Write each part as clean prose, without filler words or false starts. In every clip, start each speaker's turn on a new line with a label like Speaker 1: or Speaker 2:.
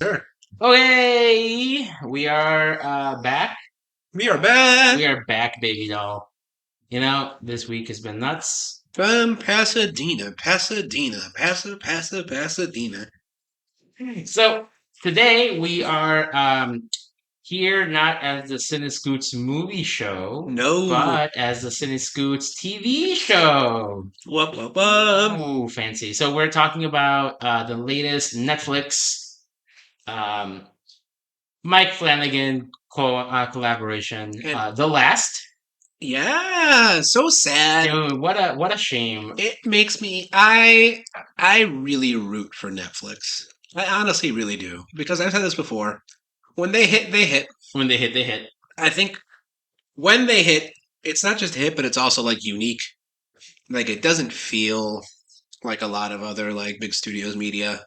Speaker 1: Sure.
Speaker 2: Okay, we are back.
Speaker 1: We are back
Speaker 2: We are back, baby doll. This week has been nuts.
Speaker 1: from Pasadena, Pasadena.
Speaker 2: So today we are here not as the Cine-Scoots movie show,
Speaker 1: No.
Speaker 2: but as the Cine-Scoots TV show.
Speaker 1: Whoop.
Speaker 2: Ooh, fancy. So we're talking about the latest Netflix um, Mike Flanagan collaboration,
Speaker 1: And
Speaker 2: The Last.
Speaker 1: yeah, so sad.
Speaker 2: Dude, what a shame.
Speaker 1: It makes me I really root for Netflix. I honestly really do. Because I've said this before. When they hit, they hit.
Speaker 2: When they hit, they hit.
Speaker 1: I think when they hit, it's not just a hit, but it's also like unique. Like it doesn't feel like a lot of other like big studios media.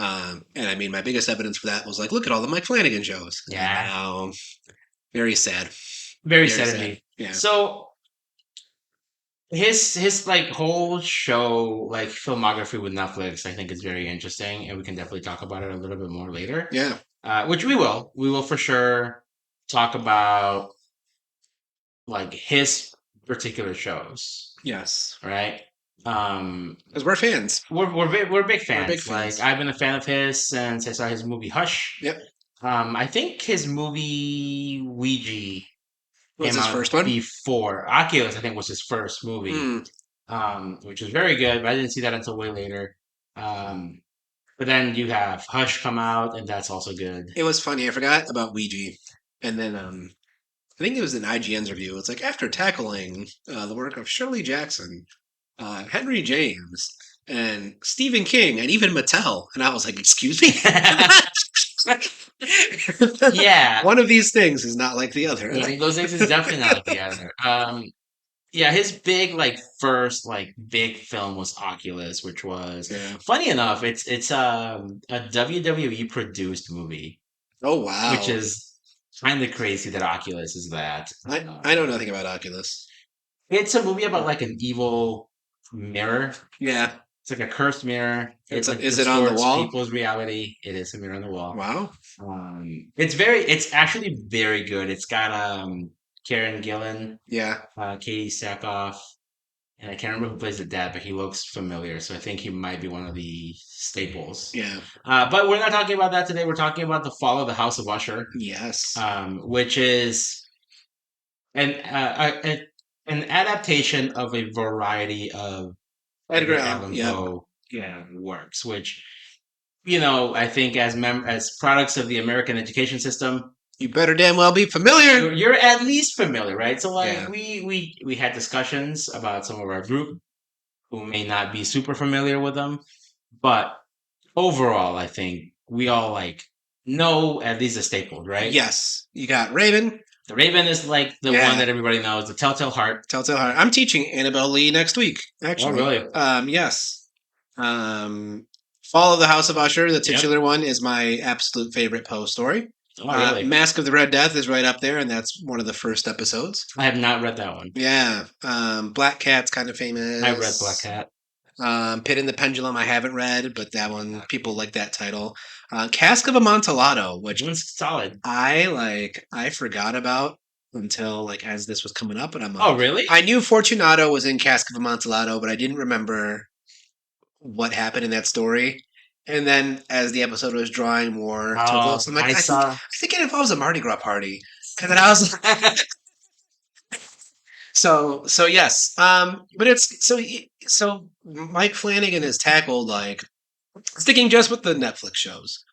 Speaker 1: And I mean, my biggest evidence for that was like, look at all the Mike Flanagan shows.
Speaker 2: Yeah,
Speaker 1: Very sad.
Speaker 2: very
Speaker 1: Very
Speaker 2: sad
Speaker 1: sad.
Speaker 2: indeed.
Speaker 1: Yeah.
Speaker 2: So his like whole show like filmography with Netflix, I think is very interesting, and we can definitely talk about it a little bit more later.
Speaker 1: Yeah.
Speaker 2: Which we will. We will for sure talk about like his particular shows,
Speaker 1: Yes.
Speaker 2: right? Um,
Speaker 1: Because we're fans.
Speaker 2: we're big
Speaker 1: We're big
Speaker 2: fans. Like
Speaker 1: fans.
Speaker 2: I've been a fan of his since I saw his movie Hush.
Speaker 1: Yep.
Speaker 2: I think his movie Ouija
Speaker 1: What's
Speaker 2: came
Speaker 1: his
Speaker 2: out
Speaker 1: first one?
Speaker 2: before. Oculus, I think, was his first movie,
Speaker 1: Mm.
Speaker 2: which was very good, but I didn't see that until way later. Um, but then you have Hush come out, and that's also good.
Speaker 1: It was funny. I forgot about Ouija. And then I think it was an IGN's review. It's like, after tackling the work of Shirley Jackson, Henry James, and Stephen King, and even Mattel. And I was like, excuse me?
Speaker 2: Yeah,
Speaker 1: One of these things is not like the other.
Speaker 2: those things is definitely not like the other. Yeah, his big like first like big film was Oculus, which was
Speaker 1: Yeah.
Speaker 2: funny enough. It's a WWE produced movie,
Speaker 1: Oh,
Speaker 2: which
Speaker 1: wow.
Speaker 2: is kind of crazy that Oculus is that.
Speaker 1: I know nothing about Oculus.
Speaker 2: It's a movie about like an evil mirror.
Speaker 1: Yeah.
Speaker 2: It's like a cursed mirror. It like
Speaker 1: Is it on the
Speaker 2: distorts
Speaker 1: wall?
Speaker 2: people's reality. It is a mirror on the wall.
Speaker 1: Wow.
Speaker 2: It's actually very good. It's got Karen Gillan,
Speaker 1: Yeah.
Speaker 2: Katie Sackhoff, and I can't remember who plays the dad, but he looks familiar. So I think he might be one of the staples.
Speaker 1: Yeah.
Speaker 2: But we're not talking about that today. We're talking about the fall of the House of Usher,
Speaker 1: Yes.
Speaker 2: which is an an adaptation of a variety of
Speaker 1: Edgar
Speaker 2: Edgar
Speaker 1: Allan.
Speaker 2: Allan
Speaker 1: Yep.
Speaker 2: Poe works, which I think as products of the American education system,
Speaker 1: You better damn well be familiar.
Speaker 2: you're at least familiar, right? So like
Speaker 1: Yeah.
Speaker 2: we had discussions about some of our group who may not be super familiar with them, but overall, I think we all like know at least a staple, right?
Speaker 1: Yes. You got Raven.
Speaker 2: The Raven is like the one
Speaker 1: Yeah.
Speaker 2: that everybody knows, the Telltale Heart.
Speaker 1: Telltale Heart. I'm teaching Annabelle Lee next week,
Speaker 2: Oh,
Speaker 1: actually.
Speaker 2: really?
Speaker 1: Yes. Fall of the House of Usher, the
Speaker 2: Yep.
Speaker 1: titular one, is my absolute favorite Poe story.
Speaker 2: Oh, really?
Speaker 1: Mask of the Red Death is right up there, and that's one of the first episodes.
Speaker 2: I have not read that one.
Speaker 1: Yeah. Black Cat's kind of famous.
Speaker 2: I read Black Cat.
Speaker 1: Pit and the Pendulum I haven't read, but that one, people like that title. Cask of Amontillado, which
Speaker 2: One's solid.
Speaker 1: I forgot about until like as this was coming up, and I'm like,
Speaker 2: Oh, really?
Speaker 1: I knew Fortunato was in Cask of Amontillado, but I didn't remember what happened in that story. And then as the episode was drawing more to a close, I'm like, I think it involves a Mardi Gras party. And then I was so yes. But it's so Mike Flanagan has tackled like sticking just with the Netflix shows.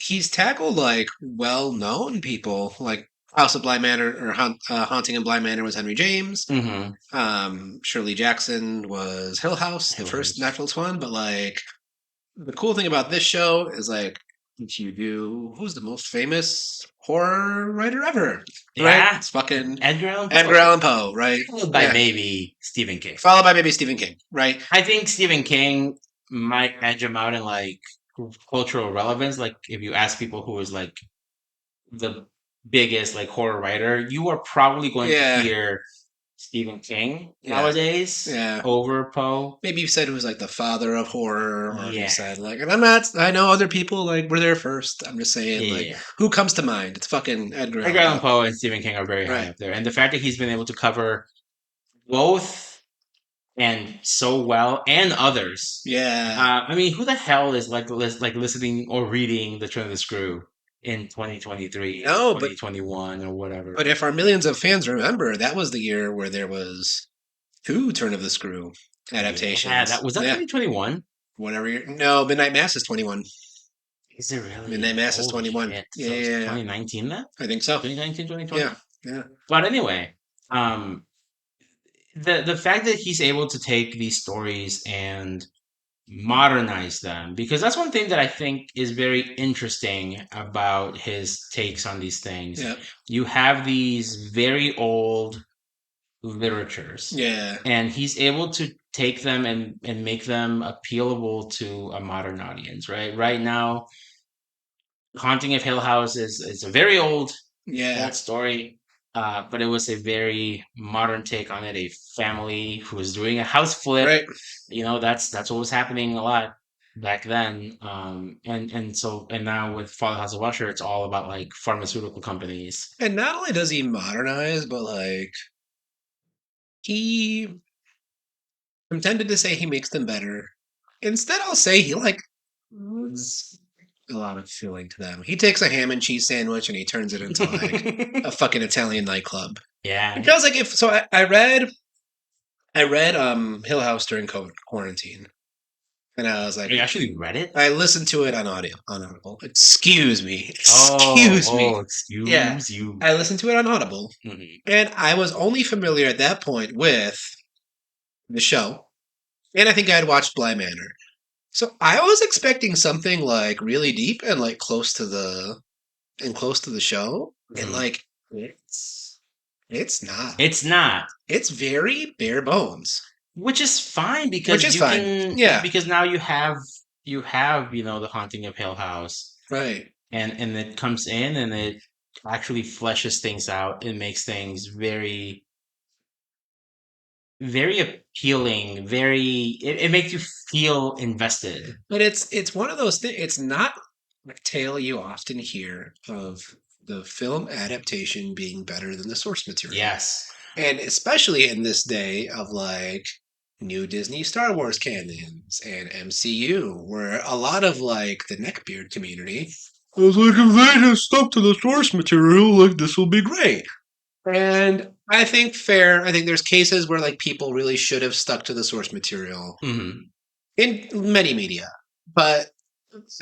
Speaker 1: He's tackled like well-known people like House of Bly Manor or Haunting in Bly Manor was Henry James. Shirley Jackson was Hill House, the first Netflix one. But like the cool thing about this show is like if you do who's the most famous horror writer ever?
Speaker 2: Yeah.
Speaker 1: Right? It's fucking
Speaker 2: Edgar
Speaker 1: Allan Poe, right?
Speaker 2: Followed by maybe Stephen King.
Speaker 1: Followed by maybe Stephen King, right?
Speaker 2: I think Stephen King might edge him out in like cultural relevance. Like if you ask people who is like the biggest like horror writer, you are probably going to hear Stephen King
Speaker 1: Yeah.
Speaker 2: nowadays
Speaker 1: Yeah.
Speaker 2: over Poe.
Speaker 1: Maybe you said it was like the father of horror, or if you
Speaker 2: Yeah.
Speaker 1: said like, and I'm not. I know other people like were there first. I'm just saying like,
Speaker 2: Yeah.
Speaker 1: who comes to mind? It's fucking Edgar
Speaker 2: Edgar
Speaker 1: Allan
Speaker 2: Allan
Speaker 1: Poe.
Speaker 2: Poe and Stephen King are very high
Speaker 1: Right.
Speaker 2: up there. And the fact that he's been able to cover both and so well and others.
Speaker 1: Yeah.
Speaker 2: I mean, who the hell is like listening or reading The Turn of the Screw in 2023,
Speaker 1: No,
Speaker 2: 2021 or whatever?
Speaker 1: but if our millions of fans remember, that was the year where there was two Turn of the Screw
Speaker 2: Yeah,
Speaker 1: adaptations.
Speaker 2: that was that
Speaker 1: Yeah.
Speaker 2: 2021.
Speaker 1: Whatever year. No, Midnight Mass is 21.
Speaker 2: Is it really?
Speaker 1: Midnight Mass is
Speaker 2: Holy
Speaker 1: 21.
Speaker 2: shit.
Speaker 1: Yeah,
Speaker 2: So it's
Speaker 1: yeah, yeah.
Speaker 2: 2019 then?
Speaker 1: I think so.
Speaker 2: 2019, 2020?
Speaker 1: Yeah. Yeah.
Speaker 2: But anyway, um, the fact that he's able to take these stories and modernize them, because that's one thing that I think is very interesting about his takes on these things.
Speaker 1: Yeah.
Speaker 2: You have these very old literatures,
Speaker 1: Yeah.
Speaker 2: and he's able to take them and make them appealable to a modern audience. Right now, Haunting of Hill House is a very
Speaker 1: Yeah.
Speaker 2: old story, but it was a very modern take on it. A family who was doing a house flip.
Speaker 1: Right.
Speaker 2: You know, that's what was happening a lot back then. And now with Father House of Usher, it's all about like pharmaceutical companies.
Speaker 1: And not only does he modernize, but like he I'm tempted to say he makes them better. Instead, I'll say he like adds a lot of feeling to them. He takes a ham and cheese sandwich and he turns it into like a fucking Italian nightclub.
Speaker 2: Yeah.
Speaker 1: Because like if so, I read Hill House during COVID quarantine, and I was like,
Speaker 2: You actually read it?
Speaker 1: I listened to it on Audible. Excuse me,
Speaker 2: Oh,
Speaker 1: excuse me. Yeah,
Speaker 2: excuse you.
Speaker 1: I listened to it on Audible,
Speaker 2: Mhm.
Speaker 1: and I was only familiar at that point with the show, and I think I had watched Bly Manor. So I was expecting something like really deep and like close to the show, and
Speaker 2: Mhm.
Speaker 1: like it's not.
Speaker 2: It's not,
Speaker 1: It's very bare bones,
Speaker 2: which is fine
Speaker 1: which
Speaker 2: because
Speaker 1: is
Speaker 2: you
Speaker 1: fine.
Speaker 2: can
Speaker 1: Yeah,
Speaker 2: because now you have the Haunting of Hill House,
Speaker 1: right.
Speaker 2: and it comes in and it actually fleshes things out. It makes things very very appealing. It makes you feel invested.
Speaker 1: But it's one of those things. It's not a tale you often hear of the film adaptation being better than the source material.
Speaker 2: Yes.
Speaker 1: And especially in this day of like new Disney Star Wars canons and MCU, where a lot of like the neckbeard community was like, if they just stuck to the source material, like this will be great. And I think fair. I think there's cases where like people really should have stuck to the source material
Speaker 2: Hmm.
Speaker 1: in many media. But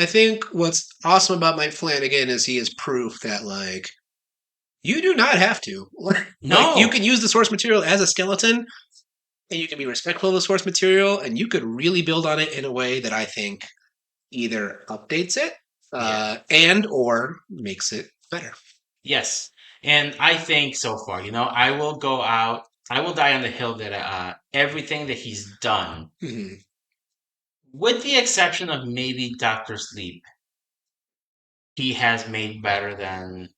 Speaker 1: I think what's awesome about Mike Flanagan is he is proof that like you do not have to. Like you
Speaker 2: No.
Speaker 1: can use the source material as a skeleton and you can be respectful of the source material and you could really build on it in a way that I think either updates it
Speaker 2: Yeah.
Speaker 1: and or makes it better.
Speaker 2: Yes. And I think so far, I will go out. I will die on the hill that everything that he's done,
Speaker 1: Mhm.
Speaker 2: with the exception of maybe Doctor Sleep, he has made better
Speaker 1: Then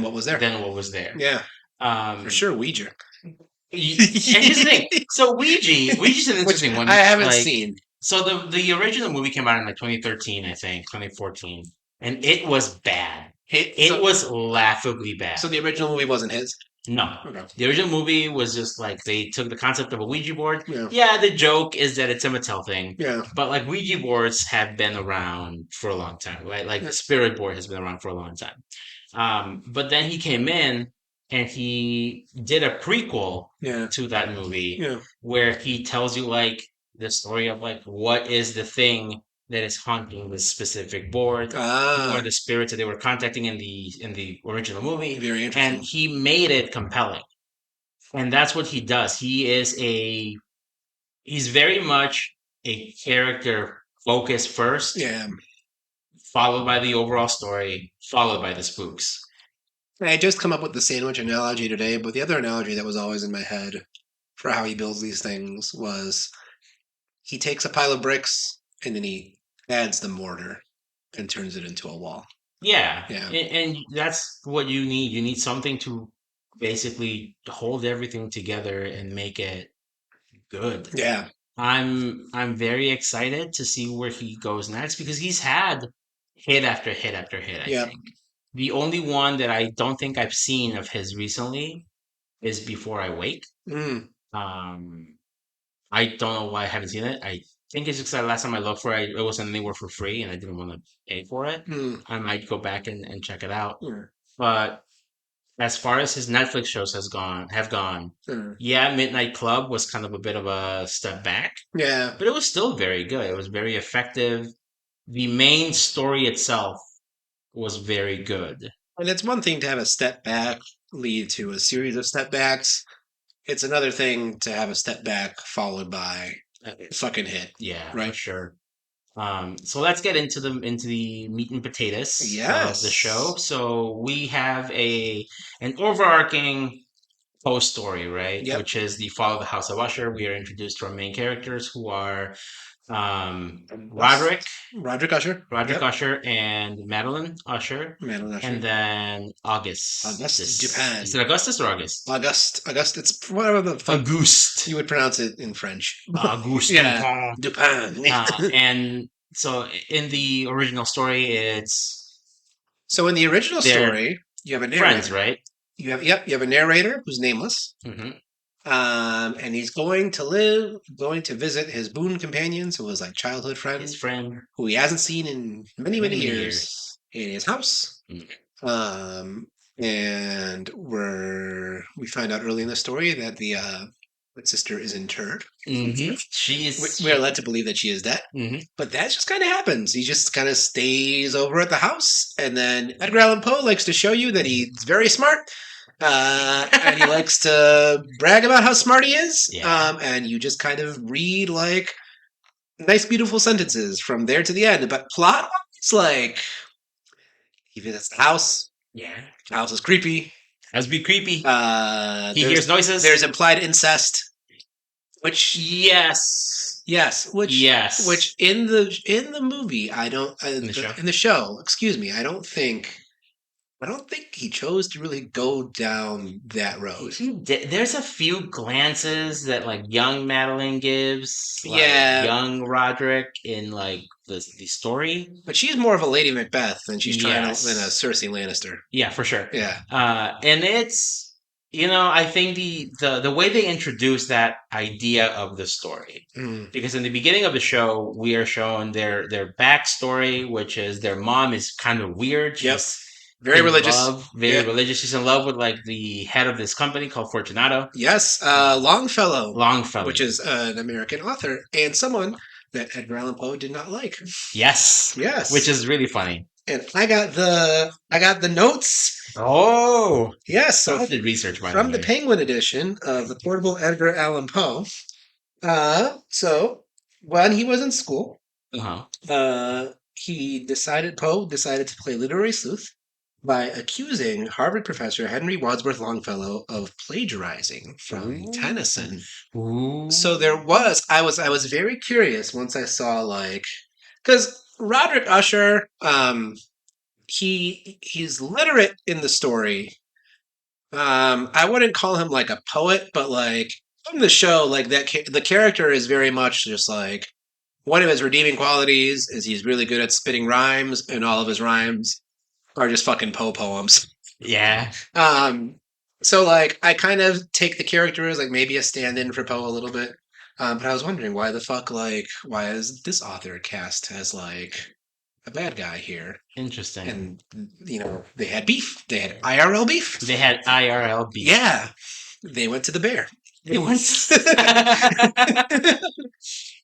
Speaker 1: what was there?
Speaker 2: than what was there.
Speaker 1: Yeah, for
Speaker 2: Um,
Speaker 1: sure, Ouija.
Speaker 2: and here's the thing. So Ouija's an
Speaker 1: Which
Speaker 2: interesting one.
Speaker 1: I haven't
Speaker 2: Like,
Speaker 1: seen.
Speaker 2: so the original movie came out in like 2013, I think, 2014, and it was bad. It was laughably bad.
Speaker 1: So the original movie wasn't his?
Speaker 2: No.
Speaker 1: Okay.
Speaker 2: The original movie was just like they took the concept of a Ouija board.
Speaker 1: Yeah.
Speaker 2: Yeah, the joke is that it's a Mattel thing.
Speaker 1: Yeah.
Speaker 2: But like Ouija boards have been around for a long time, right? Like the spirit board has been around for a long time. But then he came in and he did a prequel
Speaker 1: Yeah.
Speaker 2: to that movie
Speaker 1: Yeah.
Speaker 2: where he tells you like the story of like what is the thing that is haunting this specific board, who are
Speaker 1: Ah,
Speaker 2: the spirits that they were contacting in the original movie,
Speaker 1: very
Speaker 2: and
Speaker 1: interesting.
Speaker 2: he made it compelling. And that's what he does. He's very much a character focus first,
Speaker 1: Yeah.
Speaker 2: followed by the overall story, followed by the spooks.
Speaker 1: I just come up with the sandwich analogy today, but the other analogy that was always in my head for how he builds these things was he takes a pile of bricks and then he adds the mortar and turns it into a wall.
Speaker 2: Yeah,
Speaker 1: Yeah.
Speaker 2: and that's what you need. You need something to basically hold everything together and make it good.
Speaker 1: Yeah.
Speaker 2: I'm very excited to see where he goes next because he's had hit after hit after hit, I
Speaker 1: Yeah.
Speaker 2: think. The only one that I don't think I've seen of his recently is Before I Wake.
Speaker 1: Mm.
Speaker 2: Um, I don't know why I haven't seen it. I think it's just that last time I looked for it, it wasn't anywhere for free and I didn't want to pay for it.
Speaker 1: Mm.
Speaker 2: I might go back and check it out.
Speaker 1: Mm.
Speaker 2: But as far as his Netflix shows have gone,
Speaker 1: Mm.
Speaker 2: yeah, Midnight Club was kind of a bit of a step back,
Speaker 1: Yeah.
Speaker 2: but it was still very good. It was very effective. The main story itself was very good.
Speaker 1: And it's one thing to have a step back lead to a series of step backs. It's another thing to have a step back followed by a fucking hit.
Speaker 2: Yeah, for
Speaker 1: Right?
Speaker 2: sure. So let's get into the meat and potatoes of the show.
Speaker 1: Yes.
Speaker 2: So we have a an overarching post story, right?
Speaker 1: Yep.
Speaker 2: Which is the fall of the House of Usher. We are introduced to our main characters who are Roderick,
Speaker 1: Roderick Usher.
Speaker 2: Roderick
Speaker 1: Yep.
Speaker 2: Usher, and Madeline Usher,
Speaker 1: Madeline
Speaker 2: and
Speaker 1: Usher.
Speaker 2: then August.
Speaker 1: August Dupin.
Speaker 2: Is it Augustus or August?
Speaker 1: August. It's whatever the fuck
Speaker 2: Auguste.
Speaker 1: you would pronounce it in French.
Speaker 2: Auguste
Speaker 1: Yeah.
Speaker 2: Dupin.
Speaker 1: Dupin.
Speaker 2: And so in the original story, it's
Speaker 1: So in the original
Speaker 2: they're
Speaker 1: story, you have a narrator.
Speaker 2: friends, right?
Speaker 1: You have a narrator who's nameless.
Speaker 2: Hmm.
Speaker 1: And he's going to visit his boon companions, who was like childhood friend,
Speaker 2: His friend,
Speaker 1: who he hasn't seen in many, many
Speaker 2: many
Speaker 1: years, in his house.
Speaker 2: Mm.
Speaker 1: And we find out early in the story that the sister is interred.
Speaker 2: She is.
Speaker 1: We are led to believe that she is dead, but that just kind of happens. He just kind of stays over at the house, and then Edgar Allan Poe likes to show you that he's very smart, and he likes to brag about how smart he is.
Speaker 2: Yeah.
Speaker 1: And you just kind of read like nice, beautiful sentences from there to the end. But plot, it's like he visits the house.
Speaker 2: Yeah.
Speaker 1: The house is creepy.
Speaker 2: Has be creepy. He
Speaker 1: There's
Speaker 2: hears noises.
Speaker 1: There's implied incest, which
Speaker 2: Yes.
Speaker 1: which in the movie I don't
Speaker 2: In the show.
Speaker 1: in the show, excuse me, I don't think he chose to really go down that road.
Speaker 2: There's a few glances that like young Madeline gives, like
Speaker 1: Yeah.
Speaker 2: young Roderick in like the story.
Speaker 1: But she's more of a Lady Macbeth than she's trying
Speaker 2: Yes.
Speaker 1: than a Cersei Lannister.
Speaker 2: Yeah, for sure.
Speaker 1: Yeah.
Speaker 2: And it's I think the way they introduce that idea of the story, because in the beginning of the show we are shown their backstory, which is their mom is kind of weird. She's
Speaker 1: very religious.
Speaker 2: Very religious. She's in love with like the head of this company called Fortunato.
Speaker 1: Yes, Longfellow.
Speaker 2: Longfellow,
Speaker 1: which is an American author and someone that Edgar Allan Poe did not like.
Speaker 2: Yes, which is really funny.
Speaker 1: And I got the notes.
Speaker 2: Oh,
Speaker 1: yes,
Speaker 2: so I did research
Speaker 1: from the Penguin edition of the Portable Edgar Allan Poe. So when he was in school, Poe decided to play literary sleuth by accusing Harvard professor Henry Wadsworth Longfellow of plagiarizing from Tennyson.
Speaker 2: Ooh.
Speaker 1: So I was very curious once I saw because Roderick Usher, he's literate in the story. I wouldn't call him like a poet, but like from the show, like the character is very much just like one of his redeeming qualities is he's really good at spitting rhymes, and all of his rhymes are just fucking Poe poems.
Speaker 2: Yeah.
Speaker 1: So like I kind of take the character as like maybe a stand-in for Poe a little bit. But I was wondering why the fuck why is this author cast as like a bad guy here?
Speaker 2: Interesting.
Speaker 1: And they had beef. They had IRL beef.
Speaker 2: They had IRL beef.
Speaker 1: Yeah. They went to the bear.
Speaker 2: They went.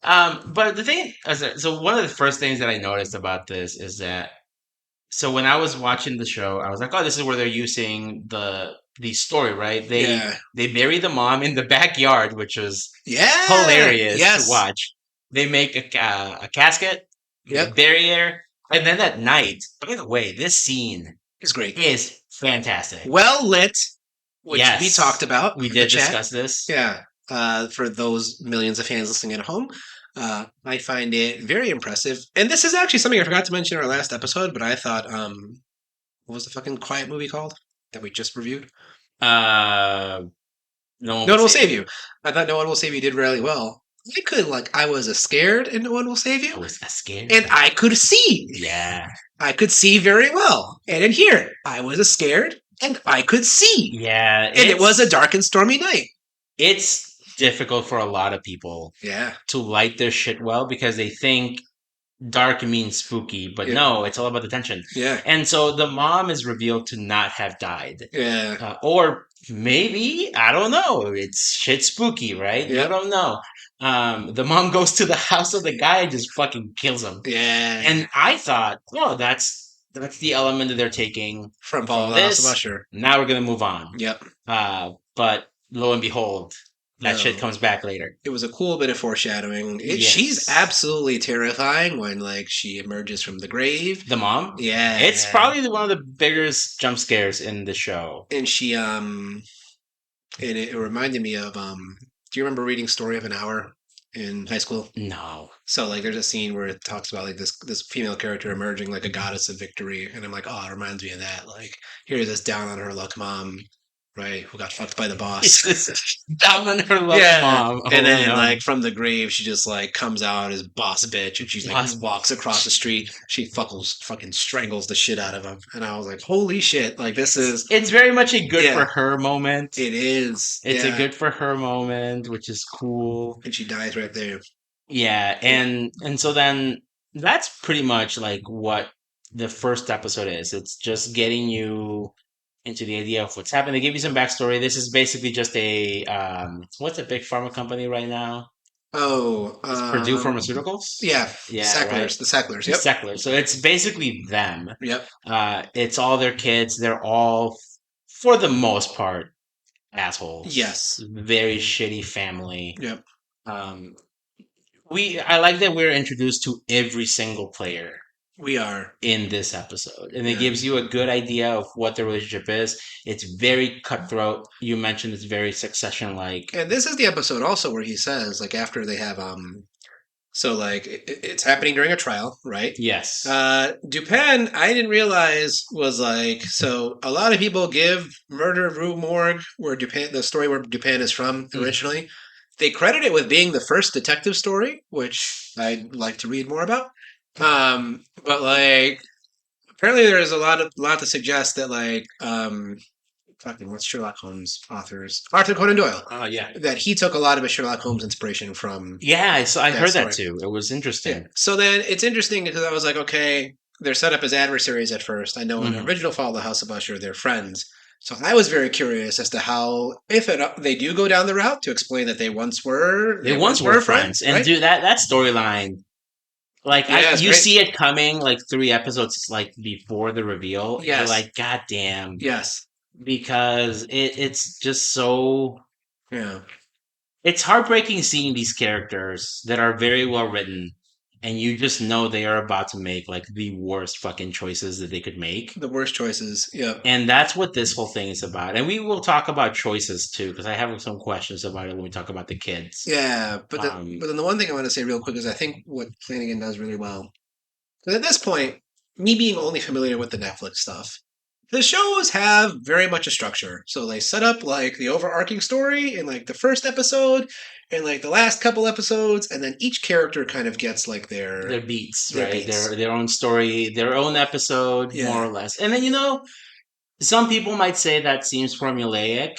Speaker 2: But the thing, so one of the first things that I noticed about this is that, so when I was watching the show, I was like, oh, this is where they're using the story, right? They bury the mom in the backyard, which was hilarious to watch. They make a casket, bury her, and then at night. By the way, this scene
Speaker 1: is great.
Speaker 2: Is fantastic.
Speaker 1: Well lit, which we talked about.
Speaker 2: We did discuss this.
Speaker 1: Yeah. For those millions of fans listening at home. I find it very impressive. And this is actually something I forgot to mention in our last episode, but I thought, what was the fucking quiet movie called that we just reviewed?
Speaker 2: Uh, no one
Speaker 1: No
Speaker 2: will
Speaker 1: one will
Speaker 2: save
Speaker 1: save
Speaker 2: you.
Speaker 1: you. I thought No One Will Save You did really well. I was a scared in No One Will Save
Speaker 2: I
Speaker 1: You,
Speaker 2: was scared.
Speaker 1: and I could see.
Speaker 2: Yeah,
Speaker 1: I could see very well. And in here, I was a scared, and I could see.
Speaker 2: yeah.
Speaker 1: And it was a dark and stormy night.
Speaker 2: It's difficult for a lot of people
Speaker 1: Yeah.
Speaker 2: to light their shit well because they think dark means spooky, but
Speaker 1: Yeah.
Speaker 2: no, it's all about the tension.
Speaker 1: Yeah.
Speaker 2: And so the mom is revealed to not have died.
Speaker 1: Yeah.
Speaker 2: Or maybe, I don't know, it's shit spooky, right? You
Speaker 1: Yep.
Speaker 2: don't know. The mom goes to the house of the guy and just fucking kills him.
Speaker 1: Yeah.
Speaker 2: And I thought, oh, that's the element that they're taking
Speaker 1: From
Speaker 2: from
Speaker 1: the House of
Speaker 2: this.
Speaker 1: Usher.
Speaker 2: Now we're gonna move on.
Speaker 1: Yep.
Speaker 2: But lo and behold, that shit
Speaker 1: No.
Speaker 2: comes back later.
Speaker 1: It was a cool bit of foreshadowing. She's
Speaker 2: Yes.
Speaker 1: absolutely terrifying when she emerges from the grave.
Speaker 2: The mom?
Speaker 1: Yeah.
Speaker 2: It's probably one of the biggest jump scares in the show.
Speaker 1: And she and it reminded me of do you remember reading Story of an Hour in high school?
Speaker 2: No.
Speaker 1: So there's a scene where it talks about this female character emerging like a goddess of victory, and I'm like, oh, it reminds me of that. Here's this down on her luck mom, right, who got fucked by the boss.
Speaker 2: Down on her luck mom.
Speaker 1: And then
Speaker 2: no.
Speaker 1: from the grave, she just comes out as boss bitch, and she's
Speaker 2: Boss-
Speaker 1: walks across the street. She fucking strangles the shit out of him, and I was like, holy shit! This is
Speaker 2: It's very much a good
Speaker 1: Yeah.
Speaker 2: for her moment.
Speaker 1: it is.
Speaker 2: It's a
Speaker 1: Yeah.
Speaker 2: good for her moment, which is cool.
Speaker 1: And she dies right there.
Speaker 2: Yeah, and so then that's pretty much like what the first episode is. It's just getting you into the idea of what's happening. They give you some backstory. This is basically just a what's a big pharma company right now?
Speaker 1: Oh,
Speaker 2: It's Purdue Pharmaceuticals.
Speaker 1: Yeah,
Speaker 2: Yeah,
Speaker 1: Sacklers,
Speaker 2: right.
Speaker 1: the Sacklers. Yep.
Speaker 2: Seckler. So it's basically them.
Speaker 1: Yep.
Speaker 2: It's all their kids. They're all, for the most part, assholes.
Speaker 1: Yes.
Speaker 2: Very shitty family.
Speaker 1: Yep.
Speaker 2: Um, I like that we're introduced to every single player
Speaker 1: We are.
Speaker 2: in this episode, and it
Speaker 1: Yeah.
Speaker 2: gives you a good idea of what the relationship is. It's very cutthroat. You mentioned it's very Succession like.
Speaker 1: And this is the episode also where he says after they have it's happening during a trial, right?
Speaker 2: Yes.
Speaker 1: Dupin, I didn't realize was so a lot of people give Murder of Rue Morgue, where Dupin, the story where Dupin is from originally, they credit it with being the first detective story, which I'd like to read more about. But apparently there's a lot to suggest that what's Sherlock Holmes authors? Arthur Conan Doyle.
Speaker 2: Oh yeah.
Speaker 1: That he took a lot of his Sherlock Holmes inspiration from.
Speaker 2: Yeah, I heard
Speaker 1: story.
Speaker 2: that too. It was interesting.
Speaker 1: Yeah. So then it's interesting because I was like, okay, they're set up as adversaries at first. I know in the original Fall of the House of Usher, they're friends. So I was very curious as to how, if they do go down the route to explain that they once were
Speaker 2: friends, and
Speaker 1: right?
Speaker 2: do that storyline. You
Speaker 1: great.
Speaker 2: see it coming 3 episodes before the reveal.
Speaker 1: Yes.
Speaker 2: You're like, God damn.
Speaker 1: Yes.
Speaker 2: Because it's just so.
Speaker 1: Yeah.
Speaker 2: It's heartbreaking seeing these characters that are very well written, and you just know they are about to make the worst fucking choices that they could make.
Speaker 1: The worst choices. Yeah.
Speaker 2: And that's what this whole thing is about. And we will talk about choices too, because I have some questions about it when we talk about the kids.
Speaker 1: Yeah, but then the one thing I want to say real quick is I think what Flanagan does really well. Because at this point, me being only familiar with the Netflix stuff, the shows have very much a structure. So they set up the overarching story in the first episode and the last couple episodes, and then each character kind of gets
Speaker 2: their beats,
Speaker 1: their
Speaker 2: right?
Speaker 1: beats.
Speaker 2: Their own story, their own episode,
Speaker 1: Yeah.
Speaker 2: more or less. And then some people might say that seems formulaic,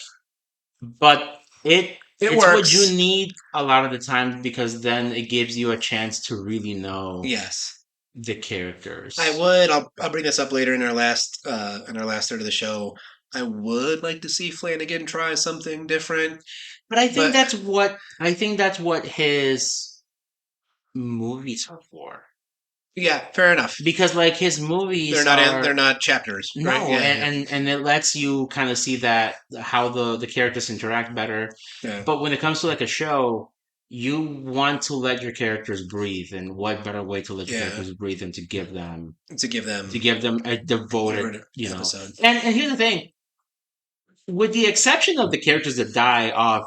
Speaker 2: but it's
Speaker 1: works.
Speaker 2: what you need a lot of the time because then it gives you a chance to really know.
Speaker 1: Yes.
Speaker 2: The characters.
Speaker 1: I'll bring this up later in our last third of the show. I would like to see Flanagan try something different.
Speaker 2: But I think that's what his movies are for.
Speaker 1: Yeah, fair enough.
Speaker 2: Because his movies
Speaker 1: they're not chapters.
Speaker 2: No,
Speaker 1: right? Yeah,
Speaker 2: and it lets you kind of see that how the characters interact better.
Speaker 1: Yeah.
Speaker 2: But when it comes to a show, you want to let your characters breathe, and what better way to let your characters breathe than to give them a devoted
Speaker 1: episode.
Speaker 2: And here's the thing: with the exception of the characters that die off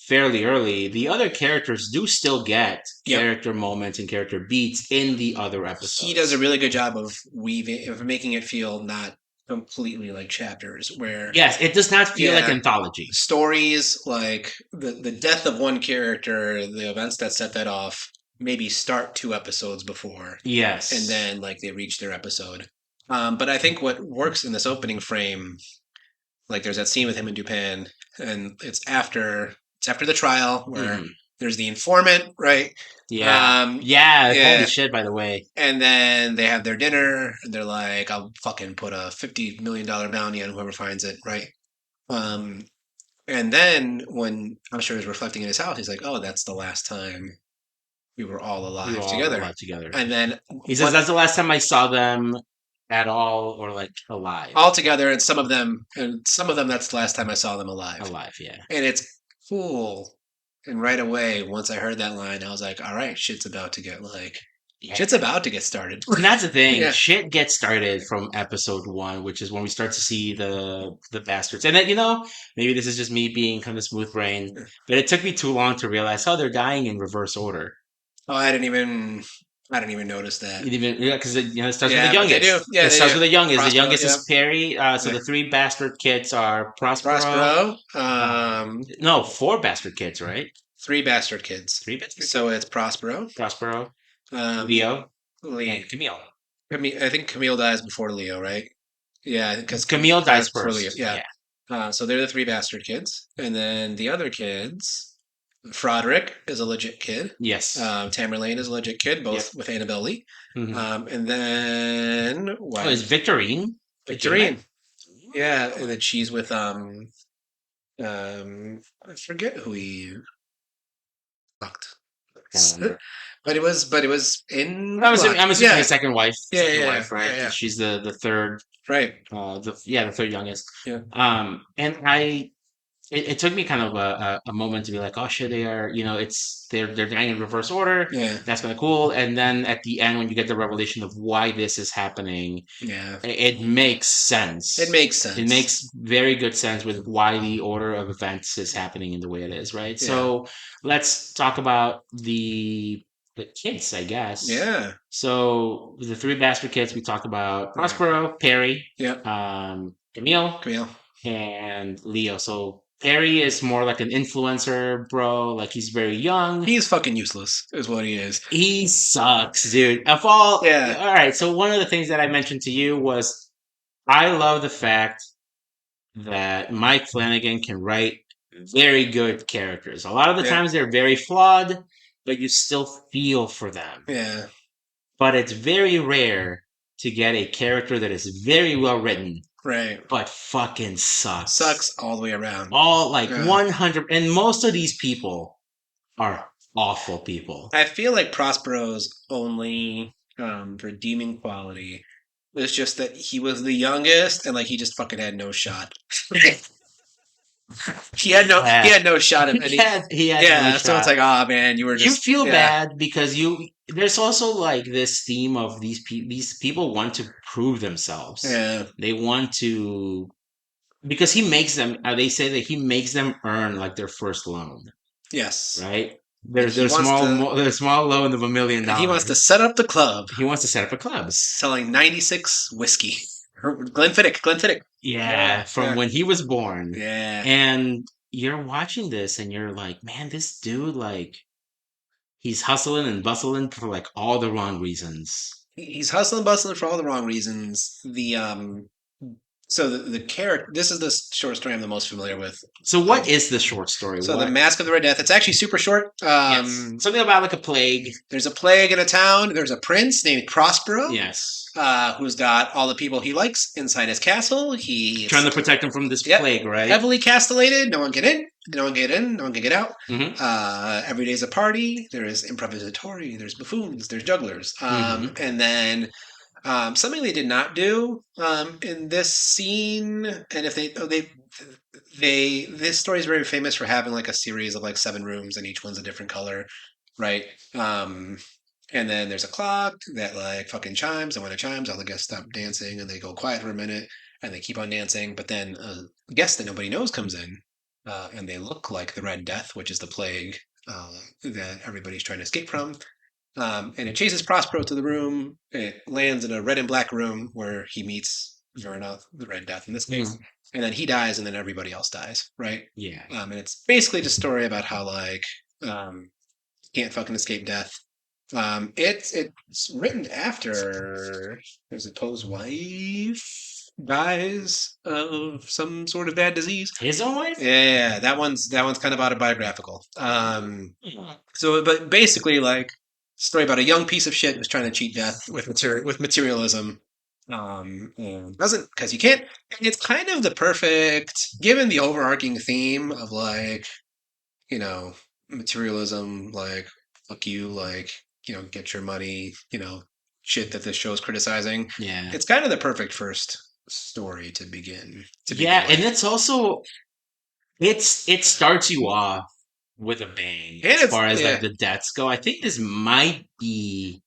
Speaker 2: fairly early, the other characters do still get character moments and character beats in the other episodes.
Speaker 1: He does a really good job of making it feel not completely like chapters where
Speaker 2: Yes, it does not feel like
Speaker 1: yeah,
Speaker 2: anthology.
Speaker 1: stories like the death of one character, the events that set that off, maybe start 2 episodes before, and
Speaker 2: Yes.
Speaker 1: then like they reach their episode. But I think what works in this opening frame, like there's that scene with him and Dupin, and it's after the trial where
Speaker 2: Hmm.
Speaker 1: there's the informant, right?
Speaker 2: Yeah.
Speaker 1: Um,
Speaker 2: Yeah. Holy
Speaker 1: yeah,
Speaker 2: shit, by the way.
Speaker 1: and then they have their dinner, and they're like, "I'll fucking put a $50 million bounty on whoever finds it," right? Um, and then when Usher is reflecting in his house, he's like, "Oh, that's the last time we were all
Speaker 2: We were
Speaker 1: alive
Speaker 2: all
Speaker 1: together."
Speaker 2: alive together.
Speaker 1: And then
Speaker 2: He says
Speaker 1: what
Speaker 2: that's the last time I saw them at all or like alive.
Speaker 1: all together, and some of them, that's the last time I saw them alive.
Speaker 2: Alive, yeah.
Speaker 1: And it's cool. And right away, once I heard that line, I was like, "All right,
Speaker 2: Yeah.
Speaker 1: shit's about to get started."
Speaker 2: And that's the thing.
Speaker 1: Yeah.
Speaker 2: Shit gets started from episode one, which is when we start to see the bastards. And then, maybe this is just me being kind of smooth brain, but it took me too long to realize how they're dying in reverse order.
Speaker 1: Oh, I didn't even notice that.
Speaker 2: Even yeah, because it starts with the
Speaker 1: Yeah, but they do.
Speaker 2: youngest.
Speaker 1: Yeah,
Speaker 2: It
Speaker 1: they
Speaker 2: starts
Speaker 1: do.
Speaker 2: with the youngest. The
Speaker 1: Prospero,
Speaker 2: youngest
Speaker 1: yeah.
Speaker 2: is Perry. So
Speaker 1: Yeah.
Speaker 2: the three bastard kids are Prospero.
Speaker 1: Prospero,
Speaker 2: No, four bastard kids, right?
Speaker 1: 3 bastard kids.
Speaker 2: Three bastard
Speaker 1: So
Speaker 2: kids.
Speaker 1: it's Prospero,
Speaker 2: Prospero,
Speaker 1: um,
Speaker 2: Leo,
Speaker 1: Lee.
Speaker 2: and Camille.
Speaker 1: I think Camille dies before Leo, right? Yeah, because
Speaker 2: Camille
Speaker 1: dies
Speaker 2: dies
Speaker 1: before Leo.
Speaker 2: first.
Speaker 1: Yeah.
Speaker 2: Yeah.
Speaker 1: So they're the 3 bastard kids, and then the other kids, Froderick is a legit kid.
Speaker 2: Yes.
Speaker 1: Tamerlane is a legit kid,
Speaker 2: Yep.
Speaker 1: both with Annabelle Lee.
Speaker 2: Mhm.
Speaker 1: And then
Speaker 2: Oh, is Victorine?
Speaker 1: Victorine. Yeah, and then she's with I forget who he fucked.
Speaker 2: Can't remember.
Speaker 1: But it was in
Speaker 2: I'm assuming,
Speaker 1: Block.
Speaker 2: I'm assuming
Speaker 1: Yeah,
Speaker 2: his second wife.
Speaker 1: yeah,
Speaker 2: Second
Speaker 1: yeah,
Speaker 2: wife, right?
Speaker 1: yeah, yeah.
Speaker 2: She's the third.
Speaker 1: Right.
Speaker 2: The third youngest.
Speaker 1: Yeah.
Speaker 2: And it took me kind of a moment to be like, oh shit, they are, they're dying in reverse order.
Speaker 1: Yeah.
Speaker 2: That's kind of cool. And then at the end, when you get the revelation of why this is happening,
Speaker 1: Yeah.
Speaker 2: it makes sense.
Speaker 1: It makes
Speaker 2: It
Speaker 1: sense.
Speaker 2: makes very good sense with why the order of events is happening in the way it is, right?
Speaker 1: Yeah.
Speaker 2: So let's talk about the kids, I guess.
Speaker 1: Yeah.
Speaker 2: So the three bastard kids we talked about: Prospero, Perry,
Speaker 1: Yeah.
Speaker 2: Camille,
Speaker 1: Camille.
Speaker 2: and Leo. So Perry is more like an influencer, bro. Like he's very young.
Speaker 1: He's fucking useless, is what he is.
Speaker 2: He sucks, dude. Of all,
Speaker 1: Yeah.
Speaker 2: all right. So one of the things that I mentioned to you was I love the fact that Mike Flanagan can write very good characters. A lot of the
Speaker 1: Yeah.
Speaker 2: times they're very flawed, but you still feel for them.
Speaker 1: Yeah.
Speaker 2: But it's very rare to get a character that is very well written,
Speaker 1: Right.
Speaker 2: but fucking sucks.
Speaker 1: Sucks all the way around.
Speaker 2: All like
Speaker 1: Yeah.
Speaker 2: 100. And most of these people are awful people.
Speaker 1: I feel like Prospero's only redeeming quality was just that he was the youngest and like he just fucking had no shot. He had no shot at any.
Speaker 2: He had
Speaker 1: Yeah,
Speaker 2: no
Speaker 1: so it's
Speaker 2: shot.
Speaker 1: like, oh man, you were
Speaker 2: You
Speaker 1: just
Speaker 2: feel
Speaker 1: yeah.
Speaker 2: bad because there's also like this theme of these people want to prove themselves.
Speaker 1: Yeah.
Speaker 2: They want to, because he makes them, they say that he makes them earn like their first loan,
Speaker 1: Yes.
Speaker 2: right? There's
Speaker 1: he
Speaker 2: a
Speaker 1: wants
Speaker 2: there's a small loan of $1 million.
Speaker 1: He wants to set up the club
Speaker 2: He wants to set up a club.
Speaker 1: selling 96 whiskey. Glenfiddich.
Speaker 2: Yeah, from
Speaker 1: Yeah.
Speaker 2: when he was born.
Speaker 1: Yeah.
Speaker 2: And you're watching this and you're like, man, this dude, like, he's hustling and bustling for like all the wrong reasons.
Speaker 1: He's hustling, bustling for all the wrong reasons. So the character. This is the short story I'm the most familiar with.
Speaker 2: So what is the short story?
Speaker 1: So
Speaker 2: What?
Speaker 1: the Mask of the Red Death. It's actually super short.
Speaker 2: Yes. Something about like a plague.
Speaker 1: There's a plague in a town. There's a prince named Prospero.
Speaker 2: Yes.
Speaker 1: Who's got all the people he likes inside his castle. He's
Speaker 2: Trying to protect him from this
Speaker 1: Yep.
Speaker 2: plague, right?
Speaker 1: heavily castellated. No one get in. No one get in. No one can get out.
Speaker 2: Mhm.
Speaker 1: Every day's a party. There is improvisatory. There's buffoons. There's jugglers. And then something they did not do in this scene, and if this story is very famous for having like a series of like 7 rooms, and each one's a different color, right? And then there's a clock that like fucking chimes, and when it chimes, all the guests stop dancing and they go quiet for a minute and they keep on dancing. But then a guest that nobody knows comes in, and they look like the Red Death, which is the plague that everybody's trying to escape from. And it chases Prospero to the room. It lands in a red and black room where he meets Verna, the Red Death in this
Speaker 2: Mm.
Speaker 1: case, and then he dies, and then everybody else dies, right?
Speaker 2: Yeah.
Speaker 1: And it's basically just a story about how like can't fucking escape death. It's written after there's a Poe's wife dies of some sort of bad disease.
Speaker 2: His own wife?
Speaker 1: Yeah, that one's kind of autobiographical. But basically, like, story about a young piece of shit who's trying to cheat death with materialism. And doesn't because you can't. And it's kind of the perfect, given the overarching theme of like, you know, materialism, like fuck you, like get your money, shit that this show's criticizing.
Speaker 2: Yeah.
Speaker 1: It's kind of the perfect first story to begin.
Speaker 2: Yeah, and
Speaker 1: with.
Speaker 2: it's also it starts you off with a bang
Speaker 1: And
Speaker 2: as
Speaker 1: it's
Speaker 2: far as
Speaker 1: yeah,
Speaker 2: like the deaths go. I think this might be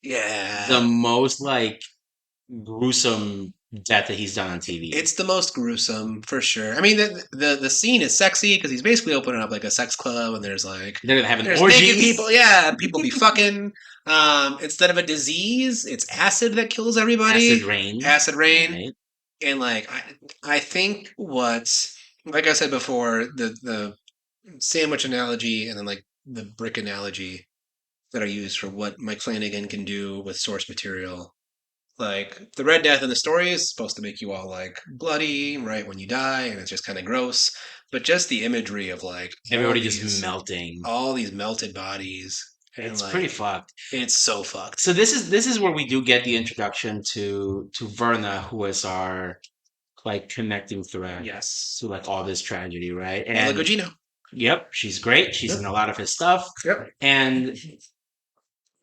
Speaker 2: the
Speaker 1: yeah.
Speaker 2: most like gruesome death that he's done on TV.
Speaker 1: It's the most gruesome for sure. I mean, the scene is sexy because he's basically opening up like a sex club, and there's like
Speaker 2: They're gonna have an
Speaker 1: there's
Speaker 2: orgy.
Speaker 1: naked people, yeah, and people be fucking. Instead of a disease, it's acid that kills everybody.
Speaker 2: Acid rain.
Speaker 1: Acid rain.
Speaker 2: Right?
Speaker 1: And like I think what, like I said before, the sandwich analogy and then like the brick analogy that are used for what Mike Flanagan can do with source material. Like the Red Death in the story is supposed to make you all like bloody right when you die, and it's just kind of gross. But just the imagery of like
Speaker 2: Everybody just melting.
Speaker 1: all these melted bodies.
Speaker 2: It's
Speaker 1: like,
Speaker 2: pretty fucked.
Speaker 1: It's so fucked.
Speaker 2: So this is where we do get the introduction to Verna, who is our like connecting thread.
Speaker 1: Yes.
Speaker 2: To like all this tragedy, right?
Speaker 1: And Gugino.
Speaker 2: Yep, she's great. She's in a lot of his stuff.
Speaker 1: Yep.
Speaker 2: And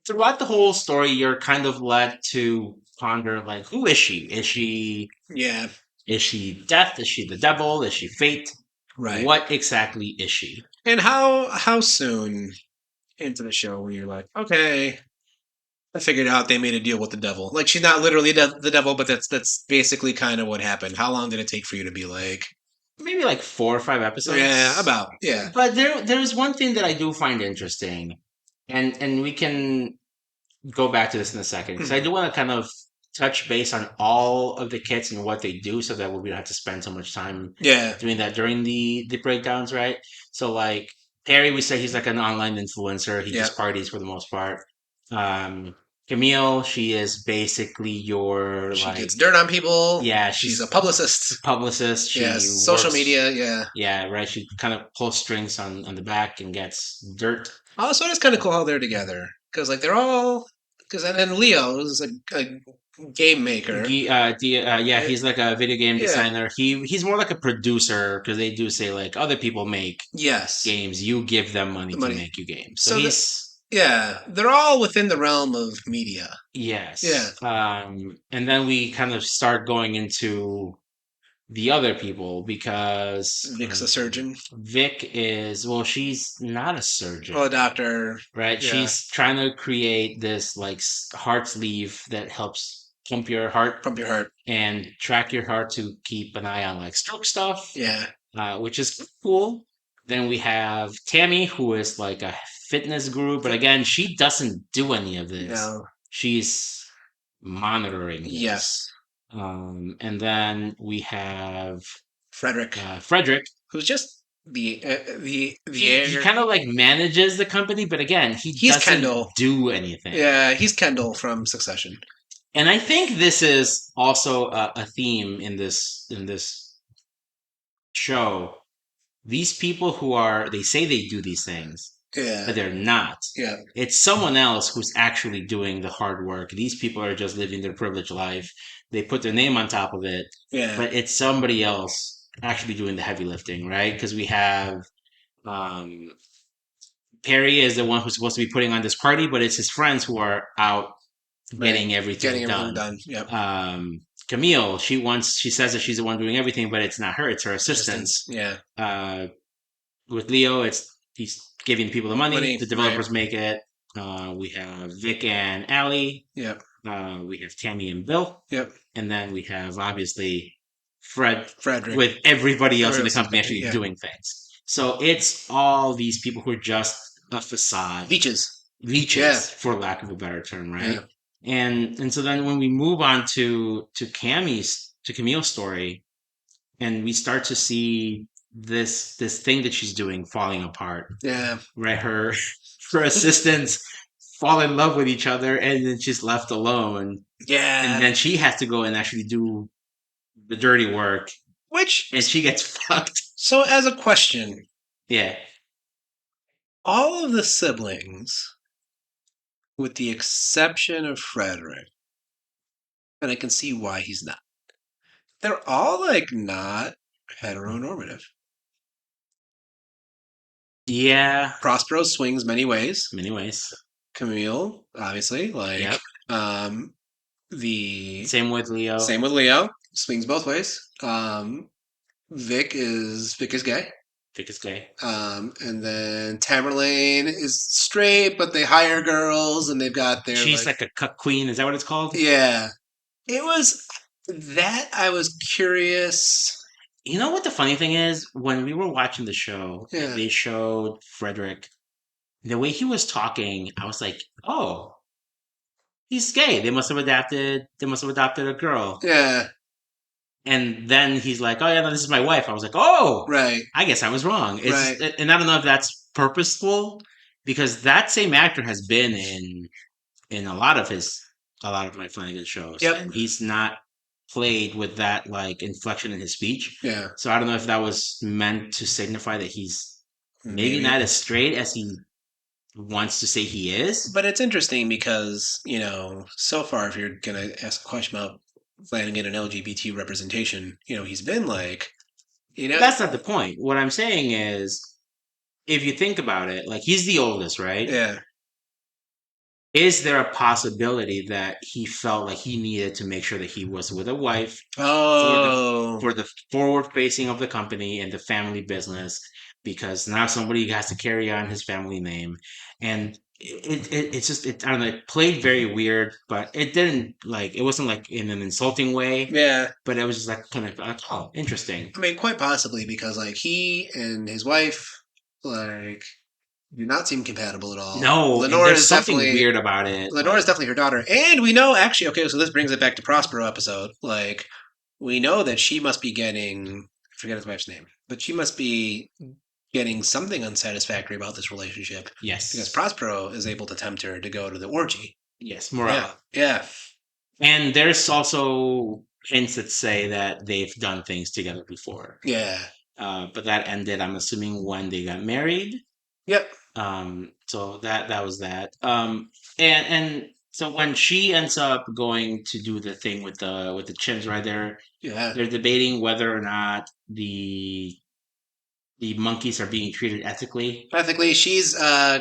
Speaker 2: throughout the whole story, you're kind of led to ponder like, who is she? Is she death? Is she the devil? Is she fate?
Speaker 1: Right.
Speaker 2: What exactly is she?
Speaker 1: And how soon into the show where you're like, okay, I figured out they made a deal with the devil. Like she's not literally the devil, but that's basically kind of what happened. How long did it take for you to be like,
Speaker 2: maybe like 4 or 5 episodes?
Speaker 1: Yeah.
Speaker 2: But there's one thing that I do find interesting, and we can go back to this in a second because I do want to kind of touch base on all of the kits and what they do, so that we don't have to spend so much time doing that during the breakdowns, right? So like Perry, we say he's like an online influencer. He just parties for the most part. Camille, she is basically she
Speaker 1: gets dirt on people.
Speaker 2: Yeah,
Speaker 1: she's a publicist.
Speaker 2: She
Speaker 1: social media. Yeah,
Speaker 2: yeah, right. She kind of pulls strings on the back and gets dirt.
Speaker 1: Also, it's kind of cool how they're together because like they're all and then Leo is a game maker.
Speaker 2: He's like a video game designer. He's more like a producer because they do say like other people make games, you give them money to make you games. So
Speaker 1: they're all within the realm of media.
Speaker 2: Yes. Yeah. And then we kind of start going into the other people because
Speaker 1: Vic's a surgeon.
Speaker 2: Vic she's not a surgeon.
Speaker 1: Well, a doctor.
Speaker 2: Right? Yeah. She's trying to create this like heart sleeve that helps pump your heart and track your heart to keep an eye on like stroke stuff.
Speaker 1: Yeah.
Speaker 2: Which is cool. Then we have Tammy, who is like a fitness guru, but again, she doesn't do any of this. No. She's monitoring this.
Speaker 1: Yes.
Speaker 2: And then we have
Speaker 1: Frederick, who's just he
Speaker 2: kind of like manages the company, but again, he's doesn't Kendall. Do anything.
Speaker 1: Yeah, he's Kendall from Succession.
Speaker 2: And I think this is also a theme in this show. These people they say they do these things, but they're not. Yeah, it's someone else who's actually doing the hard work. These people are just living their privileged life. They put their name on top of it, but it's somebody else actually doing the heavy lifting, right? Because we have Perry is the one who's supposed to be putting on this party, but it's his friends who are out getting everything done. Yep. Camille, she says that she's the one doing everything, but it's not her; it's her assistants. Yeah. With Leo, he's giving people the money. The developers make it. We have Vic and Allie. Yep. We have Tammy and Bill. Yep. And then we have obviously Frederick, with everybody else in the company actually doing things. So it's all these people who are just a facade. Leeches, for lack of a better term, right? Yeah. And so then when we move on to Cammy's to Camille's story, and we start to see this thing that she's doing falling apart.
Speaker 1: Yeah.
Speaker 2: Right, her assistants fall in love with each other, and then she's left alone, and
Speaker 1: Yeah.
Speaker 2: then she has to go and actually do the dirty work,
Speaker 1: Which,
Speaker 2: and she gets fucked.
Speaker 1: so as a question,
Speaker 2: Yeah,
Speaker 1: all of the siblings, with the exception of Frederick, and I can see why he's not, they're all like not heteronormative.
Speaker 2: yeah,
Speaker 1: Prospero swings many ways.
Speaker 2: many ways.
Speaker 1: Camille, obviously,
Speaker 2: Yep.
Speaker 1: um, the
Speaker 2: Same with Leo.
Speaker 1: same with Leo, swings both ways. Vic is gay.
Speaker 2: Vic is gay.
Speaker 1: And then Tamerlane is straight, but they hire girls and they've got their
Speaker 2: She's like a cuck queen. Is that what it's called?
Speaker 1: yeah. It was that I was curious.
Speaker 2: You know what the funny thing is? When we were watching the show,
Speaker 1: Yeah.
Speaker 2: and they showed Frederick. The way he was talking, I was like, "Oh, he's gay. They must have adapted. They must have adopted a girl."
Speaker 1: Yeah,
Speaker 2: And then he's like, "Oh yeah, no, this is my wife." I was like, "Oh,
Speaker 1: right.
Speaker 2: I guess I was wrong."
Speaker 1: Right.
Speaker 2: And I don't know if that's purposeful because that same actor has been in a lot of Mike Flanagan shows,
Speaker 1: Yep.
Speaker 2: and he's not played with that like inflection in his speech.
Speaker 1: Yeah.
Speaker 2: So I don't know if that was meant to signify that he's maybe not as straight as he wants to say he is.
Speaker 1: But it's interesting because, so far, if you're going to ask a question about Flanagan and LGBT representation, he's been like,
Speaker 2: That's not the point. What I'm saying is, if you think about it, like he's the oldest, right?
Speaker 1: Yeah.
Speaker 2: Is there a possibility that he felt like he needed to make sure that he was with a wife
Speaker 1: Oh.
Speaker 2: for the forward facing of the company and the family business? Because now somebody has to carry on his family name, and it's just I don't know. It played very weird, but it didn't like it wasn't like in an insulting way.
Speaker 1: Yeah.
Speaker 2: But it was just like kind of like, oh, interesting.
Speaker 1: I mean, quite possibly because like he and his wife like do not seem compatible at all.
Speaker 2: No,
Speaker 1: Lenore
Speaker 2: there's
Speaker 1: is
Speaker 2: something
Speaker 1: definitely
Speaker 2: weird about it.
Speaker 1: Lenore is definitely her daughter, and we know actually. Okay, so this brings it back to Prospero episode. Like we know that she must be getting I forget his wife's name, but she must be getting something unsatisfactory about this relationship.
Speaker 2: Yes,
Speaker 1: Because Prospero is able to tempt her to go to the orgy.
Speaker 2: yes, Morella.
Speaker 1: Yeah.
Speaker 2: And there's also hints that say that they've done things together before.
Speaker 1: Yeah.
Speaker 2: But that ended, I'm assuming, when they got married.
Speaker 1: Yep.
Speaker 2: So that was that. And so when she ends up going to do the thing with the chimps right there,
Speaker 1: Yeah.
Speaker 2: they're debating whether or not the monkeys are being treated ethically.
Speaker 1: Ethically, she's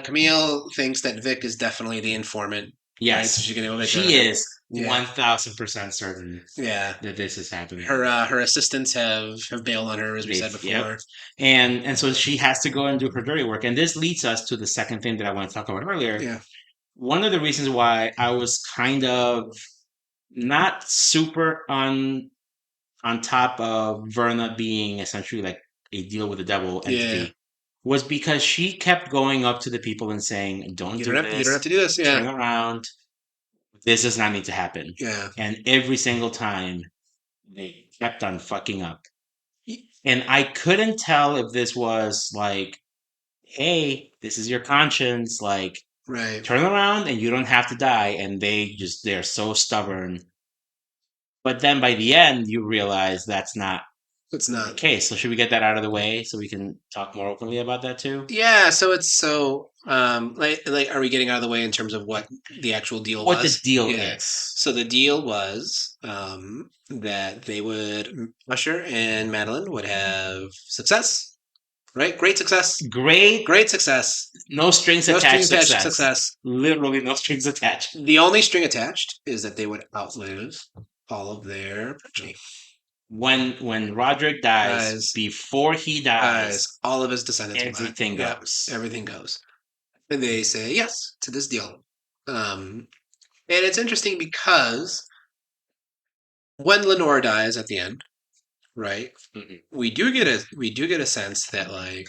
Speaker 1: Camille thinks that Vic is definitely the informant.
Speaker 2: Yes,
Speaker 1: right? So she's gonna go
Speaker 2: she is 1000% certain.
Speaker 1: Yeah,
Speaker 2: that this is happening.
Speaker 1: Her assistants have bailed on her, as we said before.
Speaker 2: Yep. And so she has to go and do her dirty work. And this leads us to the second thing that I want to talk about earlier.
Speaker 1: Yeah.
Speaker 2: One of the reasons why I was kind of not super on top of Verna being essentially like a deal with the devil entity was because she kept going up to the people and saying, "Don't do this.
Speaker 1: You don't have to do this. Yeah.
Speaker 2: Turn around. This does not need to happen."
Speaker 1: Yeah.
Speaker 2: And every single time they kept on fucking up. And I couldn't tell if this was like, hey, this is your conscience, like
Speaker 1: Right.
Speaker 2: turn around and you don't have to die. And they're so stubborn. But then by the end, you realize that's not
Speaker 1: It's not
Speaker 2: the case. So should we get that out of the way so we can talk more openly about that too?
Speaker 1: Yeah, so it's like are we getting out of the way in terms of what the actual deal
Speaker 2: What
Speaker 1: was?
Speaker 2: the deal
Speaker 1: Yeah.
Speaker 2: is.
Speaker 1: So the deal was that they would Usher and Madeline would have success, right? Great success. Great success.
Speaker 2: No strings
Speaker 1: No
Speaker 2: attached.
Speaker 1: strings attached success.
Speaker 2: Literally no strings attached.
Speaker 1: The only string attached is that they would outlive all of their progeny.
Speaker 2: When Roderick dies, before he dies,
Speaker 1: all of his descendants
Speaker 2: everything goes.
Speaker 1: Everything goes. And they say yes to this deal. And it's interesting because when Lenore dies at the end, right?
Speaker 2: Mm-hmm.
Speaker 1: We do get a sense that like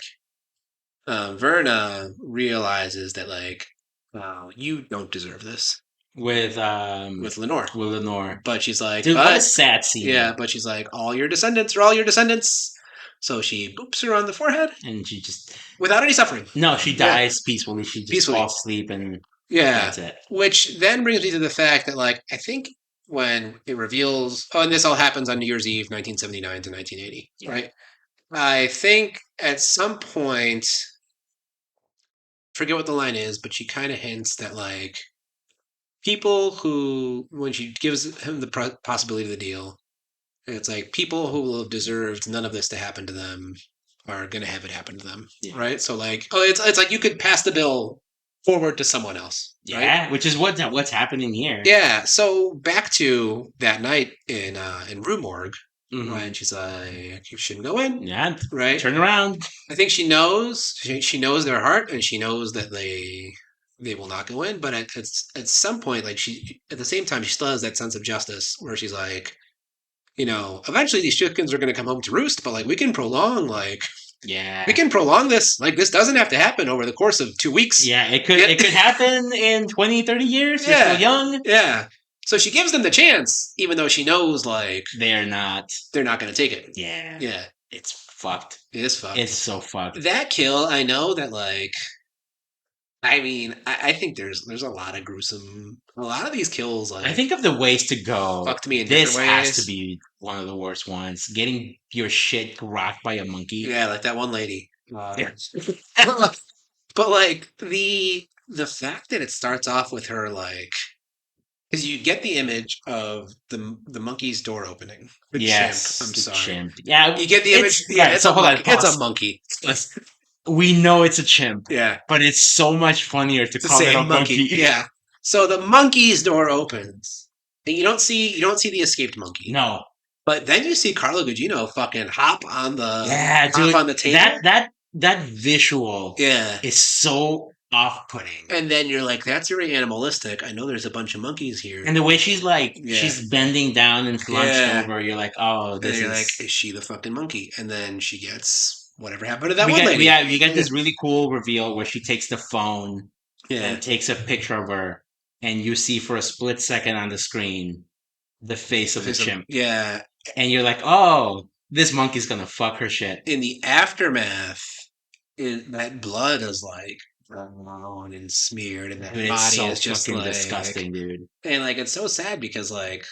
Speaker 1: Verna realizes that like, wow, you don't deserve this.
Speaker 2: with
Speaker 1: Lenore.
Speaker 2: Lenore.
Speaker 1: But she's like,
Speaker 2: Dude, what a sad scene.
Speaker 1: Yeah, but she's like, all your descendants are all your descendants. So she boops her on the forehead.
Speaker 2: And she just...
Speaker 1: Without any suffering.
Speaker 2: No, she dies peacefully. She just falls asleep and that's it.
Speaker 1: Which then brings me to the fact that, like, I think when it reveals... Oh, and this all happens on New Year's Eve, 1979 to 1980, right? I think at some point... Forget what the line is, but she kind of hints that, like, people who... When she gives him the possibility of the deal... It's like people who will have deserved none of this to happen to them are going to have it happen to them, right? So like, it's like you could pass the bill forward to someone else,
Speaker 2: right? Which is what's happening here.
Speaker 1: Yeah. So back to that night in Rue Morgue, when she's like, you shouldn't go in, right?
Speaker 2: Turn around.
Speaker 1: I think she knows their heart, and she knows that they will not go in. But at some point, like at the same time, she still has that sense of justice where she's like, eventually these chickens are going to come home to roost, but like we can prolong this. Like this doesn't have to happen over the course of 2 weeks.
Speaker 2: Yeah, it could happen in 20, 30 years. You're still young.
Speaker 1: Yeah. So she gives them the chance, even though she knows like
Speaker 2: they're not
Speaker 1: going to take it.
Speaker 2: Yeah.
Speaker 1: Yeah.
Speaker 2: It's fucked.
Speaker 1: It is fucked.
Speaker 2: It's so fucked.
Speaker 1: That kill, I know that like, I mean, I think there's a lot of a lot of these kills. Like,
Speaker 2: I think of the ways to go.
Speaker 1: Fucked me in
Speaker 2: this
Speaker 1: different ways.
Speaker 2: has to be one of the worst ones. Getting your shit rocked by a monkey.
Speaker 1: Yeah, like that one lady. But like the fact that it starts off with her like, because you get the image of the monkey's door opening.
Speaker 2: Yes,
Speaker 1: chimp. I'm sorry.
Speaker 2: Chimp. Yeah,
Speaker 1: you get the image. Yeah, it's a monkey.
Speaker 2: We know it's a chimp.
Speaker 1: Yeah,
Speaker 2: but it's so much funnier to call it a monkey.
Speaker 1: Yeah. So the monkey's door opens, and you don't see the escaped monkey.
Speaker 2: No.
Speaker 1: But then you see Carlo Gugino fucking hop on the
Speaker 2: table. That visual is so off-putting.
Speaker 1: And then you're like, that's very animalistic. I know there's a bunch of monkeys here.
Speaker 2: And the way she's like, she's bending down and slunched over, you're like, oh, this is...
Speaker 1: like, is she the fucking monkey? And then she gets whatever happened to that one lady.
Speaker 2: Yeah, you get this really cool reveal where she takes the phone and takes a picture of her, and you see for a split second on the screen the face of the chimp.
Speaker 1: Yeah.
Speaker 2: And you're like, oh, this monkey's gonna fuck her shit.
Speaker 1: In the aftermath, that blood is like brown and smeared, and that body is just like
Speaker 2: disgusting, dude.
Speaker 1: And like it's so sad because like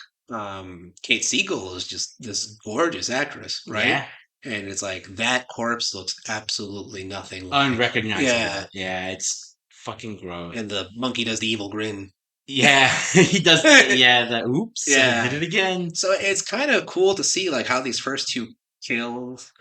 Speaker 1: Kate Siegel is just this gorgeous actress, right? Yeah. And it's like that corpse looks absolutely nothing like
Speaker 2: unrecognizable. Yeah, it's fucking gross.
Speaker 1: And the monkey does the evil grin.
Speaker 2: Yeah, he does. Yeah, the oops. Yeah, I did it again.
Speaker 1: So it's kind of cool to see like how these first two kills.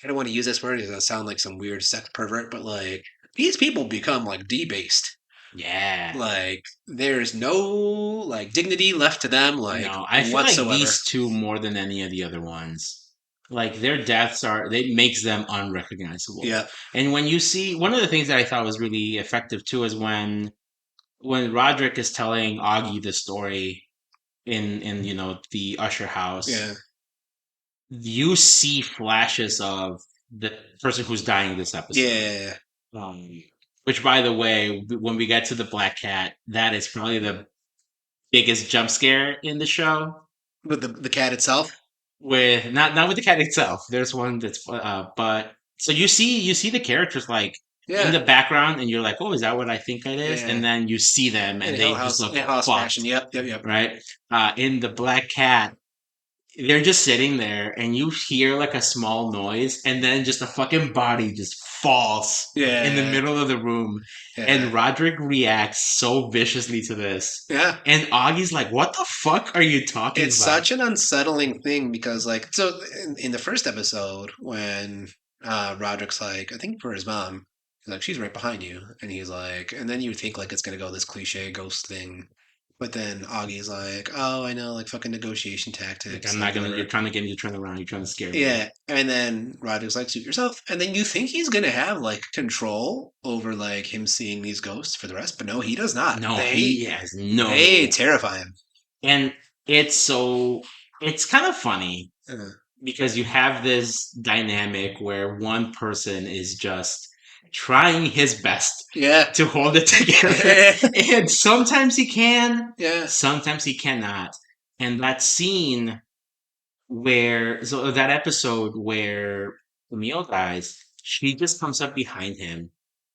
Speaker 1: I don't want to use this word because it sound like some weird sex pervert, but like these people become like debased.
Speaker 2: Yeah,
Speaker 1: like there's no like dignity left to them. Like
Speaker 2: no, I feel like these two more than any of the other ones. Like their deaths makes them unrecognizable.
Speaker 1: Yeah,
Speaker 2: and when you see one of the things that I thought was really effective too is when Roderick is telling Augie the story in the Usher house.
Speaker 1: Yeah,
Speaker 2: you see flashes of the person who's dying this episode.
Speaker 1: Yeah.
Speaker 2: Which, by the way, when we get to the black cat, that is probably the biggest jump scare in the show.
Speaker 1: With the cat itself?
Speaker 2: With not with the cat itself. There's one that's but so you see the characters like in the background, and you're like, oh, is that what I think it is? And then you see them, and they just look fucked.
Speaker 1: Yep.
Speaker 2: Right? In the black cat, they're just sitting there, and you hear like a small noise, and then just a fucking body just falls in the middle of the room. And Roderick reacts so viciously to this.
Speaker 1: Yeah.
Speaker 2: And Augie's like, what the fuck are you talking about?
Speaker 1: It's such an unsettling thing because like, so in the first episode when Roderick's like, I think for his mom, he's like, she's right behind you. And he's like, and then you think like it's going to go this cliche ghost thing. But then Augie's like, oh, I know, like fucking negotiation tactics.
Speaker 2: Like, I'm not going to, you're trying to get me to turn around. You're trying to scare me.
Speaker 1: Yeah. And then Roderick's like, suit yourself. And then you think he's going to have like control over like him seeing these ghosts for the rest. But no, he does not.
Speaker 2: No, he has no.
Speaker 1: They terrify him.
Speaker 2: And it's kind of funny because you have this dynamic where one person is just trying his best
Speaker 1: Yeah.
Speaker 2: to hold it together. And sometimes he can,
Speaker 1: Yeah.
Speaker 2: sometimes he cannot. And that scene so that episode where Emil dies, she just comes up behind him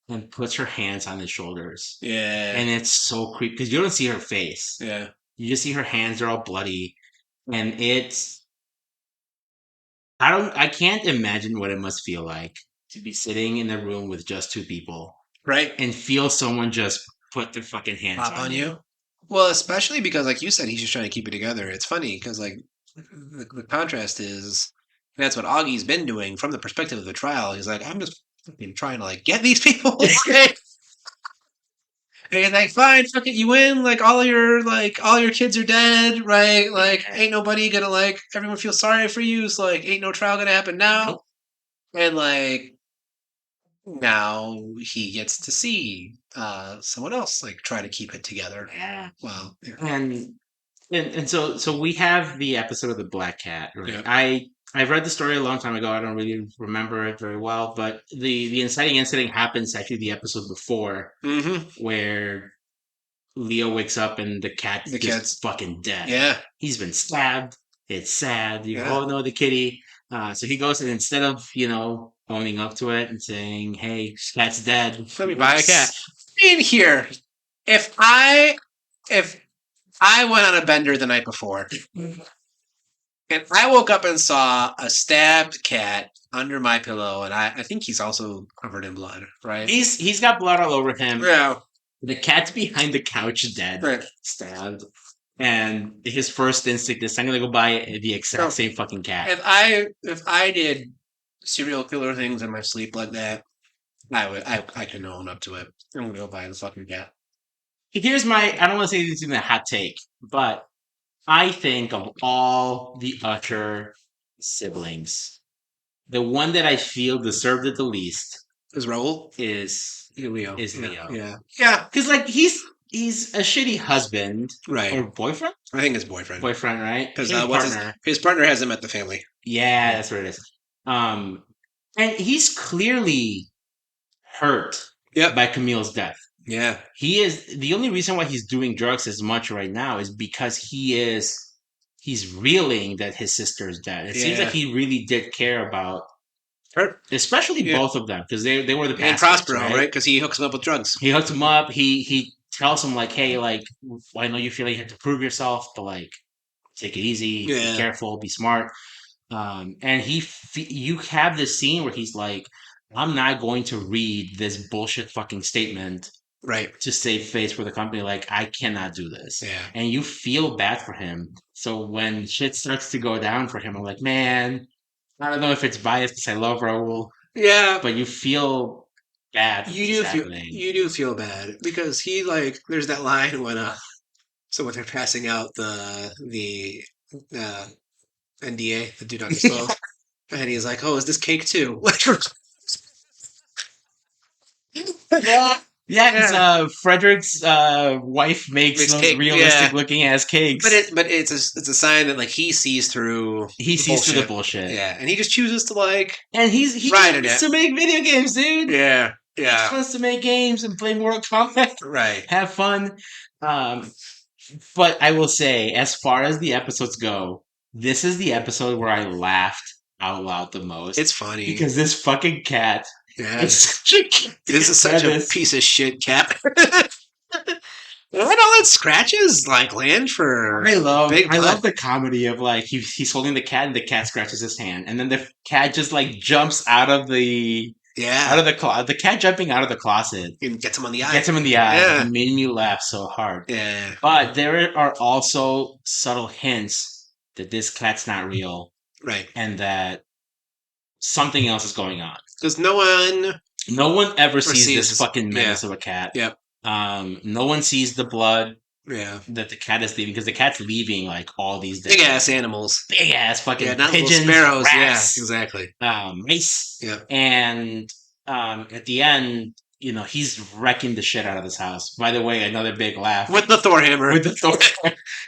Speaker 2: and puts her hands on his shoulders.
Speaker 1: Yeah.
Speaker 2: And it's so creepy because you don't see her face.
Speaker 1: Yeah.
Speaker 2: You just see her hands are all bloody. And I can't imagine what it must feel like to be sitting in a room with just two people
Speaker 1: Right.
Speaker 2: and feel someone just put their fucking hands
Speaker 1: Pop
Speaker 2: on
Speaker 1: on
Speaker 2: you.
Speaker 1: you. Well, especially because, like you said, he's just trying to keep it together. It's funny because, like, the contrast is that's what Augie's been doing from the perspective of the trial. He's like, I'm just fucking trying to like get these people straight. And he's like, fine, fuck it, you win. Like all your kids are dead, right? Like, ain't nobody gonna like everyone feels sorry for you. So like, ain't no trial gonna happen now. And like now he gets to see someone else like try to keep it together.
Speaker 2: Yeah.
Speaker 1: Well, yeah.
Speaker 2: And so we have the episode of the Black Cat, right?
Speaker 1: Yeah.
Speaker 2: I've read the story a long time ago. I don't really remember it very well, but the inciting incident happens actually the episode before, where Leo wakes up and the cat's
Speaker 1: The
Speaker 2: just
Speaker 1: cat's-
Speaker 2: fucking dead.
Speaker 1: Yeah.
Speaker 2: He's been stabbed. It's sad. You
Speaker 1: Yeah.
Speaker 2: all know the kitty. So he goes and instead of owning up to it and saying, "Hey, cat's dead.
Speaker 1: Let me buy a cat." In here, if I went on a bender the night before and I woke up and saw a stabbed cat under my pillow, and I think he's also covered in blood, right?
Speaker 2: He's got blood all over him.
Speaker 1: Yeah.
Speaker 2: The cat's behind the couch, dead,
Speaker 1: Right.
Speaker 2: stabbed, and his first instinct is, "I'm gonna go buy the exact same fucking cat."
Speaker 1: If I did serial killer things in my sleep like that, I can own up to it. I'm gonna go buy the fucking cat.
Speaker 2: Here's I don't want to say this is even a hot take, but I think of all the Usher siblings, the one that I feel deserved it the least
Speaker 1: Is Raul?
Speaker 2: is
Speaker 1: Leo.
Speaker 2: Leo.
Speaker 1: Yeah. Yeah.
Speaker 2: Because like he's a shitty husband,
Speaker 1: Right.
Speaker 2: or boyfriend.
Speaker 1: I think his boyfriend.
Speaker 2: Boyfriend, right?
Speaker 1: Because
Speaker 2: Shitty partner.
Speaker 1: his partner hasn't met the family.
Speaker 2: Yeah, that's what it is. And he's clearly hurt by Camille's death.
Speaker 1: Yeah.
Speaker 2: He is the only reason why he's doing drugs as much right now is because he's reeling that his sister is dead. It seems like he really did care about her, especially both of them, because they were the pastors,
Speaker 1: and Prospero,
Speaker 2: right?
Speaker 1: Because he hooks him up with drugs.
Speaker 2: He hooks him up. He tells him like, "Hey, like, I know you feel like you have to prove yourself, but like, take it easy, be careful, be smart." And you have this scene where he's like, "I'm not going to read this bullshit fucking statement."
Speaker 1: Right.
Speaker 2: To save face for the company, like, I cannot do this.
Speaker 1: Yeah.
Speaker 2: And you feel bad for him. So when shit starts to go down for him, I'm like, man, I don't know if it's biased because I love Raul.
Speaker 1: Yeah.
Speaker 2: But you feel bad.
Speaker 1: You do feel bad because he like there's that line when so when they're passing out the NDA, the do not disclose, and he's like, "Oh, is this cake too?"
Speaker 2: Yeah, because Frederick's wife makes those
Speaker 1: cake,
Speaker 2: realistic looking ass cakes.
Speaker 1: But it's a sign that like he sees through
Speaker 2: the bullshit.
Speaker 1: Yeah, and he just chooses to like
Speaker 2: and he wants to make video games, dude.
Speaker 1: Yeah.
Speaker 2: He just wants to make games and play Mortal Kombat.
Speaker 1: Right.
Speaker 2: Have fun. But I will say, as far as the episodes go, this is the episode where I laughed out loud the most.
Speaker 1: It's funny
Speaker 2: because this fucking cat.
Speaker 1: Yeah.
Speaker 2: This
Speaker 1: is such a piece of shit cat. When all that scratches like land for
Speaker 2: I love the comedy of like he's holding the cat and the cat scratches his hand and then the cat just like jumps out of the closet. The cat jumping out of the closet
Speaker 1: and gets him on the eye.
Speaker 2: Yeah. It made me laugh so hard.
Speaker 1: Yeah.
Speaker 2: But there are also subtle hints that this cat's not real.
Speaker 1: Right.
Speaker 2: And that something else is going on.
Speaker 1: Because no one
Speaker 2: ever sees this fucking menace of a cat.
Speaker 1: Yep.
Speaker 2: No one sees the blood
Speaker 1: that
Speaker 2: the cat is leaving because the cat's leaving like all these
Speaker 1: big ass animals.
Speaker 2: Big ass fucking
Speaker 1: not
Speaker 2: pigeons,
Speaker 1: sparrows.
Speaker 2: rats,
Speaker 1: Exactly.
Speaker 2: Mice.
Speaker 1: Yeah.
Speaker 2: And at the end, he's wrecking the shit out of this house. By the way, another big laugh.
Speaker 1: With the Thor hammer.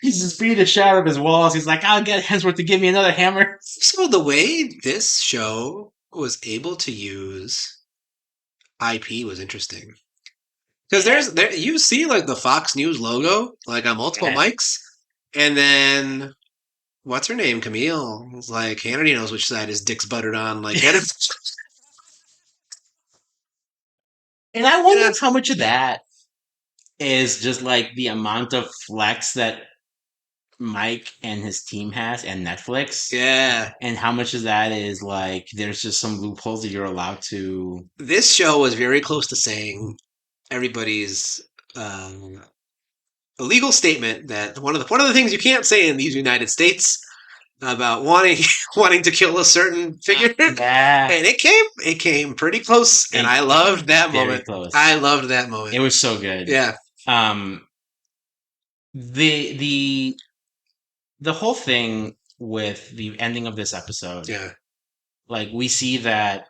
Speaker 2: He's just beating the shit out of his walls. He's like, I'll get Hemsworth to give me another hammer.
Speaker 1: So the way this show was able to use IP was interesting. Because you see like the Fox News logo like on multiple
Speaker 2: Yeah.
Speaker 1: mics, and then what's her name, Camille? It's like Hannity knows which side his dick's buttered on. Like, get it?
Speaker 2: And I wonder
Speaker 1: Yeah,
Speaker 2: how much of that is just like the amount of flex that Mike and his team has and Netflix,
Speaker 1: yeah.
Speaker 2: and how much of that is like there's just some loopholes that you're allowed to.
Speaker 1: This show was very close to saying everybody's illegal statement that one of the things you can't say in these United States about wanting to kill a certain figure, and
Speaker 2: Yeah,
Speaker 1: it came pretty close, and
Speaker 2: it
Speaker 1: I
Speaker 2: came
Speaker 1: loved that
Speaker 2: very
Speaker 1: moment.
Speaker 2: close.
Speaker 1: I loved that
Speaker 2: It
Speaker 1: moment.
Speaker 2: was so good.
Speaker 1: Yeah,
Speaker 2: Um, the the whole thing with the ending of this episode,
Speaker 1: yeah.
Speaker 2: like we see that.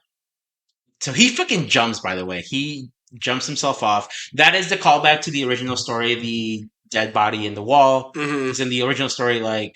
Speaker 2: So he fucking jumps. By the way, he jumps himself off. That is the callback to the original story, the dead body in the wall.
Speaker 1: Hmm.
Speaker 2: Because in the original story, like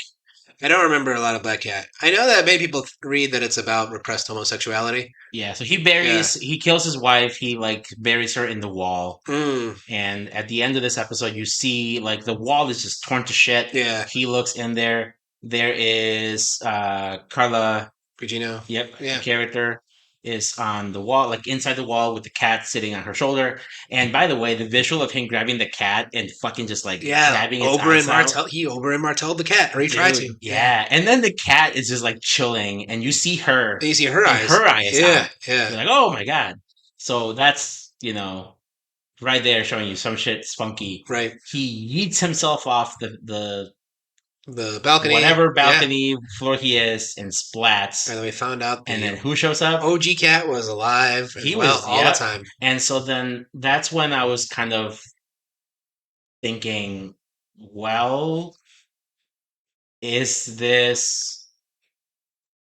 Speaker 1: I don't remember a lot of Black Cat. I know that many people read that it's about repressed homosexuality.
Speaker 2: yeah, so he
Speaker 1: Yeah.
Speaker 2: he kills his wife. He like buries her in the wall.
Speaker 1: Mm,
Speaker 2: And at the end of this episode, you see like the wall is just torn to shit.
Speaker 1: yeah.
Speaker 2: He looks in there. There is Carla.
Speaker 1: Gugino.
Speaker 2: Yep, the
Speaker 1: Yeah.
Speaker 2: character is on the wall, like inside the wall with the cat sitting on her shoulder. And by the way, the visual of him grabbing the cat and fucking just like
Speaker 1: Yeah.
Speaker 2: jabbing its eyes out,
Speaker 1: Ober and Martell the cat, or he tried
Speaker 2: dude,
Speaker 1: to.
Speaker 2: yeah. And then the cat is just like chilling, and you see her,
Speaker 1: And you see her
Speaker 2: and
Speaker 1: eyes.
Speaker 2: her eye is
Speaker 1: Yeah.
Speaker 2: out.
Speaker 1: Yeah.
Speaker 2: You're like, oh my god. So that's right there showing you some shit's funky.
Speaker 1: Right.
Speaker 2: He yeets himself off the
Speaker 1: The balcony.
Speaker 2: whatever
Speaker 1: Yeah.
Speaker 2: balcony floor he is and splats.
Speaker 1: And then we found out
Speaker 2: And then
Speaker 1: the
Speaker 2: who shows up?
Speaker 1: OG cat was alive and
Speaker 2: He
Speaker 1: well
Speaker 2: was,
Speaker 1: all the
Speaker 2: yep.
Speaker 1: time.
Speaker 2: And so then that's when I was kind of thinking, well, is this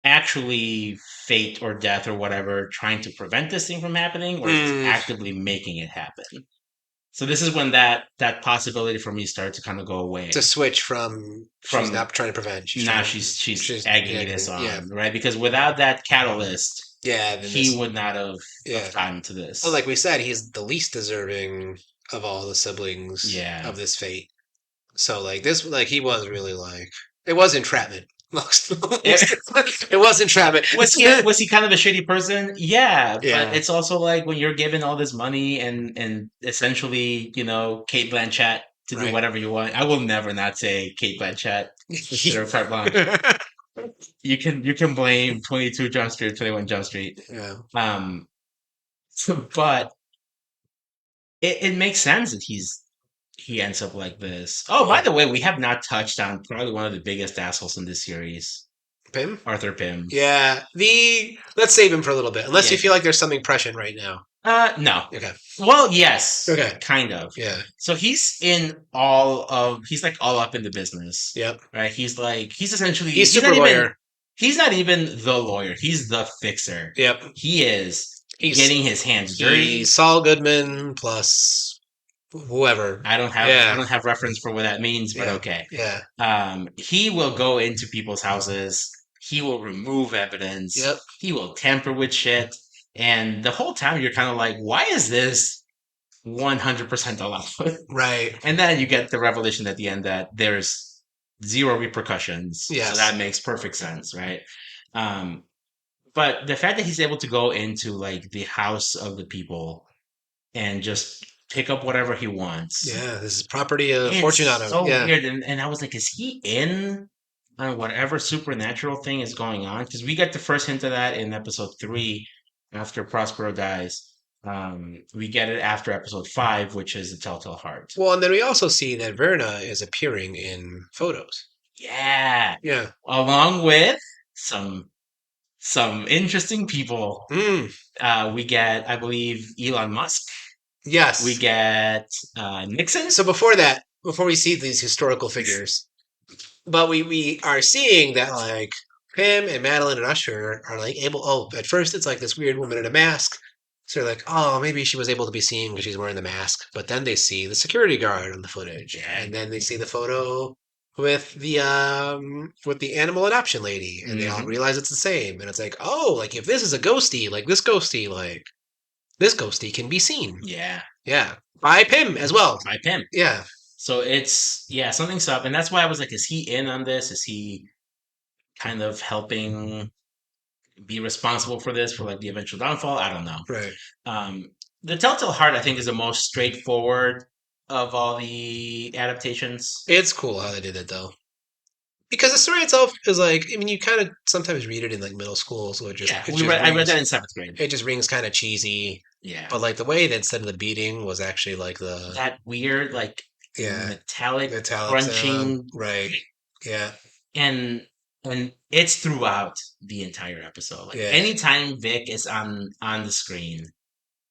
Speaker 2: actually fate or death or whatever trying to prevent this thing from happening, or is it
Speaker 1: Mm,
Speaker 2: actively making it happen? So this is when that possibility for me started to kind of go away.
Speaker 1: to switch from she's
Speaker 2: From
Speaker 1: not trying to prevent.
Speaker 2: now
Speaker 1: Trying,
Speaker 2: she's egging this on,
Speaker 1: yeah.
Speaker 2: right? Because without that catalyst,
Speaker 1: Yeah. Then
Speaker 2: he
Speaker 1: this,
Speaker 2: would not have
Speaker 1: yeah.
Speaker 2: gotten to this.
Speaker 1: Well, like we said, he's the least deserving of all the siblings
Speaker 2: Yeah.
Speaker 1: of this fate. So like this, like he was really like it was entrapment. It was entrapment.
Speaker 2: Was he kind of a shitty person? Yeah,
Speaker 1: Yeah.
Speaker 2: but it's also like when you're given all this money and essentially, Kate Blanchett to do
Speaker 1: Right.
Speaker 2: whatever you want. I will never not say Kate Blanchett. Sure, carte blanche. You can blame 22 Jump Street, 21 Jump Street.
Speaker 1: Yeah.
Speaker 2: But it makes sense that he ends up like this. Oh, by the way, we have not touched on probably one of the biggest assholes in this series,
Speaker 1: Pym?
Speaker 2: Arthur Pym.
Speaker 1: Yeah. Let's save him for a little bit. Unless you
Speaker 2: Yeah.
Speaker 1: feel like there's something prescient right now.
Speaker 2: No.
Speaker 1: Okay.
Speaker 2: Well, yes.
Speaker 1: Okay.
Speaker 2: Kind of.
Speaker 1: Yeah.
Speaker 2: So he's like all up in the business.
Speaker 1: Yep.
Speaker 2: Right? He's essentially
Speaker 1: He's
Speaker 2: not
Speaker 1: super
Speaker 2: even-
Speaker 1: lawyer.
Speaker 2: He's not even the lawyer. He's the fixer.
Speaker 1: Yep.
Speaker 2: He is
Speaker 1: He's
Speaker 2: getting his hands dirty.
Speaker 1: He's Saul Goodman plus whoever.
Speaker 2: I don't have reference for what that means, but
Speaker 1: Yeah.
Speaker 2: okay.
Speaker 1: Yeah.
Speaker 2: He will go into people's houses. He will remove evidence.
Speaker 1: Yep.
Speaker 2: He will tamper with shit. And the whole time you're kind of like, why is this 100% allowed?
Speaker 1: Right.
Speaker 2: And then you get the revelation at the end that there's zero repercussions.
Speaker 1: Yes.
Speaker 2: So that makes perfect sense, right? But the fact that he's able to go into like the house of the people and just pick up whatever he wants.
Speaker 1: Yeah. This is property of
Speaker 2: It's
Speaker 1: Fortunato.
Speaker 2: so
Speaker 1: Yeah.
Speaker 2: weird. And I was like, is he in on whatever supernatural thing is going on? Because we get the first hint of that in episode 3 after Prospero dies. We get it after episode 5, which is the Telltale Heart.
Speaker 1: Well, and then we also see that Verna is appearing in photos.
Speaker 2: Yeah.
Speaker 1: Yeah.
Speaker 2: Along with some interesting people.
Speaker 1: Mm.
Speaker 2: We get, I believe, Elon Musk.
Speaker 1: Yes.
Speaker 2: We get Nixon.
Speaker 1: So before we see these historical figures, but we are seeing that like Pim and Madeline and Usher are like able. Oh, at first it's like this weird woman in a mask. So they're like, oh, maybe she was able to be seen because she's wearing the mask. But then they see the security guard on the footage,
Speaker 2: Yeah.
Speaker 1: and then they see the photo with the animal adoption lady, and they all realize it's the same. And it's like, oh, like if this is a ghosty, like this ghosty, like this ghosty can be seen.
Speaker 2: Yeah.
Speaker 1: Yeah. By Pim as well.
Speaker 2: By Pim.
Speaker 1: Yeah.
Speaker 2: So it's, yeah, something's up. And that's why I was like, is he in on this? Is he kind of helping be responsible for this, for like the eventual downfall? I don't know.
Speaker 1: Right.
Speaker 2: Um, the Telltale Heart, I think, is the most straightforward of all the adaptations.
Speaker 1: It's cool how they did it though. Because the story itself is like, I mean, you kind of sometimes read it in like middle school, so it just
Speaker 2: Yeah,
Speaker 1: it just
Speaker 2: I read
Speaker 1: rings,
Speaker 2: that in seventh grade.
Speaker 1: it just rings kind of cheesy.
Speaker 2: Yeah,
Speaker 1: But like the way that instead of the beating was actually like the
Speaker 2: that weird, like
Speaker 1: yeah
Speaker 2: metallic
Speaker 1: metallic sound,
Speaker 2: crunching,
Speaker 1: right? Yeah,
Speaker 2: and it's throughout the entire episode. Like
Speaker 1: yeah.
Speaker 2: anytime Vic is on the screen,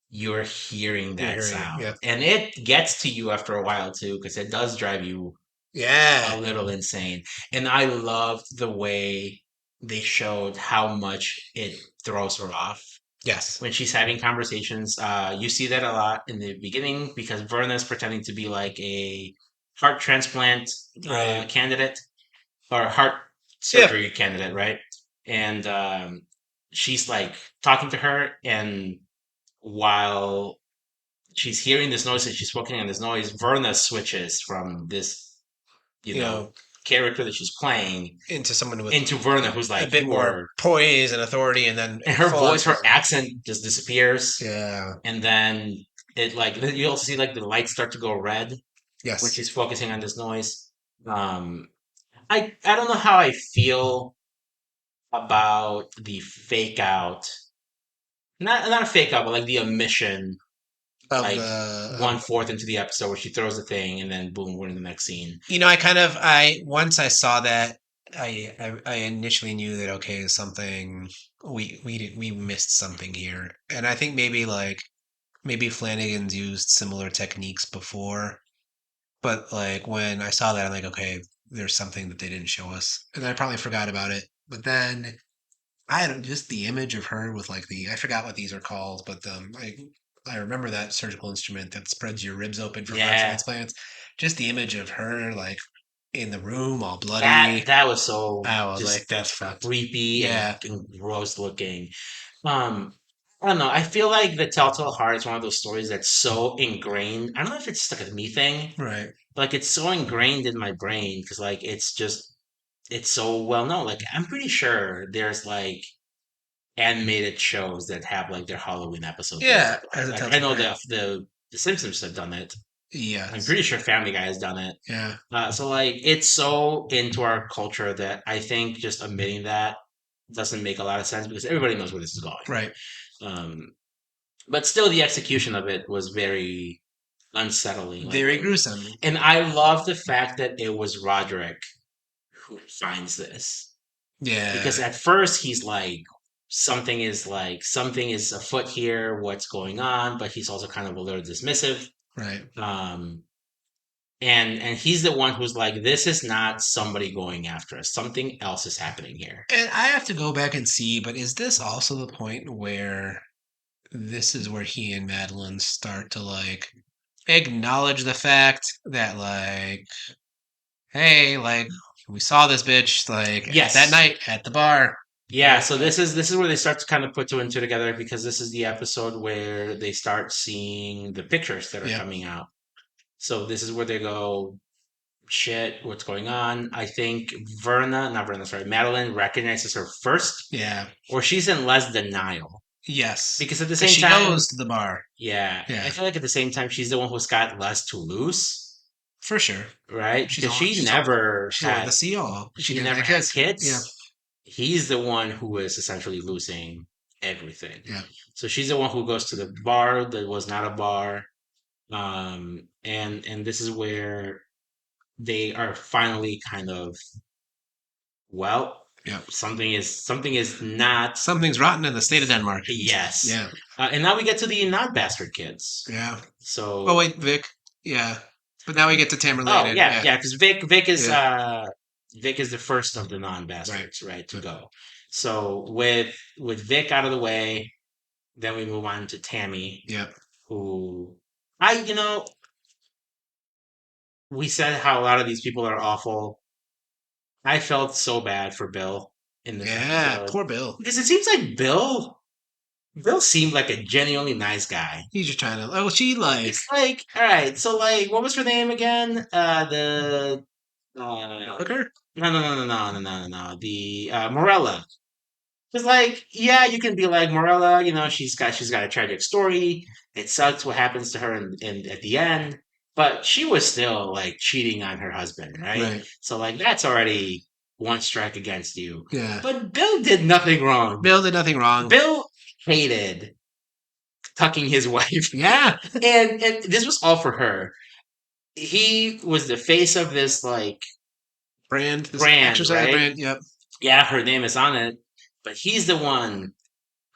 Speaker 2: you're hearing
Speaker 1: You're
Speaker 2: that
Speaker 1: hearing it,
Speaker 2: sound,
Speaker 1: yeah.
Speaker 2: and it gets to you after a while too, because it does drive you a
Speaker 1: Yeah.
Speaker 2: little insane. And I loved the way they showed how much it throws her off
Speaker 1: Yes.
Speaker 2: when she's having conversations. You see that a lot in the beginning because Verna's pretending to be like a heart transplant
Speaker 1: Right.
Speaker 2: candidate or heart
Speaker 1: Yeah.
Speaker 2: surgery candidate, right? And she's like talking to her, and while she's hearing this noise and she's focusing on this noise, Verna switches from this,
Speaker 1: You know,
Speaker 2: character that she's playing
Speaker 1: into someone with
Speaker 2: into Verna, who's
Speaker 1: a
Speaker 2: like,
Speaker 1: bit
Speaker 2: you
Speaker 1: more
Speaker 2: are,
Speaker 1: poise and authority, and then
Speaker 2: and her
Speaker 1: full on
Speaker 2: voice, her
Speaker 1: fun.
Speaker 2: accent just disappears.
Speaker 1: Yeah.
Speaker 2: And then it like, you also see like the lights start to go red when
Speaker 1: Yes.
Speaker 2: she's focusing on this noise. I don't know how I feel about the fake out, not a fake out, but like the omission,
Speaker 1: Of
Speaker 2: like
Speaker 1: the
Speaker 2: one fourth into the episode where she throws the thing and then boom, we're in the next scene.
Speaker 1: I once I saw that I initially knew that okay, something we missed something here, and I think maybe Flanagan's used similar techniques before, but like when I saw that, I'm like, okay, there's something that they didn't show us, and I probably forgot about it. But then I don't just the image of her with like the I forgot what these are called, but I remember that surgical instrument that spreads your ribs open for heart
Speaker 2: Yeah,
Speaker 1: transplants. Just the image of her like in the room all bloody.
Speaker 2: that was so
Speaker 1: I was like,
Speaker 2: just
Speaker 1: that's fucked.
Speaker 2: creepy
Speaker 1: Yeah,
Speaker 2: and gross looking. Um, I don't know. I feel like the Telltale Heart is one of those stories that's so ingrained. I don't know if it's like a me thing,
Speaker 1: right.
Speaker 2: but like it's so ingrained in my brain because like it's so well known. Like I'm pretty sure there's like animated shows that have like their Halloween episode based
Speaker 1: Yeah,
Speaker 2: on
Speaker 1: as
Speaker 2: it.
Speaker 1: a
Speaker 2: Like I
Speaker 1: Telltale
Speaker 2: know
Speaker 1: fan.
Speaker 2: the Simpsons have done it. I'm
Speaker 1: Yes.
Speaker 2: pretty sure Family Guy has done it.
Speaker 1: Yeah.
Speaker 2: So like it's so into our culture that I think just omitting that doesn't make a lot of sense because everybody knows where this is going.
Speaker 1: Right.
Speaker 2: Um, but still, the execution of it was very unsettling. Like,
Speaker 1: Very gruesome.
Speaker 2: and I love the fact that it was Roderick who finds this because
Speaker 1: Yeah.
Speaker 2: at first he's like something is afoot here. What's going on? But he's also kind of a little dismissive.
Speaker 1: Right.
Speaker 2: Um, and he's the one who's like, this is not somebody going after us. Something else is happening here.
Speaker 1: And I have to go back and see, but is this also the point where this is where he and Madeline start to like acknowledge the fact that like, hey, like we saw this bitch like
Speaker 2: Yes.
Speaker 1: that night at the bar.
Speaker 2: Yeah, so this is where they start to kind of put two and two together because this is the episode where they start seeing the pictures that are
Speaker 1: Yep.
Speaker 2: coming out. So this is where they go, shit, what's going on? I think Madeline recognizes her first,
Speaker 1: Yeah.
Speaker 2: or she's in less denial.
Speaker 1: Yes.
Speaker 2: Because at the
Speaker 1: 'Cause
Speaker 2: same
Speaker 1: she
Speaker 2: time,
Speaker 1: goes to the bar.
Speaker 2: yeah,
Speaker 1: Yeah.
Speaker 2: I feel like at the same time she's the one who's got less to lose,
Speaker 1: For sure.
Speaker 2: right?
Speaker 1: She's
Speaker 2: Because
Speaker 1: all she's all she's all
Speaker 2: had
Speaker 1: the CEO.
Speaker 2: she
Speaker 1: didn't
Speaker 2: never
Speaker 1: have
Speaker 2: had
Speaker 1: kids.
Speaker 2: kids.
Speaker 1: Yeah.
Speaker 2: He's the one who is essentially losing everything.
Speaker 1: Yeah.
Speaker 2: So she's the one who goes to the bar that was not a bar. And this is where they are finally kind of, well,
Speaker 1: Yeah.
Speaker 2: something is not.
Speaker 1: Something's rotten in the state of Denmark.
Speaker 2: Yes.
Speaker 1: Yeah.
Speaker 2: And now we get to the non bastard kids.
Speaker 1: Yeah.
Speaker 2: So
Speaker 1: Oh wait, Vic. Yeah. But now we get to Tamerlane.
Speaker 2: oh
Speaker 1: and,
Speaker 2: yeah, because Vic is
Speaker 1: Yeah.
Speaker 2: Vic is the first of the non bastards, right, to go. So with Vic out of the way, then we move on to Tammy,
Speaker 1: Yeah.
Speaker 2: who we said how a lot of these people are awful. I felt so bad for Bill in this
Speaker 1: Yeah.
Speaker 2: episode
Speaker 1: Poor Bill.
Speaker 2: because it seems like Bill Bill seemed like a genuinely nice guy.
Speaker 1: He's just trying to. Oh, she like
Speaker 2: It's like, all right, so like, what was her name again? The
Speaker 1: hooker.
Speaker 2: no. The Morella. Because like, yeah, you can be like Morella. She's got a tragic story. It sucks what happens to her in at the end, but she was still like cheating on her husband, right?
Speaker 1: Right.
Speaker 2: So like, that's already one strike against you.
Speaker 1: Yeah.
Speaker 2: But Bill did nothing wrong.
Speaker 1: Bill did nothing wrong.
Speaker 2: Bill hated tucking his wife,
Speaker 1: Yeah.
Speaker 2: and this was all for her. He was the face of this like
Speaker 1: Brand. This
Speaker 2: brand,
Speaker 1: exercise
Speaker 2: right?
Speaker 1: brand. Yep.
Speaker 2: Yeah, her name is on it, but he's the one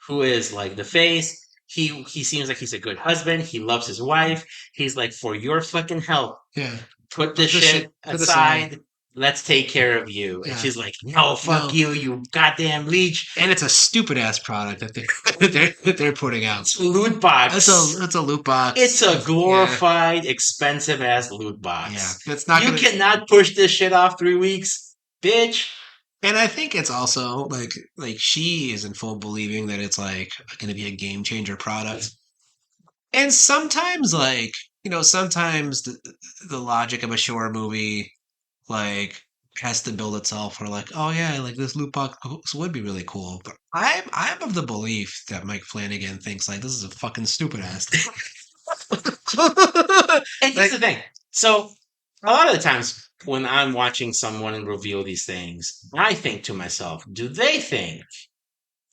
Speaker 2: who is like the face. He seems like he's a good husband. He loves his wife. He's like, for your fucking health,
Speaker 1: Yeah.
Speaker 2: put this
Speaker 1: This
Speaker 2: shit
Speaker 1: shit. Put this aside.
Speaker 2: aside. Let's take care of you. And
Speaker 1: Yeah.
Speaker 2: she's like, no, fuck
Speaker 1: No.
Speaker 2: you, you goddamn leech.
Speaker 1: And it's a stupid ass product that they're putting out.
Speaker 2: It's a loot box.
Speaker 1: It's a loot box.
Speaker 2: It's a
Speaker 1: Yeah.
Speaker 2: glorified, expensive ass loot box.
Speaker 1: Yeah. It's not
Speaker 2: You
Speaker 1: gonna.
Speaker 2: cannot push this shit off 3 weeks, bitch.
Speaker 1: And I think it's also like she is in full believing that it's like going to be a game changer product. And sometimes sometimes the logic of a short movie like has to build itself for like, oh yeah, like this loot box would be really cool. But I'm of the belief that Mike Flanagan thinks like this is a fucking stupid ass thing.
Speaker 2: And here's
Speaker 1: Like,
Speaker 2: the thing. So a lot of the times when I'm watching someone reveal these things, I think to myself, do they think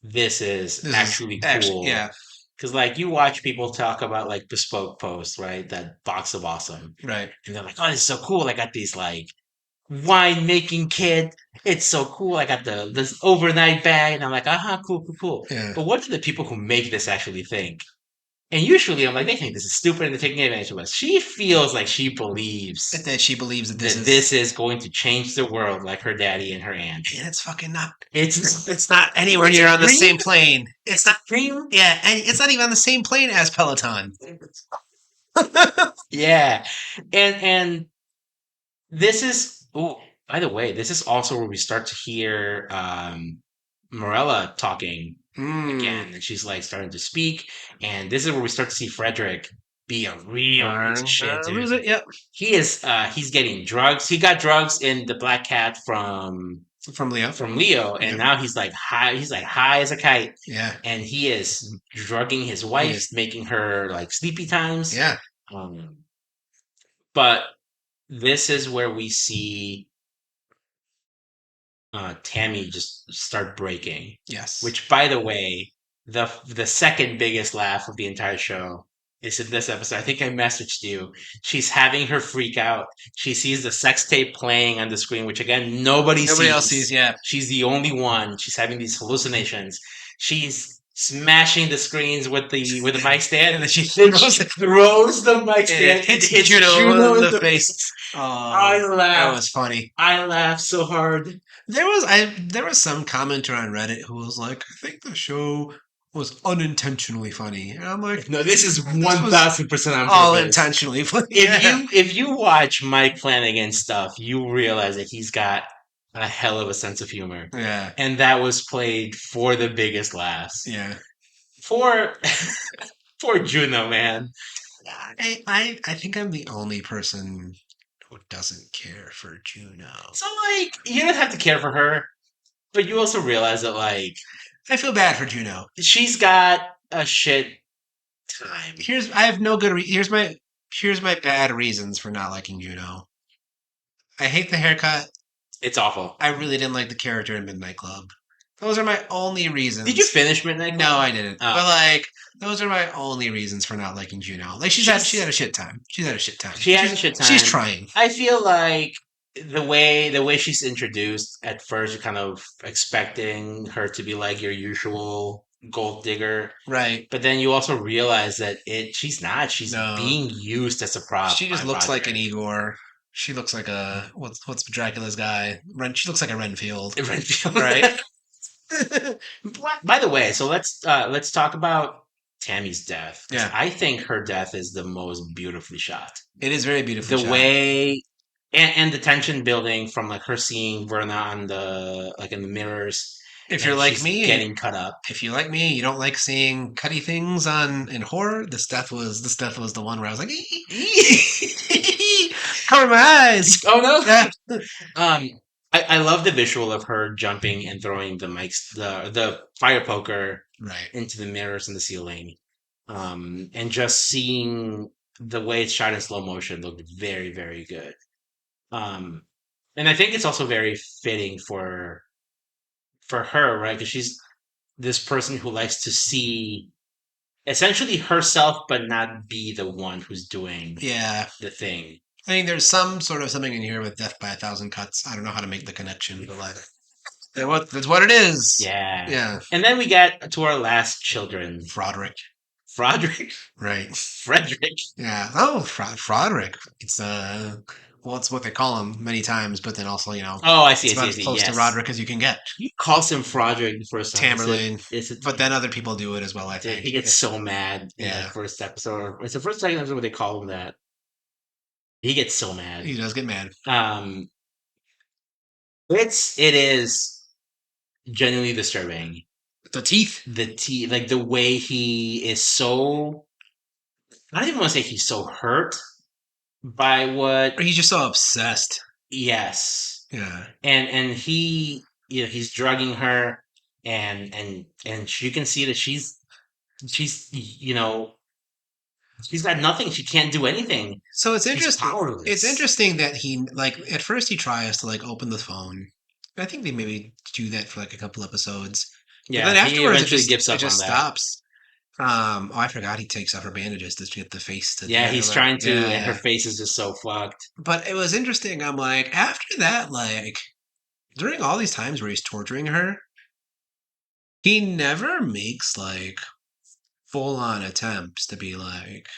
Speaker 2: this is
Speaker 1: this is
Speaker 2: actually
Speaker 1: actually
Speaker 2: cool?
Speaker 1: yeah,
Speaker 2: Because like you watch people talk about like bespoke posts, right? That box of awesome.
Speaker 1: right.
Speaker 2: And they're like, oh, this is so cool. I got these like wine making kit. It's so cool. I got this overnight bag. And I'm like, aha, cool.
Speaker 1: Yeah.
Speaker 2: But what do the people who make this actually think? And usually I'm like, they think this is stupid and they're taking advantage of us. She feels like she believes
Speaker 1: That she believes that
Speaker 2: that this is going to change the world like her daddy and her aunt.
Speaker 1: and it's fucking not.
Speaker 2: It's
Speaker 1: It's not anywhere
Speaker 2: It's
Speaker 1: near
Speaker 2: a
Speaker 1: on the
Speaker 2: dream.
Speaker 1: same plane. It's not.
Speaker 2: dream.
Speaker 1: Yeah, and it's not even on the same plane as Peloton.
Speaker 2: Yeah. And this is oh, by the way, this is also where we start to hear Morella talking again. And she's like starting to speak. And this is where we start to see Frederick be a real piece of shit,
Speaker 1: Lose
Speaker 2: dude.
Speaker 1: it. Yep.
Speaker 2: He's getting drugs. He got drugs in the Black Cat
Speaker 1: From Leo.
Speaker 2: from Leo, and
Speaker 1: Yep.
Speaker 2: now he's like high as a kite,
Speaker 1: Yeah.
Speaker 2: and he is drugging his wife,
Speaker 1: is.
Speaker 2: making her like sleepy times.
Speaker 1: Yeah.
Speaker 2: Um, but this is where we see Tammy just start breaking.
Speaker 1: Yes.
Speaker 2: Which, by the way, the second biggest laugh of the entire show is in this episode. I think I messaged you. She's having her freak out. She sees the sex tape playing on the screen, which again nobody
Speaker 1: else sees. Yeah.
Speaker 2: She's the only one. She's having these hallucinations. She's smashing the screens with the mic stand,
Speaker 1: And then she
Speaker 2: throws the mic stand.
Speaker 1: and hits
Speaker 2: Hits
Speaker 1: Juno in the
Speaker 2: face.
Speaker 1: face.
Speaker 2: I
Speaker 1: That
Speaker 2: laughed.
Speaker 1: was funny.
Speaker 2: I laughed so hard.
Speaker 1: There was some commenter on Reddit who was like, I think the show was unintentionally funny. And I'm like,
Speaker 2: No, this is
Speaker 1: was
Speaker 2: 1,000% on
Speaker 1: all
Speaker 2: purpose.
Speaker 1: intentionally funny.
Speaker 2: If you watch Mike Flanagan stuff, you realize that he's got a hell of a sense of humor,
Speaker 1: Yeah.
Speaker 2: and that was played for the biggest laughs.
Speaker 1: Yeah.
Speaker 2: For for Juno, man.
Speaker 1: I think I'm the only person who doesn't care for Juno.
Speaker 2: So like, you don't have to care for her, but you also realize that like
Speaker 1: I feel bad for Juno.
Speaker 2: she's got a shit time.
Speaker 1: I have no good. Here's my bad reasons for not liking Juno. I hate the haircut.
Speaker 2: It's awful.
Speaker 1: I really didn't like the character in Midnight Club. Those are my only reasons.
Speaker 2: Did you finish Midnight Club?
Speaker 1: No, I didn't.
Speaker 2: Oh.
Speaker 1: But like, those are my only reasons for not liking Juno. Like she had a shit time. She's had a shit time.
Speaker 2: She had a shit time.
Speaker 1: She's trying.
Speaker 2: I feel like the way she's introduced at first, you're kind of expecting her to be like your usual gold digger,
Speaker 1: Right.
Speaker 2: but then you also realize that she's not. She's
Speaker 1: No.
Speaker 2: being used as a prop.
Speaker 1: She just
Speaker 2: by
Speaker 1: looks like
Speaker 2: Roger.
Speaker 1: an Igor. She looks like a what's Dracula's guy? She looks like a Renfield.
Speaker 2: Renfield.
Speaker 1: Right.
Speaker 2: By the way, so let's talk about Tammy's death.
Speaker 1: Yeah.
Speaker 2: I think her death is the most beautifully shot.
Speaker 1: It is very beautiful.
Speaker 2: The way and the tension building from like her seeing Verna on the like in the mirrors,
Speaker 1: If you're
Speaker 2: and
Speaker 1: like
Speaker 2: she's
Speaker 1: me,
Speaker 2: getting cut up.
Speaker 1: if you like me, you don't like seeing cutty things on in horror. This death was the one where I was like, cover my eyes.
Speaker 2: Oh no!
Speaker 1: Yeah,
Speaker 2: Um, I love the visual of her jumping and throwing the fire poker
Speaker 1: right.
Speaker 2: into the mirrors in the ceiling, and just seeing the way it's shot in slow motion looked very, very good. Um, and I think it's also very fitting for her, right? Because she's this person who likes to see essentially herself, but not be the one who's doing
Speaker 1: Yeah.
Speaker 2: the thing.
Speaker 1: I mean, there's some sort of something in here with Death by a Thousand Cuts. I don't know how to make the connection, but like, that's what it is.
Speaker 2: Yeah.
Speaker 1: Yeah.
Speaker 2: And then we get to our last children,
Speaker 1: Froderick.
Speaker 2: Frederick.
Speaker 1: Right.
Speaker 2: Frederick.
Speaker 1: Yeah. Oh, Froderick. It's well, it's what they call him many times, but then also,
Speaker 2: Oh, I see,
Speaker 1: it's
Speaker 2: I see,
Speaker 1: about
Speaker 2: I
Speaker 1: as
Speaker 2: see.
Speaker 1: close to
Speaker 2: Yes.
Speaker 1: Roderick as you can get.
Speaker 2: He calls him Frederick the first time.
Speaker 1: Tamerlane.
Speaker 2: Is it,
Speaker 1: But then other people do it as well, I think.
Speaker 2: he gets so mad in that
Speaker 1: Yeah.
Speaker 2: first episode. It's the first second episode where they call him that. He gets so mad.
Speaker 1: He does get mad.
Speaker 2: Um, it is genuinely disturbing.
Speaker 1: The teeth.
Speaker 2: Like the way he is so. I don't even want to say he's so hurt by what.
Speaker 1: Or he's just so obsessed.
Speaker 2: Yes,
Speaker 1: Yeah.
Speaker 2: and he, he's drugging her, and you can see that she's she's got nothing. She can't do anything.
Speaker 1: So it's
Speaker 2: She's
Speaker 1: interesting.
Speaker 2: powerless.
Speaker 1: It's interesting that he like at first he tries to like open the phone. I think they maybe do that for like a couple episodes. But
Speaker 2: Yeah,
Speaker 1: then
Speaker 2: he
Speaker 1: afterwards
Speaker 2: eventually gives
Speaker 1: it
Speaker 2: up on
Speaker 1: just
Speaker 2: that.
Speaker 1: stops. Oh, I forgot he takes off her bandages to get the face to
Speaker 2: Yeah, he's
Speaker 1: together.
Speaker 2: trying to,
Speaker 1: Yeah,
Speaker 2: and her
Speaker 1: yeah.
Speaker 2: face is just so fucked.
Speaker 1: But it was interesting. I'm like, after that, like during all these times where he's torturing her, he never makes like full on attempts to be like,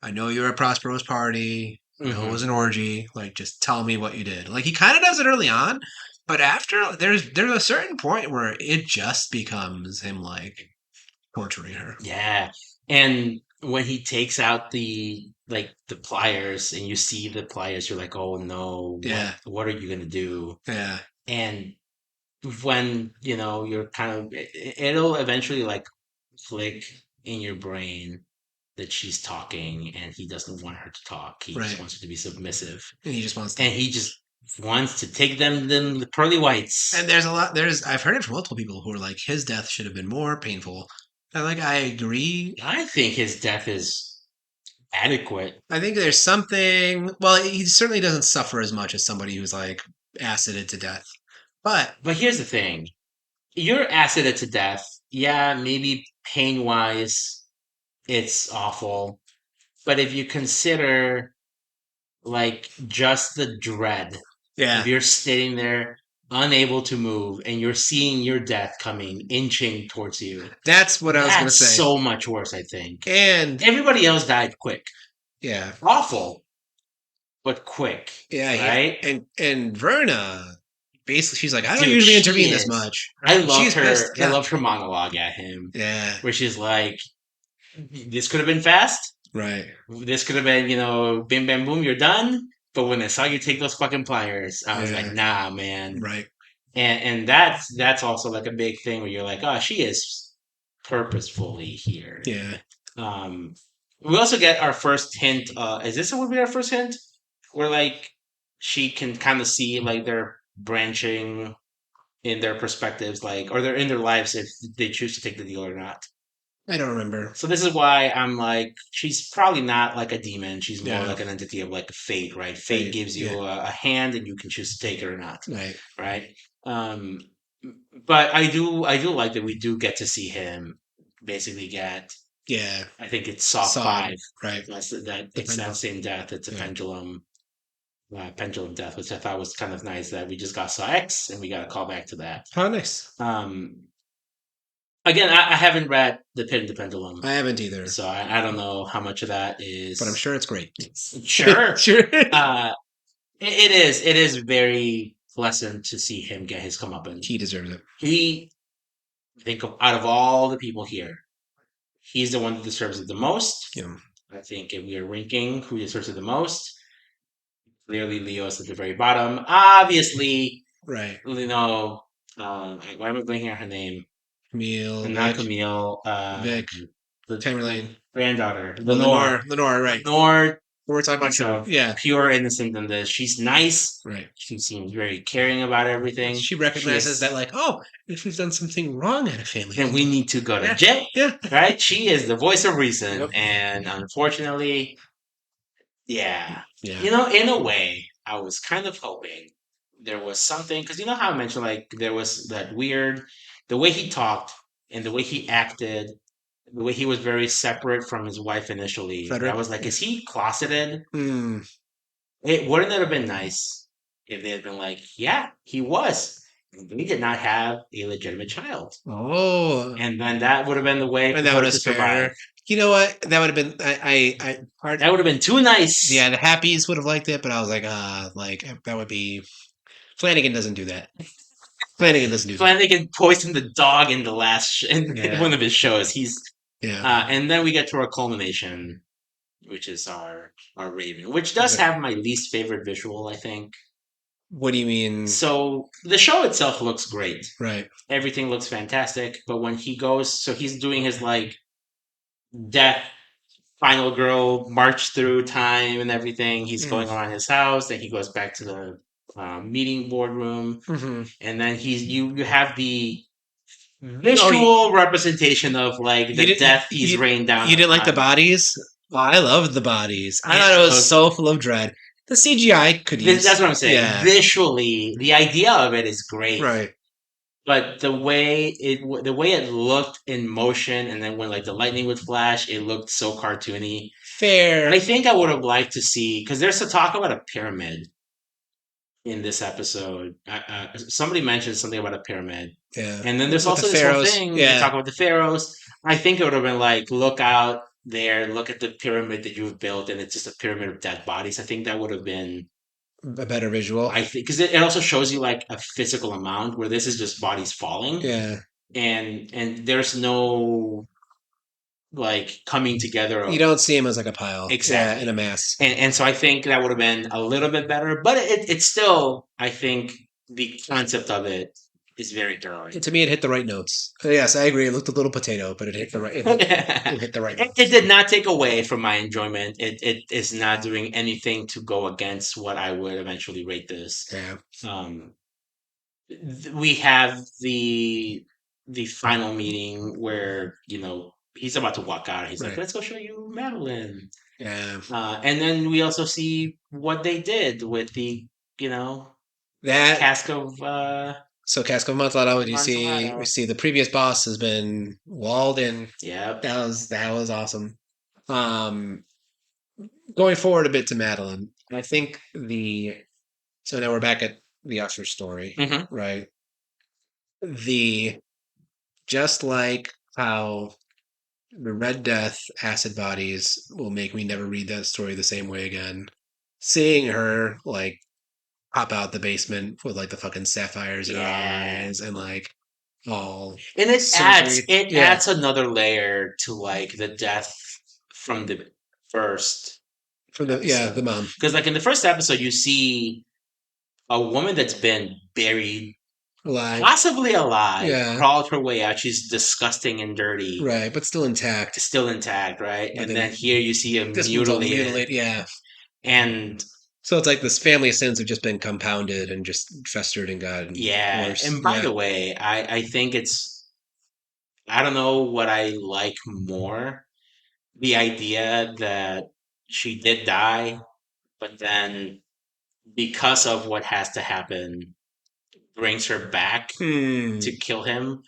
Speaker 1: I know you're a prosperous party. I know it
Speaker 2: Hmm.
Speaker 1: was an orgy. Like, just tell me what you did. Like, he kind of does it early on, but after there's a certain point where it just becomes him like torturing her.
Speaker 2: Yeah, and when he takes out the pliers, and you see the pliers, you're like, oh no,
Speaker 1: Yeah,
Speaker 2: what are you gonna do?
Speaker 1: yeah,
Speaker 2: And when you're kind of, it'll eventually like click in your brain that she's talking and he doesn't want her to talk. He just
Speaker 1: right.
Speaker 2: wants her to be submissive.
Speaker 1: And he just wants to.
Speaker 2: And he just wants to take them the pearly whites.
Speaker 1: And there's a lot. I've heard it from multiple people who are like, his death should have been more painful. And like, I agree.
Speaker 2: I think his death is adequate.
Speaker 1: I think there's something. Well, he certainly doesn't suffer as much as somebody who's like acided to death. But
Speaker 2: But here's the thing. You're acided to death. Yeah, maybe pain wise, it's awful. But if you consider like just the dread
Speaker 1: yeah,
Speaker 2: of you're sitting there unable to move and you're seeing your death coming, inching towards you,
Speaker 1: that's what I was gonna
Speaker 2: that's
Speaker 1: say.
Speaker 2: so much worse, I think.
Speaker 1: And
Speaker 2: Everybody else died quick.
Speaker 1: yeah,
Speaker 2: Awful, but quick,
Speaker 1: yeah,
Speaker 2: right?
Speaker 1: and Verna, basically, she's like, I don't
Speaker 2: Dude,
Speaker 1: usually
Speaker 2: she
Speaker 1: intervene this
Speaker 2: is.
Speaker 1: much.
Speaker 2: I
Speaker 1: Right?
Speaker 2: loved
Speaker 1: She's
Speaker 2: her.
Speaker 1: pissed.
Speaker 2: I
Speaker 1: Yeah,
Speaker 2: loved her monologue at him,
Speaker 1: yeah,
Speaker 2: where she's like, "This could have been fast.
Speaker 1: right,
Speaker 2: This could have been, bim bam boom, you're done." But when I saw you take those fucking pliers, I was like,
Speaker 1: yeah,
Speaker 2: "Nah, man."
Speaker 1: right,
Speaker 2: And that's also like a big thing where you're like, "Oh, she is purposefully here."
Speaker 1: yeah,
Speaker 2: Um, we also get our first hint. Is this would be our first hint? Where like she can kind of see like they're branching in their perspectives, like, or they're in their lives if they choose to take the deal or not.
Speaker 1: I don't remember.
Speaker 2: So this is why I'm like, she's probably not like a demon. She's more
Speaker 1: Yeah,
Speaker 2: like an entity of like fate, right? Fate
Speaker 1: right,
Speaker 2: gives
Speaker 1: yeah,
Speaker 2: you a hand, and you can choose to take it or not,
Speaker 1: right,
Speaker 2: right? Um, but I do like that we do get to see him basically get.
Speaker 1: yeah,
Speaker 2: I think it's Saw
Speaker 1: sawed,
Speaker 2: 5.
Speaker 1: right, the
Speaker 2: It's that
Speaker 1: pendulum,
Speaker 2: same death. It's a
Speaker 1: yeah,
Speaker 2: pendulum death, which I thought was kind of nice that we just got Saw X and we got a call back to that.
Speaker 1: oh, nice.
Speaker 2: Um, Again, I haven't read The Pit and the Pendulum,
Speaker 1: I haven't either,
Speaker 2: so I don't know how much of that
Speaker 1: but I'm
Speaker 2: is.
Speaker 1: sure it's great.
Speaker 2: Sure.
Speaker 1: Sure.
Speaker 2: Uh, it is very pleasant to see him get his comeuppance.
Speaker 1: He deserves it.
Speaker 2: I think out of all the people here, he's the one that deserves it the most.
Speaker 1: Yeah,
Speaker 2: I think if we are ranking who deserves it the most, clearly Leo's at the very bottom. Obviously,
Speaker 1: right.
Speaker 2: why am I blanking on her name?
Speaker 1: Camille,
Speaker 2: Not
Speaker 1: Vic,
Speaker 2: Camille.
Speaker 1: Vic,
Speaker 2: The
Speaker 1: Tamerlane.
Speaker 2: granddaughter,
Speaker 1: Oh,
Speaker 2: Lenore.
Speaker 1: Lenore, right.
Speaker 2: Lenore
Speaker 1: We're talking about
Speaker 2: speaks
Speaker 1: her.
Speaker 2: of
Speaker 1: Yeah,
Speaker 2: pure innocence in this. She's nice.
Speaker 1: right.
Speaker 2: She seems very caring about everything.
Speaker 1: She
Speaker 2: She
Speaker 1: recognizes
Speaker 2: is,
Speaker 1: that, like, oh, if we've done something wrong at a family,
Speaker 2: then we need to go to
Speaker 1: yeah,
Speaker 2: jail,
Speaker 1: yeah,
Speaker 2: right? She is the voice of reason,
Speaker 1: yep,
Speaker 2: and unfortunately, yeah,
Speaker 1: yeah.
Speaker 2: in a way, I was kind of hoping there was something because you know how I mentioned like there was that weird, the way he talked and the way he acted, the way he was very separate from his wife initially. That I
Speaker 1: Frederick.
Speaker 2: was like, is he closeted?
Speaker 1: Hmm.
Speaker 2: Wouldn't it have been nice if they had been like, yeah, he was. They did not have a legitimate child.
Speaker 1: Oh,
Speaker 2: And then that would have been the way
Speaker 1: and
Speaker 2: for
Speaker 1: that would
Speaker 2: her
Speaker 1: have
Speaker 2: to survive.
Speaker 1: spared. You know what? That would have been. Part.
Speaker 2: That would have been too
Speaker 1: Yeah,
Speaker 2: nice.
Speaker 1: the happies would have liked it, but I was like that would be. Flanagan doesn't do that. Flanagan doesn't do that.
Speaker 2: Flanagan poisoned the dog in the in
Speaker 1: Yeah,
Speaker 2: one of his shows.
Speaker 1: yeah.
Speaker 2: And then we get to our culmination, which is our Raven, which does
Speaker 1: Okay.
Speaker 2: have my least favorite visual, I think.
Speaker 1: What do you mean?
Speaker 2: So the show itself looks great.
Speaker 1: Right.
Speaker 2: Everything looks fantastic, but when he goes, so he's doing his like death final girl march through time and everything. He's
Speaker 1: Mm.
Speaker 2: going around his house, then he goes back to the meeting boardroom,
Speaker 1: Mm-hmm.
Speaker 2: and then you have the
Speaker 1: Oh,
Speaker 2: visual representation of like the death he's rained down
Speaker 1: you didn't like the
Speaker 2: upon.
Speaker 1: bodies? Oh, I loved the bodies. I
Speaker 2: And
Speaker 1: thought it was
Speaker 2: so
Speaker 1: so full of dread. The CGI could use.
Speaker 2: that's what I'm saying.
Speaker 1: Yeah.
Speaker 2: Visually, the idea of it is great,
Speaker 1: Right.
Speaker 2: but the way it looked in motion, and then when like the lightning would flash, it looked so cartoony.
Speaker 1: Fair.
Speaker 2: I think I would have liked to see because there's a talk about a pyramid in this episode. Somebody mentioned something about a pyramid,
Speaker 1: Yeah.
Speaker 2: and then there's
Speaker 1: With the
Speaker 2: also this whole
Speaker 1: pharaohs.
Speaker 2: thing they
Speaker 1: Yeah.
Speaker 2: talk about the pharaohs. I think it would have been like, look out there, look at the pyramid that you've built, and it's just a pyramid of dead bodies. I think that would have been.
Speaker 1: A better visual.
Speaker 2: I think because it also shows you like a physical amount where this is just bodies falling,
Speaker 1: Yeah.
Speaker 2: and there's no like coming together
Speaker 1: You
Speaker 2: of
Speaker 1: don't see him as like a pile. Yeah, in
Speaker 2: exactly.
Speaker 1: a mass.
Speaker 2: And so I think that would have been a little bit better, but it's still, I think the concept of it is very thorough.
Speaker 1: To me, it hit the right notes. Yes, I agree. It looked a little potato, but it hit the right. It hit the right
Speaker 2: It
Speaker 1: notes.
Speaker 2: did not take away from my enjoyment. It is not doing anything to go against what I would eventually rate this.
Speaker 1: Yeah.
Speaker 2: Um, we have the final meeting where he's about to walk out. He's like,
Speaker 1: Right.
Speaker 2: "Let's go show you Madeline."
Speaker 1: Yeah.
Speaker 2: And then we also see what they did with the,
Speaker 1: That.
Speaker 2: cask of
Speaker 1: So Cask of Amontillado, you see, we
Speaker 2: Amontillado.
Speaker 1: see the previous boss has been walled in.
Speaker 2: Yep.
Speaker 1: That was awesome. Um, Going forward a bit to Madeline, I think so now we're back at the Usher story,
Speaker 2: Hmm.
Speaker 1: right? The Just like how the Red Death acid bodies will make me never read that story the same way again. Seeing her like pop out the basement with like the fucking sapphires in her
Speaker 2: Yeah.
Speaker 1: eyes and like all
Speaker 2: And it adds
Speaker 1: surgery.
Speaker 2: it
Speaker 1: Yeah,
Speaker 2: adds another layer to like the death from the first
Speaker 1: from the
Speaker 2: episode.
Speaker 1: mom.
Speaker 2: Because like in the first episode, you see a woman that's been buried,
Speaker 1: Alive.
Speaker 2: possibly alive,
Speaker 1: Yeah.
Speaker 2: crawled her way out. She's disgusting and dirty,
Speaker 1: Right, but still intact.
Speaker 2: still intact, right?
Speaker 1: But
Speaker 2: And
Speaker 1: then
Speaker 2: then here you see a
Speaker 1: this one's all
Speaker 2: mutilated,
Speaker 1: mutilated. Yeah.
Speaker 2: and
Speaker 1: So it's like this family sins have just been compounded and just festered and gotten
Speaker 2: yeah.
Speaker 1: worse.
Speaker 2: And by
Speaker 1: Yeah.
Speaker 2: the way, I think I don't know what I like more, the idea that she did die, but then because of what has to happen, brings her back to kill him,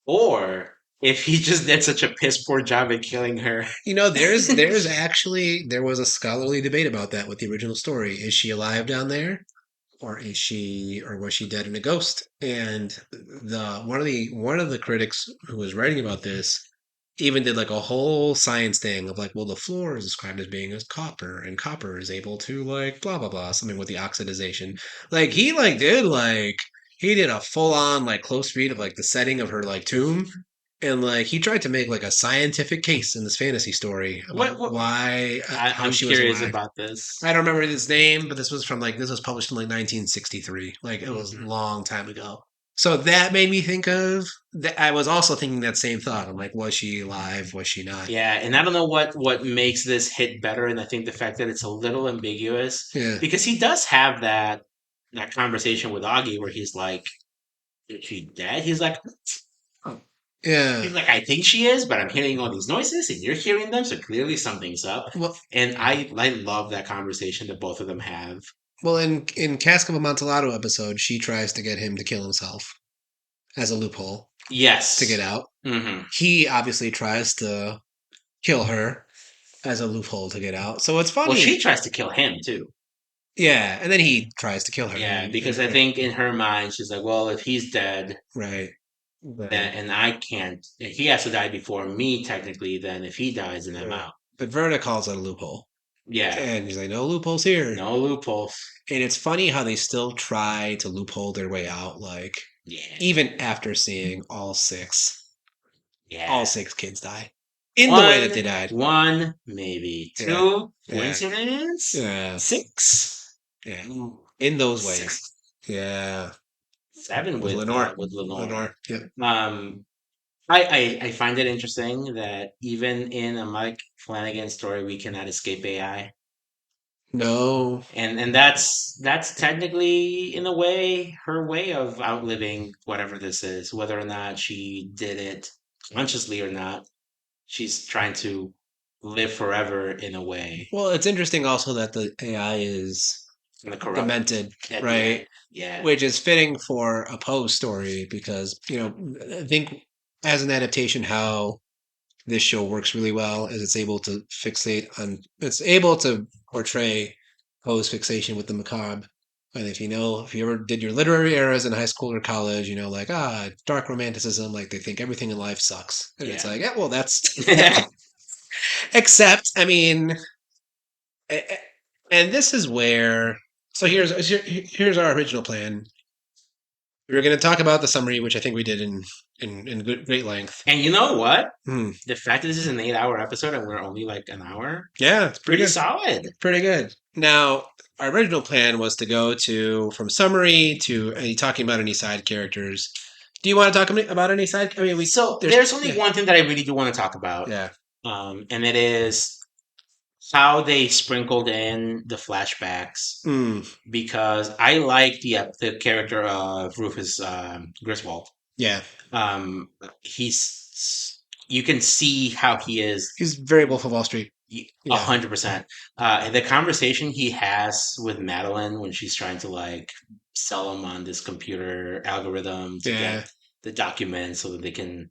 Speaker 2: or if he just did such a piss poor job at killing her.
Speaker 1: There was a scholarly debate about that with the original story. Is she alive down there? Or was she dead in a ghost? And the one of the critics who was writing about this even did like a whole science thing of like, well, the floor is described as being as copper, and copper is able to like blah blah blah, something with the oxidization. Like he did a full on like close read of like the setting of her like tomb, and like he tried to make like a scientific case in this fantasy story about why how
Speaker 2: I'm
Speaker 1: she was
Speaker 2: curious
Speaker 1: alive.
Speaker 2: about this.
Speaker 1: I don't remember his name, but this was published in like 1963. Like it was a long time ago. So that made me think of that. I was also thinking that same thought. I'm like, was she alive? Was she not?
Speaker 2: Yeah, and I don't know what makes this hit better, and I think the fact that it's a little ambiguous
Speaker 1: Yeah.
Speaker 2: because he does have that conversation with Augie where he's like, "Is she dead?"
Speaker 1: Yeah.
Speaker 2: He's like, "I think she is, but I'm hearing all these noises, and you're hearing them, so clearly something's up."
Speaker 1: Well,
Speaker 2: And I love that conversation that both of them have.
Speaker 1: well, in Cask of Amontillado episode, she tries to get him to kill himself as a loophole to get
Speaker 2: Yes.
Speaker 1: out.
Speaker 2: Hmm.
Speaker 1: He obviously tries to kill her as a loophole to get out. So it's
Speaker 2: Well, she
Speaker 1: funny.
Speaker 2: tries to kill him too.
Speaker 1: Yeah, and then he tries to kill her.
Speaker 2: Yeah, because I think in her mind she's like, well, if he's dead,
Speaker 1: Right. Right.
Speaker 2: then and I can't, he has to die before me technically. Then if he dies, then I'm
Speaker 1: Right.
Speaker 2: out.
Speaker 1: But Verna calls it a loophole.
Speaker 2: Yeah,
Speaker 1: And he's like, no loopholes here.
Speaker 2: no loopholes.
Speaker 1: And it's funny how they still try to loophole their way out, like
Speaker 2: Yeah,
Speaker 1: even after seeing all
Speaker 2: yeah.
Speaker 1: six kids die. In the way that they
Speaker 2: One,
Speaker 1: died.
Speaker 2: one, maybe
Speaker 1: Yeah.
Speaker 2: two.
Speaker 1: Yeah.
Speaker 2: Coincidence?
Speaker 1: Yeah.
Speaker 2: Six.
Speaker 1: Yeah.
Speaker 2: Ooh,
Speaker 1: In those ways.
Speaker 2: six,
Speaker 1: Yeah.
Speaker 2: seven
Speaker 1: With
Speaker 2: with
Speaker 1: Lenore.
Speaker 2: with Lenore.
Speaker 1: Lenore. Yeah.
Speaker 2: Um, I find it interesting that even in a Mike Flanagan story, we cannot escape AI.
Speaker 1: No.
Speaker 2: And that's technically in a way her way of outliving whatever this is, whether or not she did it consciously or not. She's trying to live forever in a way.
Speaker 1: Well, it's interesting also that the AI is
Speaker 2: And the corrupt
Speaker 1: demented,
Speaker 2: at the
Speaker 1: right?
Speaker 2: end. Yeah.
Speaker 1: Which is fitting for a Poe story because, I think as an adaptation, how this show works really well is it's able to portray Poe's fixation with the macabre. And if you ever did your literary eras in high school or college, like, dark romanticism, like they think everything in life sucks. And it's
Speaker 2: Yeah.
Speaker 1: like, yeah, well, that's, except, I mean, and this is where, so here's our original plan. We were going to talk about the summary, which I think we did in great length.
Speaker 2: And you know what?
Speaker 1: Hmm.
Speaker 2: The fact that this is an 8-hour episode and we're only like an hour,
Speaker 1: Yeah, it's pretty
Speaker 2: pretty
Speaker 1: good.
Speaker 2: solid.
Speaker 1: Pretty good. Now, our original plan was to go from summary to any talking about any side characters. Do you want to talk about any side? I mean,
Speaker 2: So there's only one thing that I really do want to talk about.
Speaker 1: Yeah.
Speaker 2: And it is how they sprinkled in the flashbacks
Speaker 1: Mm,
Speaker 2: because I like the character of Rufus Griswold.
Speaker 1: yeah.
Speaker 2: He's you can see how he is
Speaker 1: He's very Wolf of Wall Street.
Speaker 2: 100%. And the conversation he has with Madeline when she's trying to like sell him on this computer algorithm to
Speaker 1: Yeah.
Speaker 2: get the documents so that they can,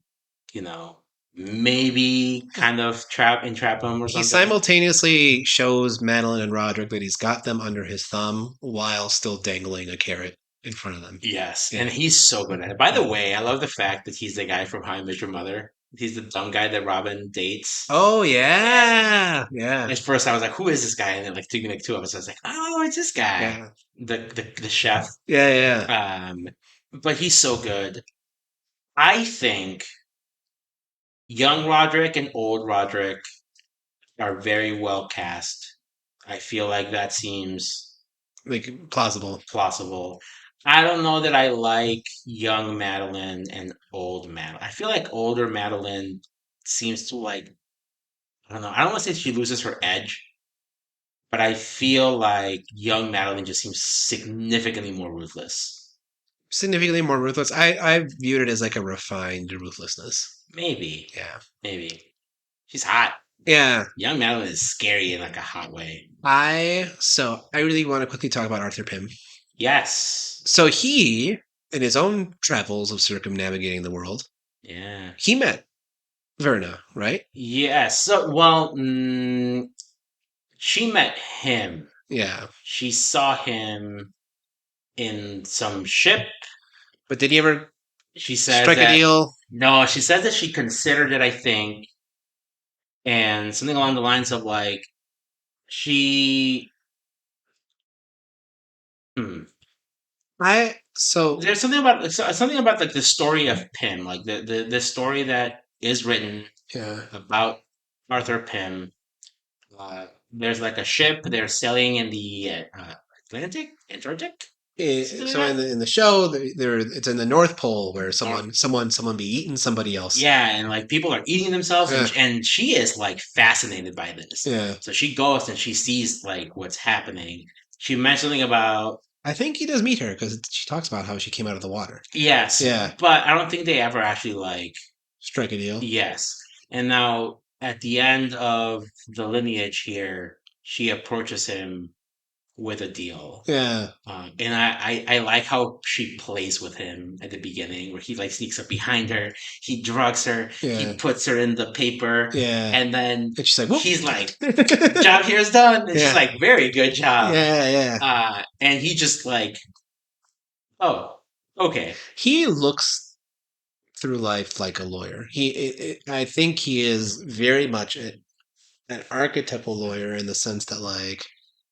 Speaker 2: you know, maybe kind of entrap him or
Speaker 1: He
Speaker 2: something.
Speaker 1: simultaneously shows Madeline and Roderick that he's got them under his thumb while still dangling a carrot in front of them.
Speaker 2: Yes,
Speaker 1: Yeah.
Speaker 2: and he's so good at it. By the way, I love the fact that he's the guy from How I Met Your Mother. He's the dumb guy that Robin dates.
Speaker 1: Oh yeah, yeah,
Speaker 2: At first, I was like, "Who is this guy?" And then, like, took me like 2 episodes. I was like, "Oh, it's this guy,
Speaker 1: yeah,
Speaker 2: the chef."
Speaker 1: yeah.
Speaker 2: But he's so good. I think young Roderick and old Roderick are very well cast. I feel like that seems
Speaker 1: Like plausible.
Speaker 2: plausible. I don't know that I like young Madeline and old Madeline. I feel like older Madeline seems to like, I don't know. I don't want to say she loses her edge, but I feel like young Madeline just seems significantly more ruthless.
Speaker 1: Significantly more ruthless. I viewed it as like a refined ruthlessness.
Speaker 2: Maybe,
Speaker 1: Yeah,
Speaker 2: maybe. She's hot.
Speaker 1: yeah.
Speaker 2: Young Madeline is scary in like a hot way.
Speaker 1: I really want to quickly talk about Arthur Pym.
Speaker 2: Yes.
Speaker 1: So he, in his own travels of circumnavigating the world,
Speaker 2: Yeah.
Speaker 1: he met Verna, right?
Speaker 2: Yes. So, well, she met him.
Speaker 1: Yeah.
Speaker 2: She saw him in some ship.
Speaker 1: But did he ever
Speaker 2: She says
Speaker 1: strike a
Speaker 2: that
Speaker 1: deal?
Speaker 2: no, she says that she considered it, I think, and something along the lines of like she hmm, there's something about like the story of Pym, like the story that is written
Speaker 1: Yeah.
Speaker 2: about Arthur Pym. There's like a ship, they're sailing in the Atlantic, Antarctic.
Speaker 1: So in the show, it's in the North Pole where
Speaker 2: North.
Speaker 1: someone be eating somebody else.
Speaker 2: Yeah, and like people are eating themselves,
Speaker 1: Yeah.
Speaker 2: and she is like fascinated by this.
Speaker 1: Yeah.
Speaker 2: So she goes and she sees like what's happening. She mentioned something about
Speaker 1: I think he does meet her because she talks about how she came out of the water.
Speaker 2: yes,
Speaker 1: Yeah.
Speaker 2: but I don't think they ever actually like
Speaker 1: Strike a deal.
Speaker 2: yes. And now at the end of the lineage here, she approaches him with a deal.
Speaker 1: Yeah.
Speaker 2: And I like how she plays with him at the beginning, where he like sneaks up behind her, he drugs her, he
Speaker 1: Yeah.
Speaker 2: puts her in the paper,
Speaker 1: Yeah.
Speaker 2: and then
Speaker 1: And she's like, whoop.
Speaker 2: he's like, "Job here is done," and she's
Speaker 1: Yeah.
Speaker 2: like, "Very good job."
Speaker 1: Yeah. Yeah.
Speaker 2: And he just like, "Oh, okay,
Speaker 1: He looks through life like a lawyer. I think he is very much an archetypal lawyer in the sense that like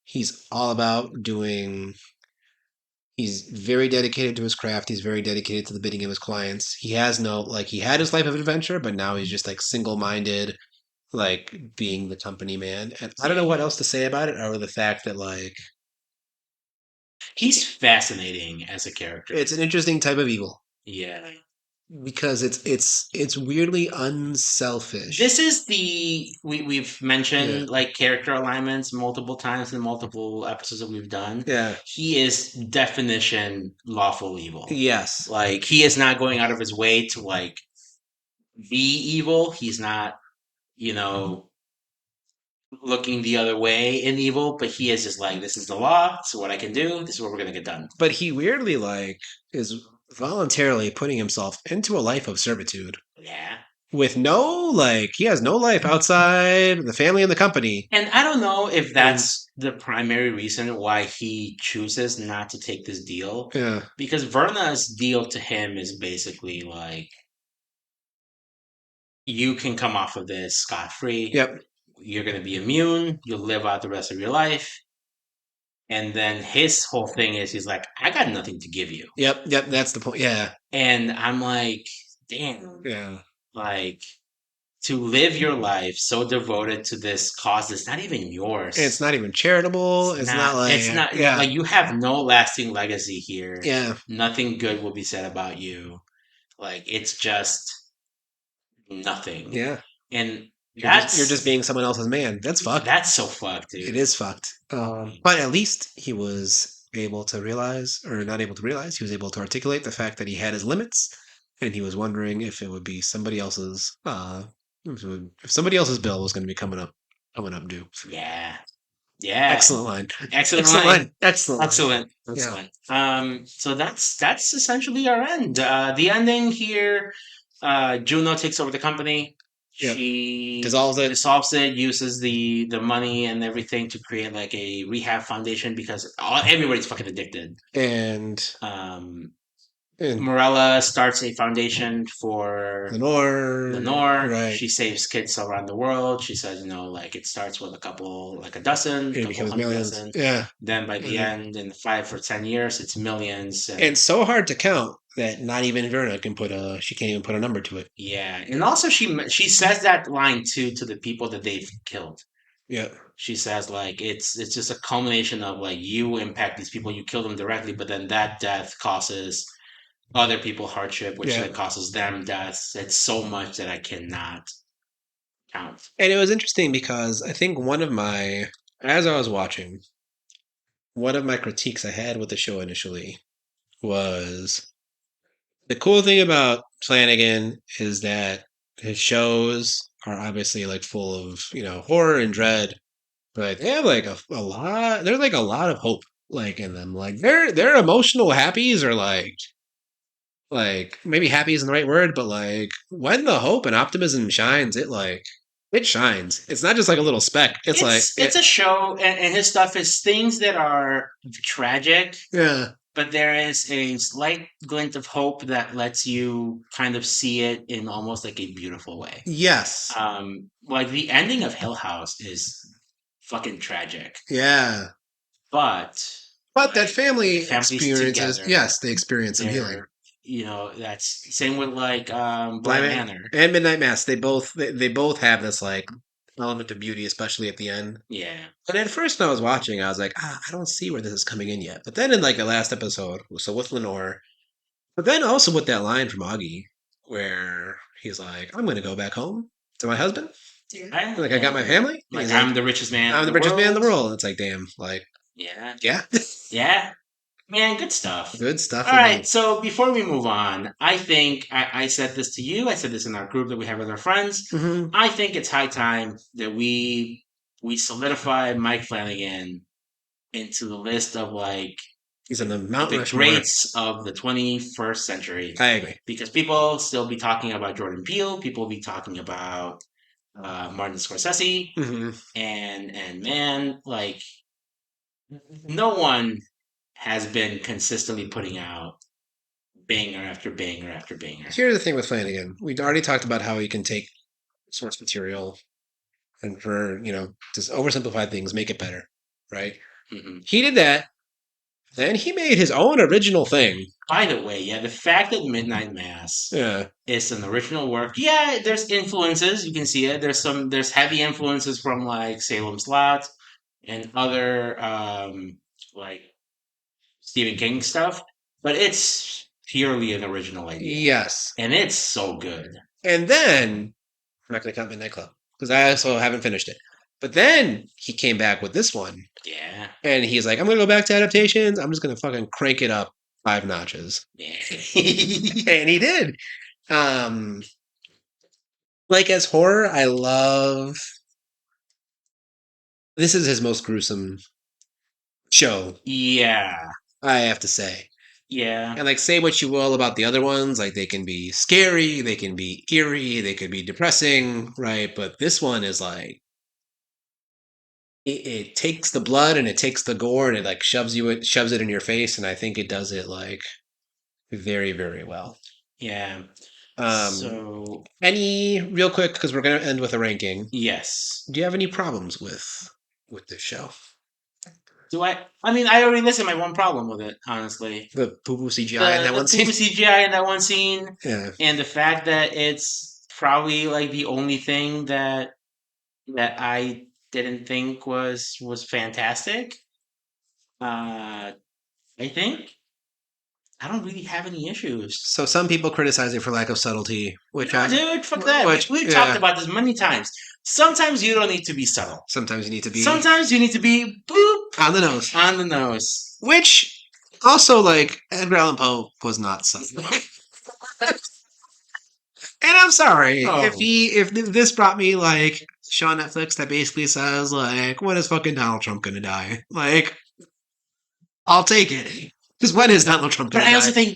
Speaker 1: he's all about doing. He's very dedicated to his craft. He's very dedicated to the bidding of his clients. He has no like he had his life of adventure, but now he's just like single minded, like being the company man. And I don't know what else to say about it, other the fact that like
Speaker 2: he's fascinating as a character."
Speaker 1: it's an interesting type of evil
Speaker 2: Yeah.
Speaker 1: because it's weirdly unselfish.
Speaker 2: This is the we've
Speaker 1: Yeah.
Speaker 2: mentioned like character alignments multiple times in multiple episodes that we've done.
Speaker 1: Yeah.
Speaker 2: He is definition lawful evil.
Speaker 1: Yes.
Speaker 2: Like he is not going out of his way to like be evil. He's not, you know, looking the other way in evil, but he is just like, this is the law, this is what I can do, this is what we're gonna get done.
Speaker 1: But he weirdly like is voluntarily putting himself into a life of servitude
Speaker 2: Yeah.
Speaker 1: with no like he has no life outside the family and the company.
Speaker 2: And I don't know if
Speaker 1: And
Speaker 2: that's the primary reason why he chooses not to take this deal.
Speaker 1: yeah.
Speaker 2: Because Verna's deal to him is basically like, you can come off of this scot free.
Speaker 1: Yep.
Speaker 2: You're going to be immune. You'll live out the rest of your life. And then his whole thing is, he's like, I got nothing to give you.
Speaker 1: Yep. Yep. That's the point. Yeah.
Speaker 2: And I'm like, damn.
Speaker 1: Yeah.
Speaker 2: Like, to live your life so devoted to this cause that's not even yours.
Speaker 1: And it's not even charitable. It's not like
Speaker 2: It's not
Speaker 1: yeah.
Speaker 2: like you have no lasting legacy here.
Speaker 1: Yeah.
Speaker 2: Nothing good will be said about you. Like it's just nothing.
Speaker 1: Yeah.
Speaker 2: And
Speaker 1: You're just being someone else's man. That's fucked.
Speaker 2: That's so fucked, dude.
Speaker 1: It is fucked. But at least he was able to realize, or not able to realize, he was able to articulate the fact that he had his limits, and he was wondering if it would be somebody else's, if somebody else's bill was going to be coming up due.
Speaker 2: Yeah. Yeah.
Speaker 1: Excellent line.
Speaker 2: Excellent line.
Speaker 1: Excellent.
Speaker 2: Excellent. Excellent. So that's essentially our end. The ending here, Juno takes over the company.
Speaker 1: Yep.
Speaker 2: She
Speaker 1: Dissolves it,
Speaker 2: uses the money and everything to create like a rehab foundation because everybody's fucking addicted.
Speaker 1: and
Speaker 2: Morella starts a foundation for
Speaker 1: Lenore. Right.
Speaker 2: She saves kids around the world. She says, like it starts with a couple, like a dozen,
Speaker 1: It becomes millions.
Speaker 2: Dozen.
Speaker 1: Yeah.
Speaker 2: Then by the end, in 5 or 10 years, it's millions.
Speaker 1: And so hard to count that not even Verna can she can't even put a number to it.
Speaker 2: Yeah. And also she says that line too to the people that they've killed.
Speaker 1: Yeah.
Speaker 2: She says like it's just a culmination of like you impact these people, you kill them directly, but then that death causes other people hardship, which then causes them deaths. It's so much that I cannot count.
Speaker 1: And it was interesting because I think as I was watching, one of my critiques I had with the show initially was the cool thing about Flanagan is that his shows are obviously like full of, horror and dread, but they have like a lot, there's like a lot of hope like in them. Like their emotional happies are like maybe happy isn't the right word, but like when the hope and optimism shines, it shines. It's not just like a little speck. It's
Speaker 2: a show, and his stuff is things that are tragic.
Speaker 1: Yeah.
Speaker 2: But there is a slight glint of hope that lets you kind of see it in almost like a beautiful way.
Speaker 1: Yes.
Speaker 2: Like the ending of Hill House is fucking tragic.
Speaker 1: Yeah.
Speaker 2: But
Speaker 1: that family experiences, yes, they experience some healing.
Speaker 2: That's same with like Blind Manor
Speaker 1: and Midnight Mass. They both have this like element of beauty, especially at the end.
Speaker 2: Yeah.
Speaker 1: And at first, when I was watching, I was like, I don't see where this is coming in yet. But then in like the last episode, so with Lenore, but then also with that line from Augie, where he's like, I'm going to go back home to my husband. Like, I got my family. And
Speaker 2: Like,
Speaker 1: he's
Speaker 2: I'm
Speaker 1: like,
Speaker 2: the richest man
Speaker 1: I'm
Speaker 2: in
Speaker 1: the
Speaker 2: the
Speaker 1: richest man in the
Speaker 2: world.
Speaker 1: world. It's like, damn, like,
Speaker 2: Yeah.
Speaker 1: yeah,
Speaker 2: Yeah. Man, good stuff.
Speaker 1: good stuff.
Speaker 2: All right, so before we move on, I think I said this to you. I said this in our group that we have with our friends.
Speaker 1: Mm-hmm.
Speaker 2: I think it's high time that we solidify Mike Flanagan into the list of like
Speaker 1: He's in the Mount
Speaker 2: the
Speaker 1: Rushmore.
Speaker 2: greats of the 21st century.
Speaker 1: I agree.
Speaker 2: Because people still be talking about Jordan Peele, people be talking about Martin Scorsese,
Speaker 1: Mm-hmm.
Speaker 2: and man, like no one has been consistently putting out banger after banger after banger.
Speaker 1: Here's the thing with Flanagan. We'd already talked about how he can take source material and for, just oversimplify things, make it better, right?
Speaker 2: Mm-hmm.
Speaker 1: He did that. Then he made his own original thing.
Speaker 2: By the way, yeah, the fact that Midnight Mass
Speaker 1: Yeah.
Speaker 2: is an original work, yeah, there's influences. You can see it. There's heavy influences from like Salem's Lot and other like Stephen King stuff, but it's purely an original idea.
Speaker 1: Yes.
Speaker 2: And it's so good.
Speaker 1: And then, I'm not going to count Midnight Club because I also haven't finished it. But then he came back with this one.
Speaker 2: Yeah.
Speaker 1: And he's like, I'm going to go back to adaptations. I'm just going to fucking crank it up 5 notches.
Speaker 2: Yeah.
Speaker 1: And he did. Like as horror, I love. This is his most gruesome show,
Speaker 2: Yeah.
Speaker 1: I have to say.
Speaker 2: Yeah.
Speaker 1: And like, say what you will about the other ones, like they can be scary, they can be eerie, they could be depressing, right? But this one is like, it takes the blood and it takes the gore and it like shoves it in your face, and I think it does it like very, very well.
Speaker 2: Yeah.
Speaker 1: So, any real quick because we're gonna end with a ranking.
Speaker 2: Yes.
Speaker 1: Do you have any problems with this show?
Speaker 2: Do I? I mean, I already listed my one problem with it. Honestly,
Speaker 1: The poo-poo CGI in that one
Speaker 2: scene.
Speaker 1: scene.
Speaker 2: CGI in that one scene.
Speaker 1: Yeah.
Speaker 2: And the fact that it's probably like the only thing that I didn't think was fantastic. I think I don't really have any issues.
Speaker 1: So some people criticize it for lack of subtlety, which
Speaker 2: dude, fuck that. We've talked about this many times. Sometimes you don't need to be subtle.
Speaker 1: Sometimes you need to be.
Speaker 2: Sometimes you need to be boop
Speaker 1: on the nose.
Speaker 2: On the nose.
Speaker 1: Which also, like, Edgar Allan Poe was not subtle. And I'm sorry if this brought me like show on Netflix that basically says like, when is fucking Donald Trump gonna die? Like, I'll take it. Because when is Donald Trump gonna die?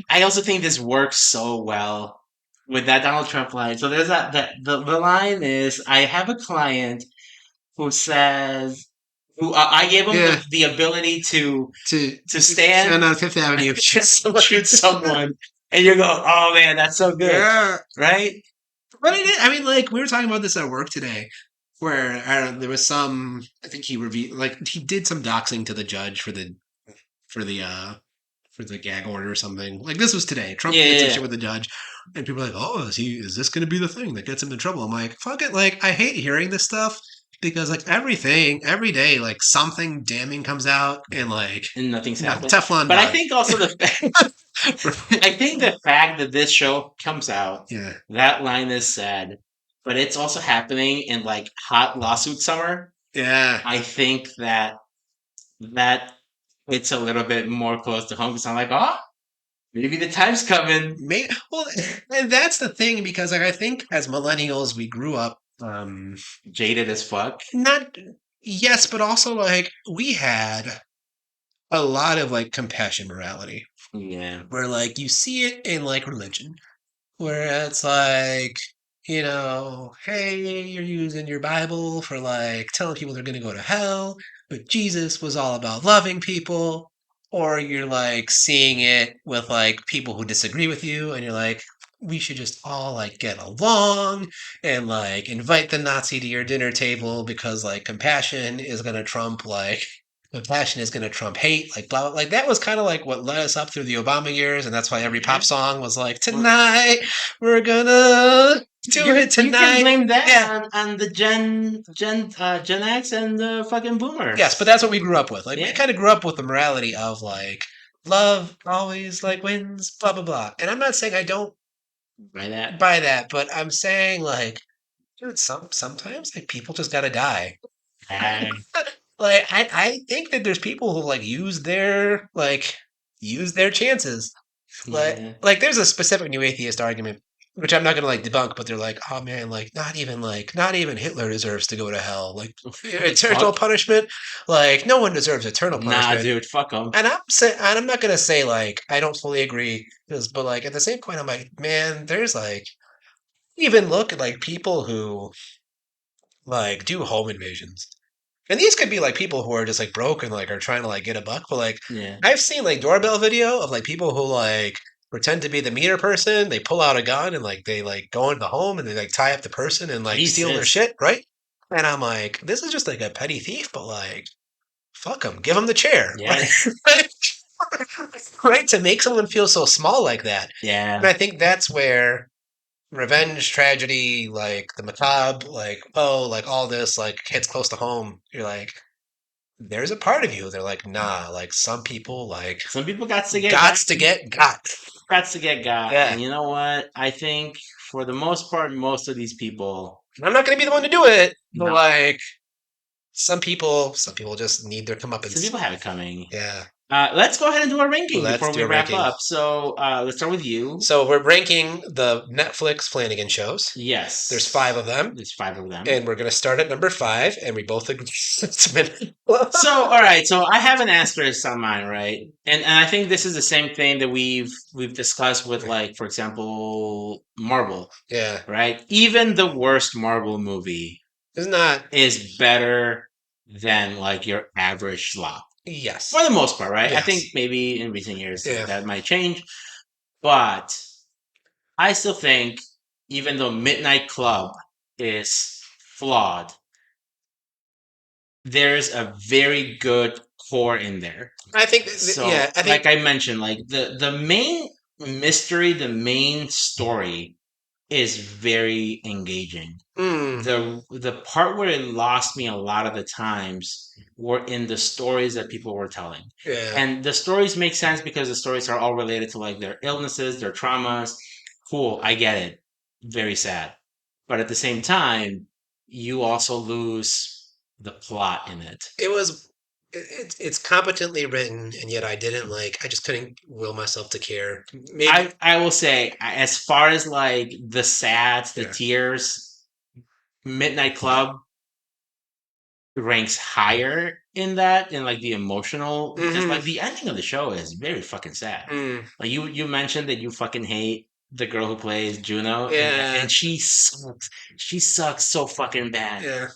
Speaker 2: I also think this works so well with that Donald Trump line. So there's the line is, I have a client who says, who I gave him the ability to stand
Speaker 1: on Fifth Avenue,
Speaker 2: shoot someone, and you go, oh man, that's so good, right?
Speaker 1: But it is, I mean, like we were talking about this at work today, where there was some. I think he reviewed, like he did some doxing to the judge for the gag order or something. Like this was today. Trump did some shit with the judge, and people are like, "Oh, is this going to be the thing that gets him in trouble?" I'm like, "Fuck it!" Like I hate hearing this stuff because like every day, like something damning comes out, and
Speaker 2: nothing's happened.
Speaker 1: Teflon.
Speaker 2: But I think also I think the fact that this show comes out, that line is said, but it's also happening in like hot lawsuit summer.
Speaker 1: Yeah,
Speaker 2: I think that it's a little bit more close to home because I'm like, oh, maybe the time's coming.
Speaker 1: Maybe, well, and that's the thing because like I think as millennials we grew up
Speaker 2: jaded as fuck.
Speaker 1: Yes, but also like we had a lot of like compassion morality.
Speaker 2: Yeah.
Speaker 1: Where like you see it in like religion, where it's like, hey, you're using your Bible for like telling people they're going to go to hell, but Jesus was all about loving people. Or you're like seeing it with like people who disagree with you, and you're like, we should just all like get along and like invite the Nazi to your dinner table because like compassion is going to trump hate, like blah, blah. Like that was kind of like what led us up through the Obama years, and that's why every pop song was like, tonight we're gonna Do
Speaker 2: You
Speaker 1: it
Speaker 2: you can
Speaker 1: tonight.
Speaker 2: blame that
Speaker 1: Yeah.
Speaker 2: on the Gen X and the fucking boomers.
Speaker 1: Yes, but that's what we grew up with. Like, we
Speaker 2: Yeah.
Speaker 1: kind of grew up with the morality of, like, love always, like, wins, blah, blah, blah. And I'm not saying I don't
Speaker 2: By that.
Speaker 1: buy that, but I'm saying, like, dude, sometimes, like, people just gotta die.
Speaker 2: Ah,
Speaker 1: Like, I think that there's people who, like, use their chances.
Speaker 2: yeah.
Speaker 1: Like there's a specific new atheist argument, which I'm not gonna like debunk, but they're like, oh man, not even Hitler deserves to go to hell. Like
Speaker 2: What the
Speaker 1: eternal
Speaker 2: fuck?
Speaker 1: punishment, like no one deserves eternal
Speaker 2: Nah,
Speaker 1: punishment.
Speaker 2: dude, fuck them.
Speaker 1: And I'm not gonna say like I don't fully agree, but like at the same point, I'm like, man, there's like even look at like people who like do home invasions. And these could be like people who are just like broke and like are trying to like get a buck. But like
Speaker 2: Yeah.
Speaker 1: I've seen like doorbell video of like people who like pretend to be the meter person. They pull out a gun and like they like go into the home and they like tie up the person and like steal their
Speaker 2: Jesus.
Speaker 1: shit, right? And I'm like, this is just like a petty thief, but like, fuck him, give him the chair,
Speaker 2: Yeah.
Speaker 1: right? To make someone feel so small like that. And
Speaker 2: Yeah.
Speaker 1: I think that's where revenge, tragedy, like the macabre, like oh, like all this like hits close to home. You're like, there's a part of you they're like nah like some people like
Speaker 2: Some people got to get got.
Speaker 1: gots to get got.
Speaker 2: Got to get got.
Speaker 1: Yeah,
Speaker 2: And you know what? I think for the most part, most of these people,
Speaker 1: I'm not gonna be the one to do it, but
Speaker 2: no.
Speaker 1: like some people just need their
Speaker 2: Some
Speaker 1: comeuppance.
Speaker 2: people have it coming.
Speaker 1: Yeah,
Speaker 2: Let's go ahead and do a ranking
Speaker 1: let's
Speaker 2: before
Speaker 1: do
Speaker 2: we
Speaker 1: a
Speaker 2: wrap
Speaker 1: ranking.
Speaker 2: up. So let's start with you.
Speaker 1: So we're ranking the Netflix Flanagan shows.
Speaker 2: Yes.
Speaker 1: There's 5 of them,
Speaker 2: There's 5 of them.
Speaker 1: and we're gonna start at number 5, and we both agree it's been
Speaker 2: So all right, so I have an asterisk on mine, right? And I think this is the same thing that we've discussed with, like, for example, Marvel,
Speaker 1: yeah,
Speaker 2: right? Even the worst Marvel movie
Speaker 1: it's not.
Speaker 2: is better than like your average slop.
Speaker 1: Yes,
Speaker 2: For the most part, right? I think
Speaker 1: yes,
Speaker 2: maybe in recent years
Speaker 1: yeah,
Speaker 2: that might change, but I still think even though Midnight Club is flawed, there's a very good core in there.
Speaker 1: I think
Speaker 2: So,
Speaker 1: yeah, I
Speaker 2: like
Speaker 1: think
Speaker 2: I mentioned, like the main mystery, the main story is very engaging.
Speaker 1: mm,
Speaker 2: The part where it lost me a lot of the times were in the stories that people were telling.
Speaker 1: yeah.
Speaker 2: And the stories make sense because the stories are all related to like their illnesses, their traumas. Cool, I get it. Very sad. But at the same time, you also lose the plot in it.
Speaker 1: It was it's competently written, and yet I just couldn't will myself to care. Maybe
Speaker 2: I will say, as far as like the sads, the
Speaker 1: yeah.
Speaker 2: tears, Midnight Club ranks higher in that, in like the emotional, because
Speaker 1: Hmm.
Speaker 2: like the ending of the show is very fucking sad.
Speaker 1: Mm,
Speaker 2: Like you mentioned that you fucking hate the girl who plays Juno,
Speaker 1: yeah,
Speaker 2: and she sucks. She sucks so fucking bad.
Speaker 1: yeah.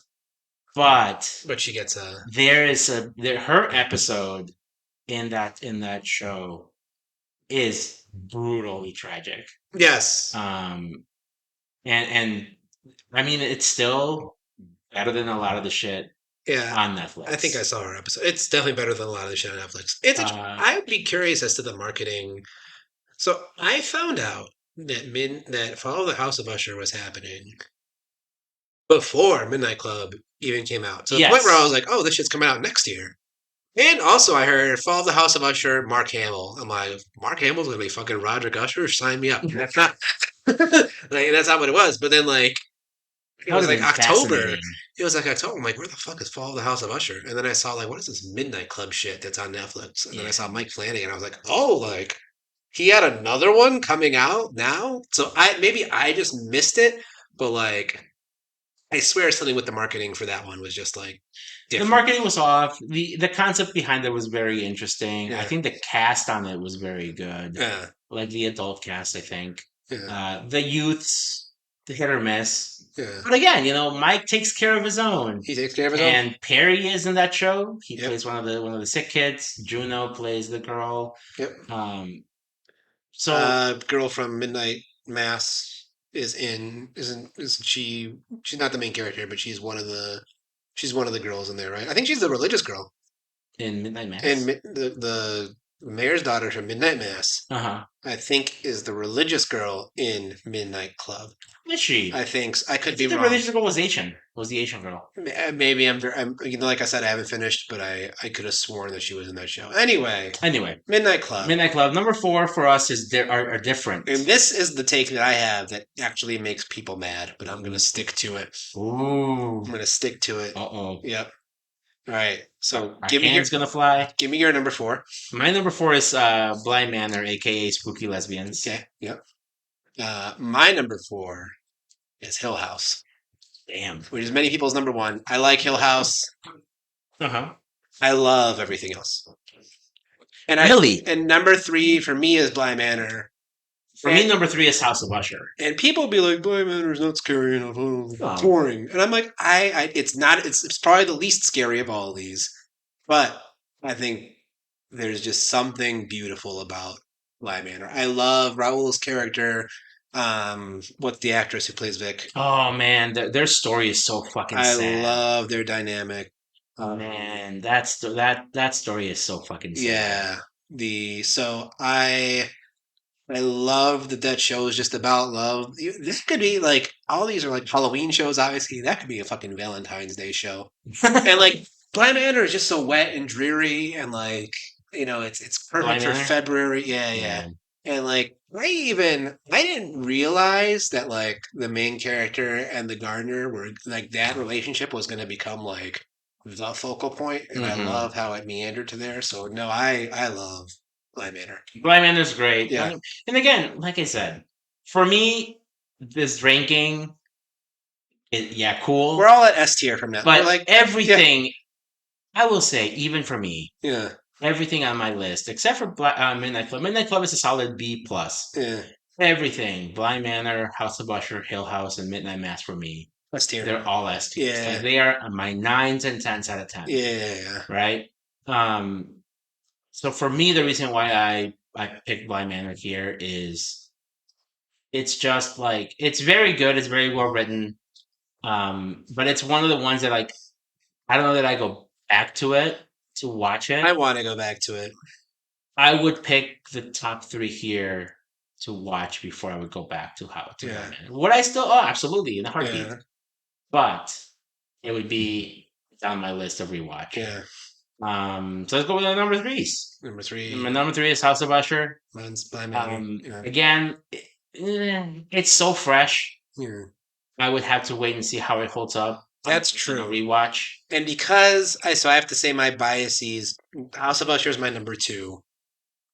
Speaker 2: But
Speaker 1: But she gets a
Speaker 2: her episode in that show is brutally tragic.
Speaker 1: yes,
Speaker 2: Um, and I mean, it's still better than a lot of the shit
Speaker 1: yeah.
Speaker 2: on
Speaker 1: I think I
Speaker 2: Netflix.
Speaker 1: saw her episode. It's definitely better than a lot of the shit on Netflix.
Speaker 2: Uh,
Speaker 1: I would be curious as to the marketing. So I found out that Follow the House of Usher was happening before Midnight Club even came out. To the point where I was
Speaker 2: yes.
Speaker 1: like, oh, this shit's coming out next year. And also, I heard Fall of the House of Usher, Mark Hamill. I'm like, Mark Hamill's gonna be fucking Roger Usher. Sign me up. That's not like that's not what it was. But then like it
Speaker 2: That would
Speaker 1: was
Speaker 2: have
Speaker 1: like
Speaker 2: been
Speaker 1: October.
Speaker 2: fascinating.
Speaker 1: It was like October. I'm like, where the fuck is Fall of the House of Usher? And then I saw like, what is this Midnight Club shit that's on Netflix? And then I
Speaker 2: Yeah.
Speaker 1: saw Mike Flanagan. I was like, oh, like he had another one coming out now. So I just missed it, but like I swear something with the marketing for that one was just like
Speaker 2: The
Speaker 1: different.
Speaker 2: marketing was off. The concept behind it was very interesting. I
Speaker 1: Yeah,
Speaker 2: think the cast on it was very good.
Speaker 1: yeah,
Speaker 2: Like the adult cast, I think.
Speaker 1: yeah,
Speaker 2: The youths, the hit or miss.
Speaker 1: yeah.
Speaker 2: But again, Mike takes care of his own.
Speaker 1: He takes care of his own.
Speaker 2: And Perry is in that show. He
Speaker 1: Yep,
Speaker 2: plays one of the sick kids. Juno plays the girl.
Speaker 1: yep.
Speaker 2: Um, so
Speaker 1: Girl from Midnight Mass isn't she? She's not the main character, but she's one of the girls in there, right? I think she's the religious girl,
Speaker 2: in Midnight
Speaker 1: and
Speaker 2: Mass,
Speaker 1: the the mayor's daughter from Midnight Mass,
Speaker 2: Uh-huh.
Speaker 1: I think is the religious girl in Midnight Club.
Speaker 2: Is she?
Speaker 1: I think I
Speaker 2: I
Speaker 1: could be
Speaker 2: think the
Speaker 1: wrong.
Speaker 2: religious girl was Asian. Was the Asian girl?
Speaker 1: Maybe I'm like I said, I haven't finished, but I could have sworn that she was in that show. Anyway,
Speaker 2: Anyway,
Speaker 1: Midnight Club.
Speaker 2: Midnight Club. Number 4 for us is are different.
Speaker 1: And this is the take that I have that actually makes people mad, but I'm going to stick to it.
Speaker 2: Ooh.
Speaker 1: I'm going to stick to it.
Speaker 2: Uh-oh.
Speaker 1: Yep. All right. So
Speaker 2: Our
Speaker 1: give me your
Speaker 2: hand's gonna fly.
Speaker 1: give me your number 4.
Speaker 2: My number 4 is Blind Manor, aka Spooky Lesbians.
Speaker 1: Okay. Yep. My number 4 is Hill House,
Speaker 2: Damn.
Speaker 1: which is many people's number 1. I like Hill House.
Speaker 2: Uh-huh.
Speaker 1: I love everything else. And
Speaker 2: Really?
Speaker 1: And number 3 for me is Bly Manor.
Speaker 2: For me, number 3 is House of Usher.
Speaker 1: And people be like, Bly Manor's not scary enough. Oh,
Speaker 2: Oh.
Speaker 1: boring. And I'm like, it's not. It's probably the least scary of all these. But I think there's just something beautiful about Bly Manor. I love Raul's character. What's the actress who plays Vic?
Speaker 2: Oh man, their story is so fucking
Speaker 1: I
Speaker 2: sad.
Speaker 1: love their dynamic.
Speaker 2: Oh man, that story is so fucking sad.
Speaker 1: Yeah. So I love that show is just about love. This could be like all these are like Halloween shows. Obviously, that could be a fucking Valentine's Day show. And like Bly Manor is just so wet and dreary, and like it's perfect for February. Yeah. And like I didn't realize that like the main character and the gardener were like that relationship was going to become like the focal point, and I love how it meandered to there. So no, I love Bly Manor.
Speaker 2: Bly Manor's great.
Speaker 1: Yeah.
Speaker 2: And again, like I said, for me, this ranking, cool.
Speaker 1: We're all at S tier from now.
Speaker 2: But
Speaker 1: we're like
Speaker 2: everything, I will say, even for me,
Speaker 1: yeah.
Speaker 2: Everything on my list except for Midnight Club. Midnight Club is a solid B plus.
Speaker 1: Yeah.
Speaker 2: Everything, Bly Manor, House of Usher, Hill House, and Midnight Mass for me.
Speaker 1: S tier.
Speaker 2: They're all S tiers.
Speaker 1: Yeah.
Speaker 2: Like they are my 9s and 10s out of 10.
Speaker 1: Yeah.
Speaker 2: Right. So for me, the reason why I picked Bly Manor here is it's just like it's very good. It's very well written. But it's one of the ones that like I don't know that I go back to it to watch it.
Speaker 1: I want to go back to it.
Speaker 2: I would pick the top 3 here to watch before I would go back to how to Bly Manor. Would I still? Oh, absolutely, in a heartbeat.
Speaker 1: Yeah.
Speaker 2: But it would be down my list of rewatch.
Speaker 1: Yeah.
Speaker 2: So let's go with our number 3s.
Speaker 1: Number 3.
Speaker 2: My number 3 is House of Usher.
Speaker 1: Mine's Bly Manor.
Speaker 2: Again, it's so fresh.
Speaker 1: Yeah.
Speaker 2: I would have to wait and see how it holds up.
Speaker 1: That's true.
Speaker 2: Rewatch. And
Speaker 1: because I have to say my biases, House of Usher is my number 2.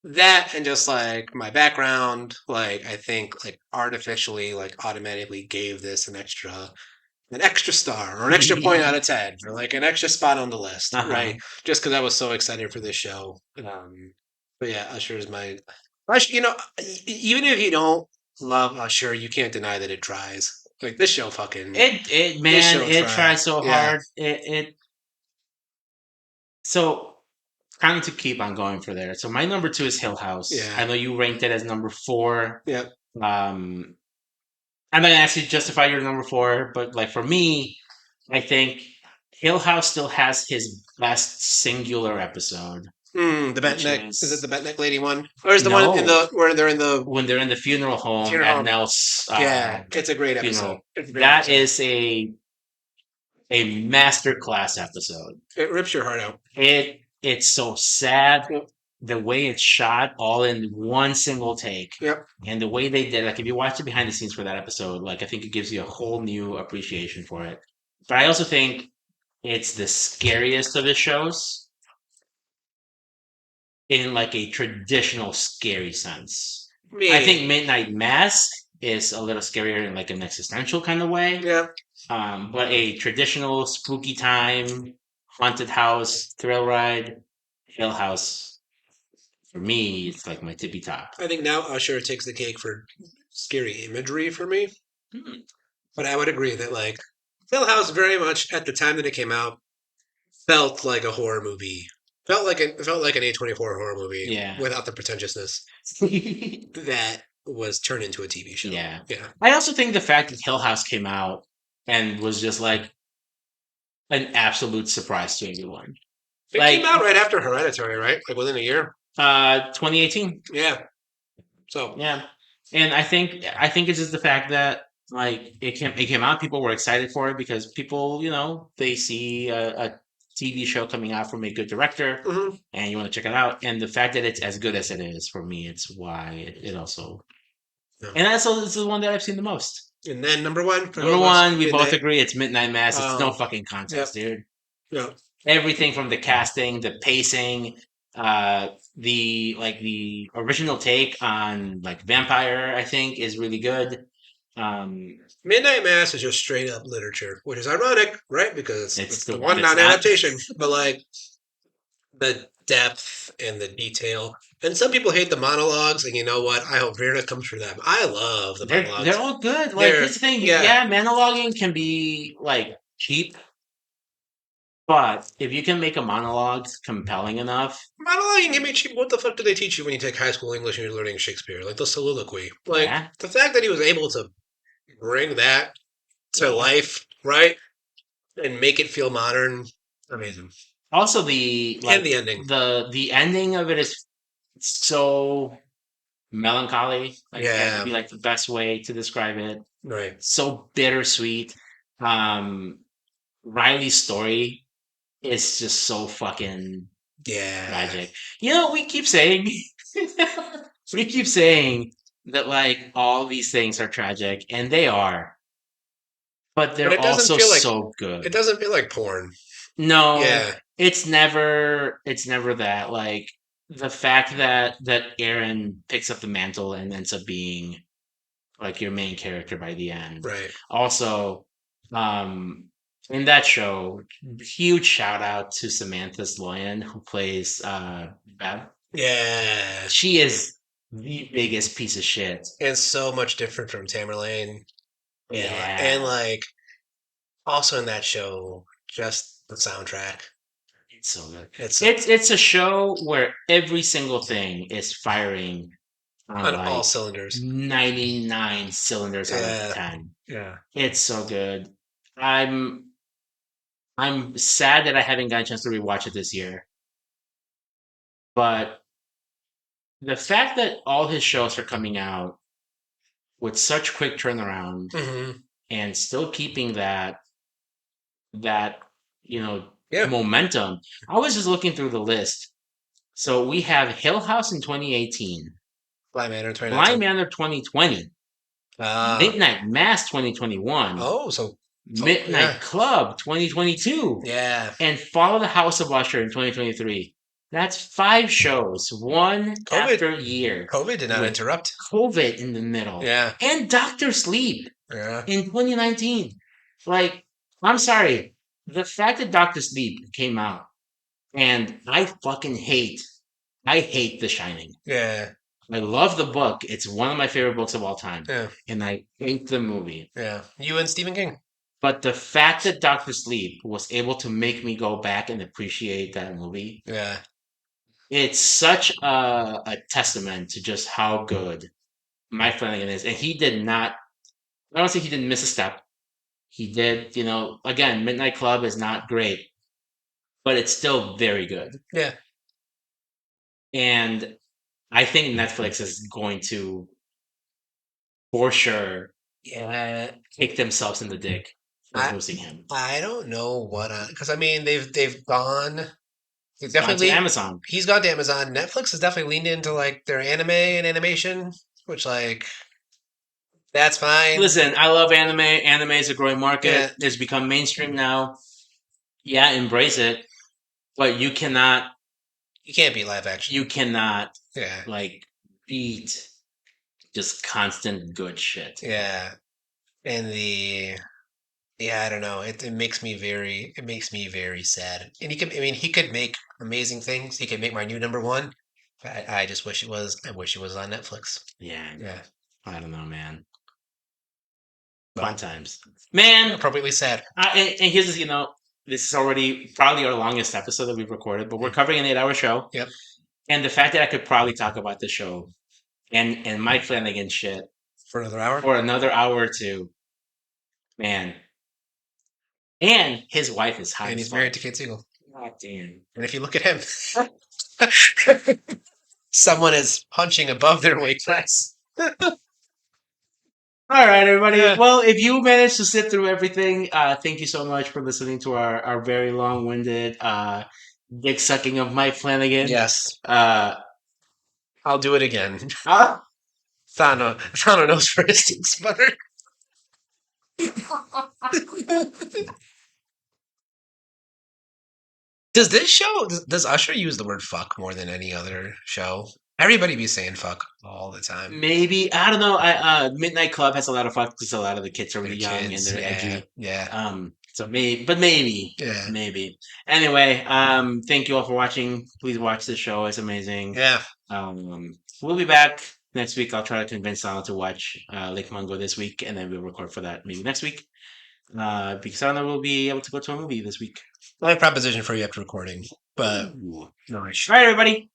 Speaker 1: That and just like my background, like I think like artificially like automatically gave this an extra star or an extra point out of 10 or like an extra spot on the list, right? Just because I was so excited for this show. But yeah, Usher is my. Even if you don't love Usher, you can't deny that it tries. Like this show, fucking
Speaker 2: it tries so hard. So kind to keep on going for there. So my number 2 is Hill House.
Speaker 1: Yeah.
Speaker 2: I know you ranked it as number 4.
Speaker 1: Yep.
Speaker 2: I'm not gonna actually justify your number 4, but like for me, I think Hill House still has his best singular episode.
Speaker 1: The Bentneck is it the Bentneck lady one, or is the one in the when they're in the
Speaker 2: funeral home at Nell's?
Speaker 1: Yeah, it's a great episode.
Speaker 2: That is a masterclass episode.
Speaker 1: It rips your heart out.
Speaker 2: It's so sad. Yep. The way it's shot, all in one single take.
Speaker 1: Yep.
Speaker 2: And the way they did, like if you watch the behind the scenes for that episode, like I think it gives you a whole new appreciation for it. But I also think it's the scariest of the shows. In like a traditional scary sense. Yeah. I think Midnight Mass is a little scarier in like an existential kind of way.
Speaker 1: Yeah.
Speaker 2: But a traditional spooky time, haunted house, thrill ride, Hill House, for me, it's like my tippy top.
Speaker 1: I think now Usher takes the cake for scary imagery for me. But I would agree that like Hill House very much at the time that it came out felt like a horror movie. Felt like an A24 horror movie, without the pretentiousness that was turned into a TV show.
Speaker 2: Yeah. I also think the fact that Hill House came out and was just like an absolute surprise to everyone.
Speaker 1: It came out right after Hereditary, right? Like within a year.
Speaker 2: 2018.
Speaker 1: Yeah. So
Speaker 2: Yeah, and I think it's just the fact that like it came out, people were excited for it because people, they see a TV show coming out from a good director,
Speaker 1: mhm.
Speaker 2: and you want to check it out, and the fact that it's as good as it is for me, it's why it also,
Speaker 1: Yeah.
Speaker 2: and that's also this is the one that I've seen the most.
Speaker 1: And then number one for
Speaker 2: Number
Speaker 1: both of us,
Speaker 2: one, we both
Speaker 1: Midnight.
Speaker 2: agree it's Midnight Mass. It's no
Speaker 1: Um,
Speaker 2: fucking
Speaker 1: yep.
Speaker 2: contest, dude.
Speaker 1: Yep.
Speaker 2: Everything from the casting, the pacing, the original take on like vampire, I think, is really good. Um,
Speaker 1: Midnight Mass is just straight up literature, which is ironic, right? Because
Speaker 2: it's
Speaker 1: it's
Speaker 2: the
Speaker 1: the
Speaker 2: one
Speaker 1: one
Speaker 2: it's not.
Speaker 1: non-adaptation. But like the depth and the detail. And some people hate the monologues, and you know what? I hope Verna comes for them. I love the
Speaker 2: They're
Speaker 1: monologues.
Speaker 2: all good. Like
Speaker 1: They're
Speaker 2: here's the thing,
Speaker 1: yeah.
Speaker 2: yeah, monologuing can be like cheap, but if you can make a monologue compelling enough,
Speaker 1: Monologuing can be cheap. What the fuck do they teach you when you take high school English and you're learning Shakespeare? Like the soliloquy. Like
Speaker 2: yeah,
Speaker 1: the fact that he was able to bring that to
Speaker 2: yeah.
Speaker 1: life, right? And make it feel modern. Amazing.
Speaker 2: Also, the
Speaker 1: And
Speaker 2: like
Speaker 1: the ending.
Speaker 2: the ending of it is so melancholy. Like that would
Speaker 1: Yeah.
Speaker 2: be like the best way to describe it.
Speaker 1: Right.
Speaker 2: So bittersweet. Um, Riley's story is just so fucking
Speaker 1: Yeah.
Speaker 2: tragic. We keep saying we keep saying that like all these things are tragic, and they are, but
Speaker 1: But
Speaker 2: they're
Speaker 1: it doesn't
Speaker 2: also
Speaker 1: feel like
Speaker 2: so good.
Speaker 1: it doesn't feel like porn.
Speaker 2: No,
Speaker 1: Yeah.
Speaker 2: it's never that. Like the fact that Aaron picks up the mantle and ends up being like your main character by the end.
Speaker 1: Right.
Speaker 2: Also, um, in that show, huge shout out to Samantha Sloyan who plays Bev.
Speaker 1: Yeah.
Speaker 2: She is the biggest piece of shit.
Speaker 1: And so much different from Tamerlane. And
Speaker 2: Yeah,
Speaker 1: like also in that show, just the soundtrack.
Speaker 2: it's so good.
Speaker 1: It's
Speaker 2: It's a show where every single thing is firing on
Speaker 1: on all
Speaker 2: like
Speaker 1: cylinders.
Speaker 2: 99 cylinders out of
Speaker 1: Yeah.
Speaker 2: 10.
Speaker 1: Yeah.
Speaker 2: It's so good. I'm I'm sad that I haven't gotten a chance to rewatch it this year, but the fact that all his shows are coming out with such quick turnaround
Speaker 1: hmm
Speaker 2: and still keeping that you know
Speaker 1: Yeah.
Speaker 2: momentum. I was just looking through the list. So we have Hill House in 2018,
Speaker 1: Blind Manor
Speaker 2: Blind
Speaker 1: 2019.
Speaker 2: Manor 2020,
Speaker 1: Ah.
Speaker 2: Midnight Mass 2021,
Speaker 1: Oh, so yeah.
Speaker 2: Midnight Club 2022,
Speaker 1: Yeah.
Speaker 2: and Follow the House of Usher in 2023. That's 5 shows, one
Speaker 1: COVID
Speaker 2: after year,
Speaker 1: COVID did not
Speaker 2: with
Speaker 1: interrupt.
Speaker 2: COVID in the middle,
Speaker 1: Yeah.
Speaker 2: and Doctor Sleep
Speaker 1: Yeah.
Speaker 2: in 2019. Like, I'm sorry, the fact that Doctor Sleep came out, and I hate The Shining.
Speaker 1: Yeah.
Speaker 2: I love the book. It's one of my favorite books of all time,
Speaker 1: Yeah.
Speaker 2: and I hate the movie.
Speaker 1: Yeah. You and Stephen King.
Speaker 2: But the fact that Doctor Sleep was able to make me go back and appreciate that movie,
Speaker 1: Yeah.
Speaker 2: it's such a testament to just how good Mike Flanagan is. And he did not, I don't think he didn't miss a step. He did, again, Midnight Club is not great, but it's still very good.
Speaker 1: Yeah.
Speaker 2: And I think Netflix is going to, for sure,
Speaker 1: Yeah.
Speaker 2: kick themselves in the dick for
Speaker 1: I
Speaker 2: losing him.
Speaker 1: I don't know what because I mean they've gone. He's
Speaker 2: It's gone to
Speaker 1: definitely
Speaker 2: Amazon.
Speaker 1: he's gone to Amazon. Netflix has definitely leaned into like their anime and animation, which like that's fine.
Speaker 2: Listen, I love anime. Anime is a growing market.
Speaker 1: Yeah.
Speaker 2: It's become mainstream now. Yeah, embrace it. But
Speaker 1: You can't be live action.
Speaker 2: you cannot
Speaker 1: Yeah.
Speaker 2: like beat just constant good shit.
Speaker 1: Yeah. And I don't know. It makes me very sad. And he could make amazing things. He could make my new number one. I just I wish it was on Netflix.
Speaker 2: Yeah,
Speaker 1: Yeah.
Speaker 2: I don't know, man. Fun
Speaker 1: Well,
Speaker 2: times, man.
Speaker 1: appropriately sad.
Speaker 2: And here's this is already probably our longest episode that we've recorded, but we're covering an 8-hour show.
Speaker 1: Yep.
Speaker 2: And the fact that I could probably talk about the show and Mike Flanagan shit
Speaker 1: For another hour.
Speaker 2: for another hour or two, man. And his wife is hot
Speaker 1: And
Speaker 2: as
Speaker 1: he's married
Speaker 2: fuck.
Speaker 1: to Kate Siegel.
Speaker 2: God damn.
Speaker 1: And if you look at him, Someone is punching above their weight class.
Speaker 2: All right, everybody.
Speaker 1: Yeah.
Speaker 2: Well, if you managed to sit through everything, thank you so much for listening to our very long-winded dick sucking of Mike Flanagan.
Speaker 1: Yes,
Speaker 2: Uh,
Speaker 1: I'll do it again.
Speaker 2: ah,
Speaker 1: Thano knows where his stinks butter. Does this show? Does Usher use the word "fuck" more than any other show? Everybody be saying "fuck" all the time.
Speaker 2: maybe I don't know. Midnight Club has a lot of fuck because a lot of the kids are really young and
Speaker 1: Kids,
Speaker 2: they're
Speaker 1: yeah,
Speaker 2: edgy.
Speaker 1: yeah,
Speaker 2: So maybe,
Speaker 1: yeah,
Speaker 2: maybe. Anyway, thank you all for watching. Please watch the show; it's amazing.
Speaker 1: yeah.
Speaker 2: We'll be back next week. I'll try to convince Sana to watch Lake Mungo this week, and then we'll record for that maybe next week. Because Sana will be able to go to a movie this week.
Speaker 1: I have a proposition for you after recording, but
Speaker 2: Ooh.
Speaker 1: no,
Speaker 2: All right, everybody.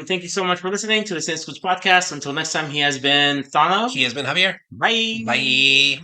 Speaker 2: Thank you so much for listening to the Cine-Scoots podcast. Until next time, he has been Thano.
Speaker 1: he has been Javier.
Speaker 2: Bye.
Speaker 1: Bye.